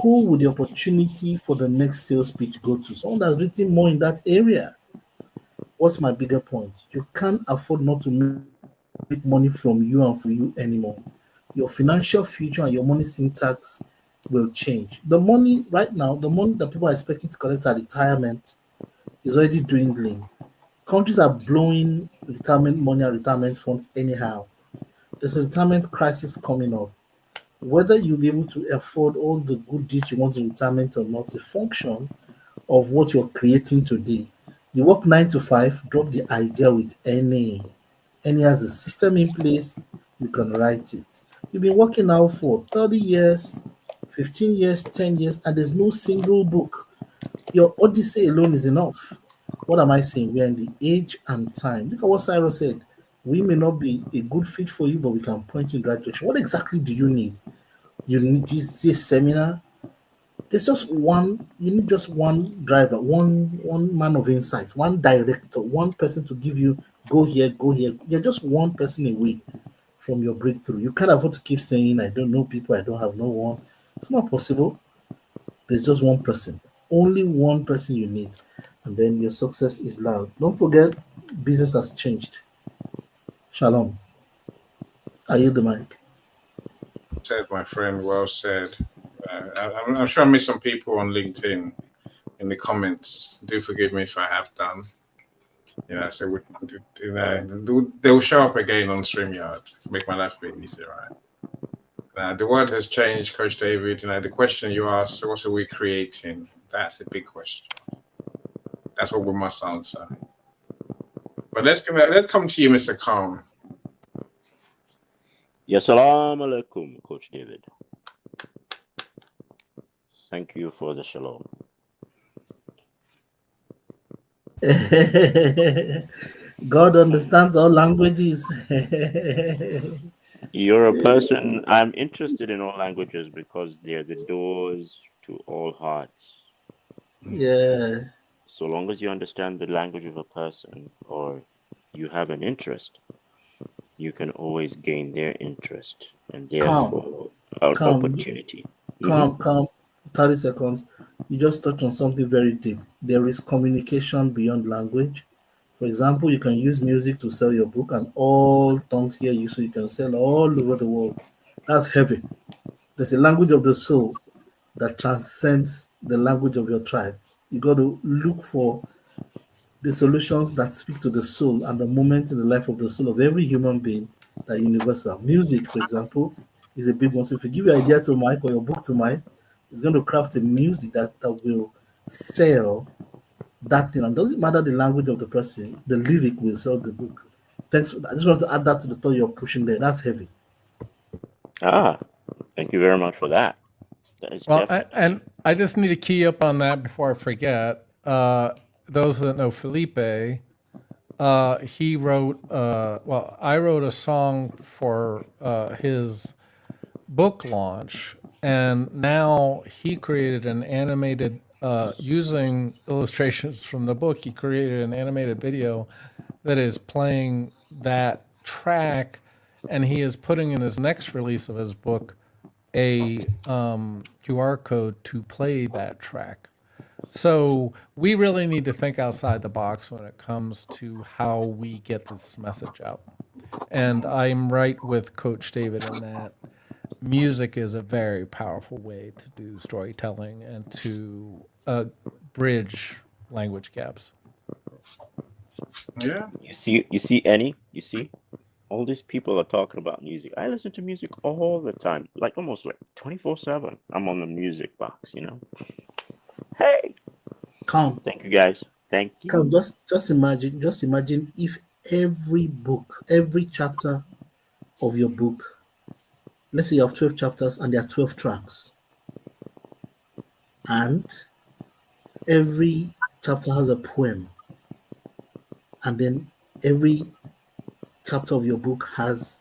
Who would the opportunity for the next sales pitch go to? Someone that's written more in that area. What's my bigger point? You can't afford not to make money from you and for you anymore. Your financial future and your money syntax will change. The money right now, the money that people are expecting to collect at retirement is already dwindling. Countries are blowing retirement money and retirement funds anyhow. There's a retirement crisis coming up. Whether you'll be able to afford all the good deeds you want in retirement or not, a function of what you're creating today. You work 9 to 5, drop the idea with any. Any has a system in place, you can write it. You've been working now for 30 years, 15 years, 10 years, and there's no single book. Your Odyssey alone is enough. What am I saying? We're in the age and time. Look at what Cyrus said. We may not be a good fit for you, but we can point you in the right direction. What exactly do you need? You need this seminar. There's just one, you need just one driver, one man of insight, one director, one person to give you, go here, go here. You're just one person away from your breakthrough. You can't afford to keep saying, I don't know people, I don't have no one. It's not possible. There's just one person. Only one person you need. And then your success is loud. Don't forget, business has changed. Shalom. I yield the mic. Said, my friend, well said. I'm sure I missed some people on LinkedIn in the comments. Do forgive me if I have done. So they will show up again on StreamYard to make my life a bit easier, right? The world has changed, Coach David. The question you asked, what are we creating? That's a big question. That's what we must answer. But let's come to you, Mr. Khan. Yes, salam alaikum, Coach David. Thank you for the shalom. God understands all languages. You're a person, I'm interested in all languages because they're the doors to all hearts. Yeah. So long as you understand the language of a person or you have an interest, you can always gain their interest and therefore an opportunity. Calm. 30 seconds. You just touched on something very deep. There is communication beyond language. For example, you can use music to sell your book and all tongues hear you, so you can sell all over the world. That's heavy. There's a language of the soul that transcends the language of your tribe. You got to look for the solutions that speak to the soul and the moment in the life of the soul of every human being that are universal. Music, for example, is a big one. So if you give your idea to Mike or your book to Mike, it's going to craft a music that will sell that thing. And doesn't matter the language of the person, the lyric will sell the book. Thanks. I just want to add that to the thought you're pushing there. That's heavy. Thank you very much for that. That is and I just need to key up on that before I forget. Those that know Felipe, he wrote, I wrote a song for his book launch, and now he created an animated, using illustrations from the book, he created an animated video that is playing that track, and he is putting in his next release of his book a QR code to play that track. So we really need to think outside the box when it comes to how we get this message out. And I'm right with Coach David in that music is a very powerful way to do storytelling and to bridge language gaps. Yeah. You see, Annie? You see? All these people are talking about music. I listen to music all the time, almost 24/7. I'm on the music box, Hey. Come. Thank you, guys. Thank you. Come, just imagine if every book, every chapter of your book, let's say you have 12 chapters and there are 12 tracks, and every chapter has a poem, and then every chapter of your book has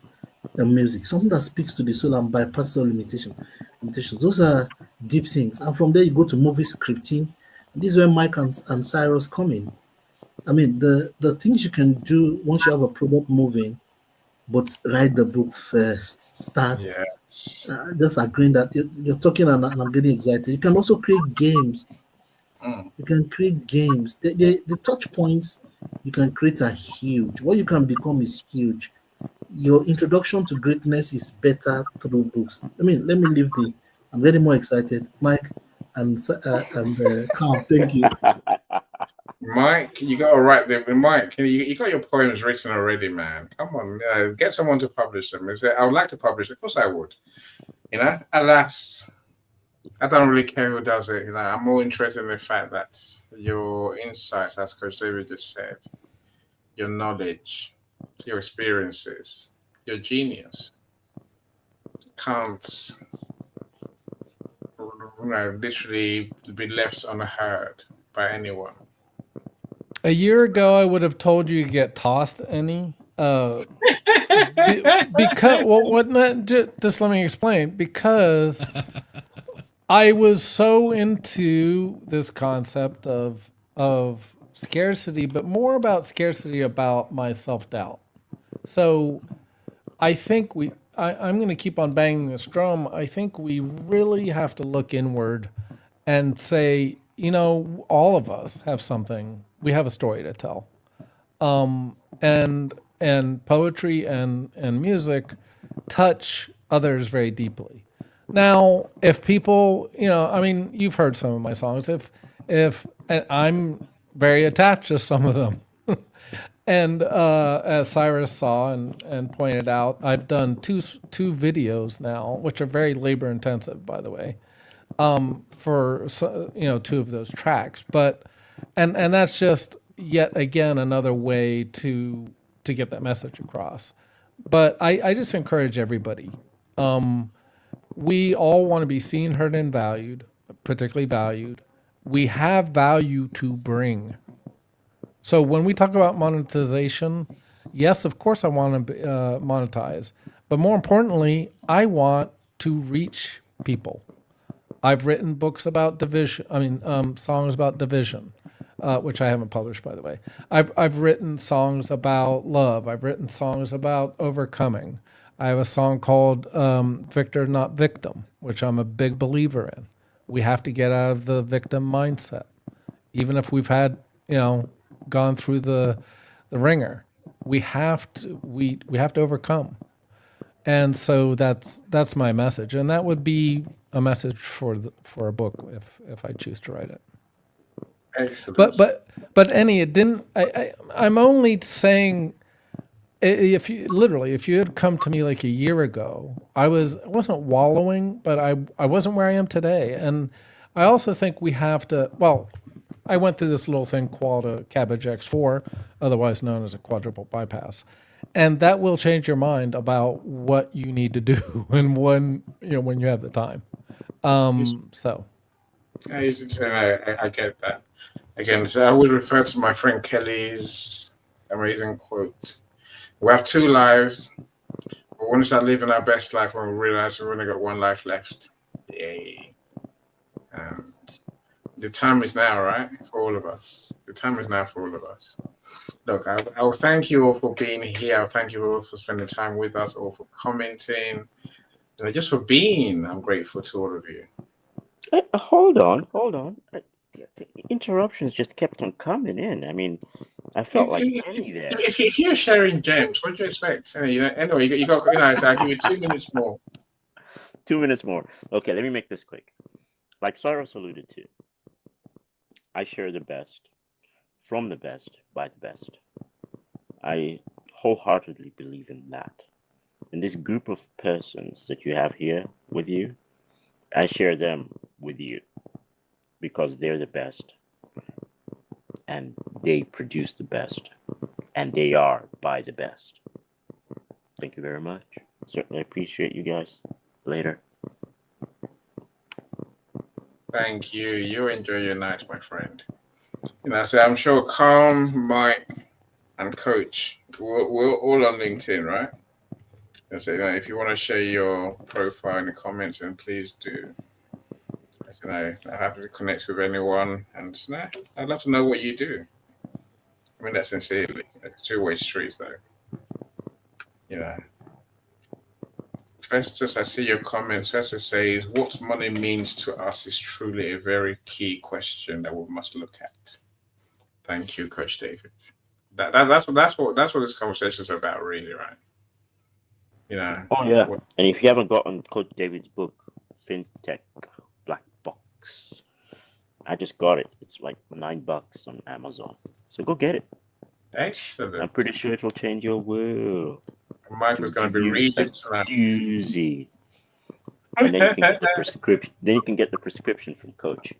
a music, something that speaks to the soul and bypasses all limitations. Those are deep things. And from there, you go to movie scripting. This is where Mike and Cyrus come in. I mean, the things you can do once you have a product moving, but write the book first. Start. Yes. Just agreeing that you're talking and I'm getting excited. You can also create games. You can create games. The touch points you can create are huge. What you can become is huge. Your introduction to greatness is better through books. I mean, let me leave I'm getting more excited. Mike and Carl, thank you. Mike, you got to write them. Mike, you got your poems written already, man. Come on, get someone to publish them. I would like to publish. Of course, I would. Alas, I don't really care who does it. I'm more interested in the fact that your insights, as Coach David just said, your knowledge, your experiences, your genius can't literally be left unheard by anyone. A year ago, I would have told you to get tossed any. Because just let me explain. Because I was so into this concept of scarcity, but more about scarcity about my self-doubt. So I think I'm going to keep on banging this drum. I think we really have to look inward and say, all of us have something. We have a story to tell. And poetry and music touch others very deeply. Now, if people, you've heard some of my songs. If I'm very attached to some of them. And as Cyrus saw and pointed out, I've done two videos now, which are very labor intensive, by the way, for two of those tracks. But and that's just yet again another way to get that message across. But I just encourage everybody. We all want to be seen, heard, and valued, particularly valued. We have value to bring. So when we talk about monetization, yes, of course I want to monetize. But more importantly, I want to reach people. I've written books about division. Songs about division, which I haven't published, by the way. I've written songs about love. I've written songs about overcoming. I have a song called Victor, Not Victim, which I'm a big believer in. We have to get out of the victim mindset. Even if we've had, gone through the ringer, we have to overcome. And so that's my message. And that would be a message for a book if I choose to write it. Excellent. But Annie, it didn't. I'm only saying, if you had come to me like a year ago, I wasn't wallowing, but I wasn't where I am today. And I also think we have to. Well, I went through this little thing called a Cabbage X4, otherwise known as a quadruple bypass, and that will change your mind about what you need to do and when you have the time. So. I get that. Again, so I would refer to my friend Kelly's amazing quote. We have two lives. We want to start living our best life when we realize we've only got one life left. Yay. And the time is now, right? For all of us. The time is now for all of us. Look, I will thank you all for being here. I'll thank you all for spending time with us, all for commenting. Just for being, I'm grateful to all of you. Hold on. The interruptions just kept on coming in. I felt like Kenny there. If you're sharing gems, what do you expect? Anyway, you got. So I'll give you 2 minutes more. 2 minutes more. Okay, let me make this quick. Like Cyrus alluded to, I share the best from the best by the best. I wholeheartedly believe in that. And this group of persons that you have here with you, I share them with you because they're the best and they produce the best and they are by the best. Thank you very much. Certainly appreciate you guys. Later. Thank you. You enjoy your night, my friend. So I'm sure Calm, Mike, and Coach, we're all on LinkedIn, right? So if you want to share your profile in the comments, then please do. I'm happy to connect with anyone, and I'd love to know what you do. I mean that sincerely. It's two-way streets, though. Festus, I see your comments. Festus says, what money means to us is truly a very key question that we must look at. Thank you, Coach David. That's what this conversation is about, really, right? Oh yeah. And if you haven't gotten Coach David's book, FinTech Black Box, I just got it. It's like $9 on Amazon. So go get it. Excellent. I'm pretty sure it will change your world. Mike was going to be reading tonight. Doozy. And then you can get the prescription. Then you can get the prescription from Coach.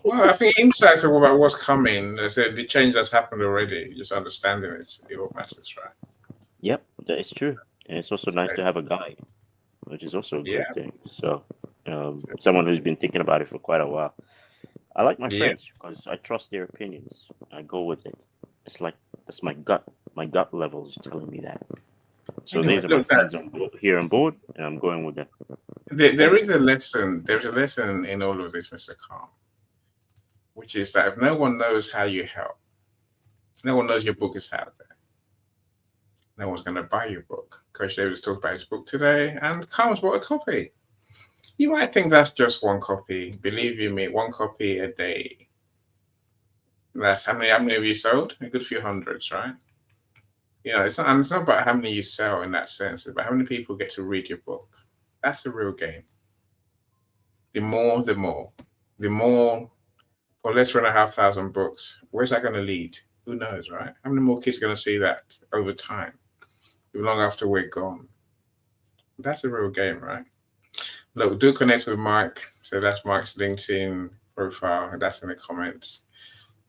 Well, I think insights about what's coming. I said the change that's happened already. Just understanding it all matters, right? Yep, that is true. And it's also nice to have a guide, which is also a good thing. So, someone who's been thinking about it for quite a while. I like my friends because I trust their opinions. I go with it. It's like that's my gut. My gut level is telling me that. So these are my friends here on board, and I'm going with them. There is a lesson. There's a lesson in all of this, Mr. Calm, which is that if no one knows how you help, no one knows your book is out there. No one's going to buy your book. Coach David talked about his book today, and Calm's bought a copy. You might think that's just one copy. Believe you me, one copy a day. That's how many have you sold? A good few hundreds, right? It's not about how many you sell in that sense. It's about how many people get to read your book. That's the real game. The more. Well, let's run 500 books. Where's that going to lead? Who knows, right? How many more kids are going to see that over time, even long after we're gone? That's the real game, right? Look, do connect with Mike. So that's Mike's LinkedIn profile. That's in the comments.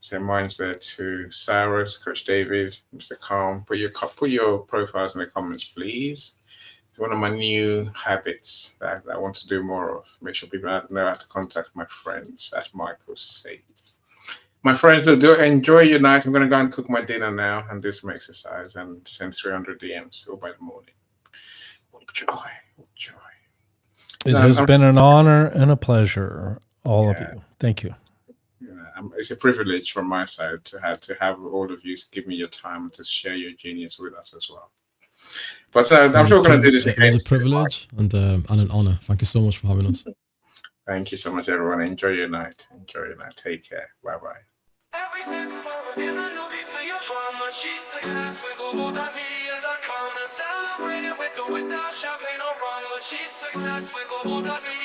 So mine's there too. Cyrus, Coach David, Mr. Calm. Put your profiles in the comments, please. It's one of my new habits that I want to do more of. Make sure people know how to contact my friends, as Michael says. My friends, do enjoy your night. I'm going to go and cook my dinner now and do some exercise and send 300 DMs all by the morning. What joy. It has been an honor and a pleasure, all of you. Thank you. It's a privilege from my side to have all of you give me your time to share your genius with us as well. But I'm sure we're going to do this again. It was a privilege and an honor. Thank you so much for having us. Thank you so much, everyone. Enjoy your night. Take care. Bye-bye. Champagne or rum, but she's success with global.media.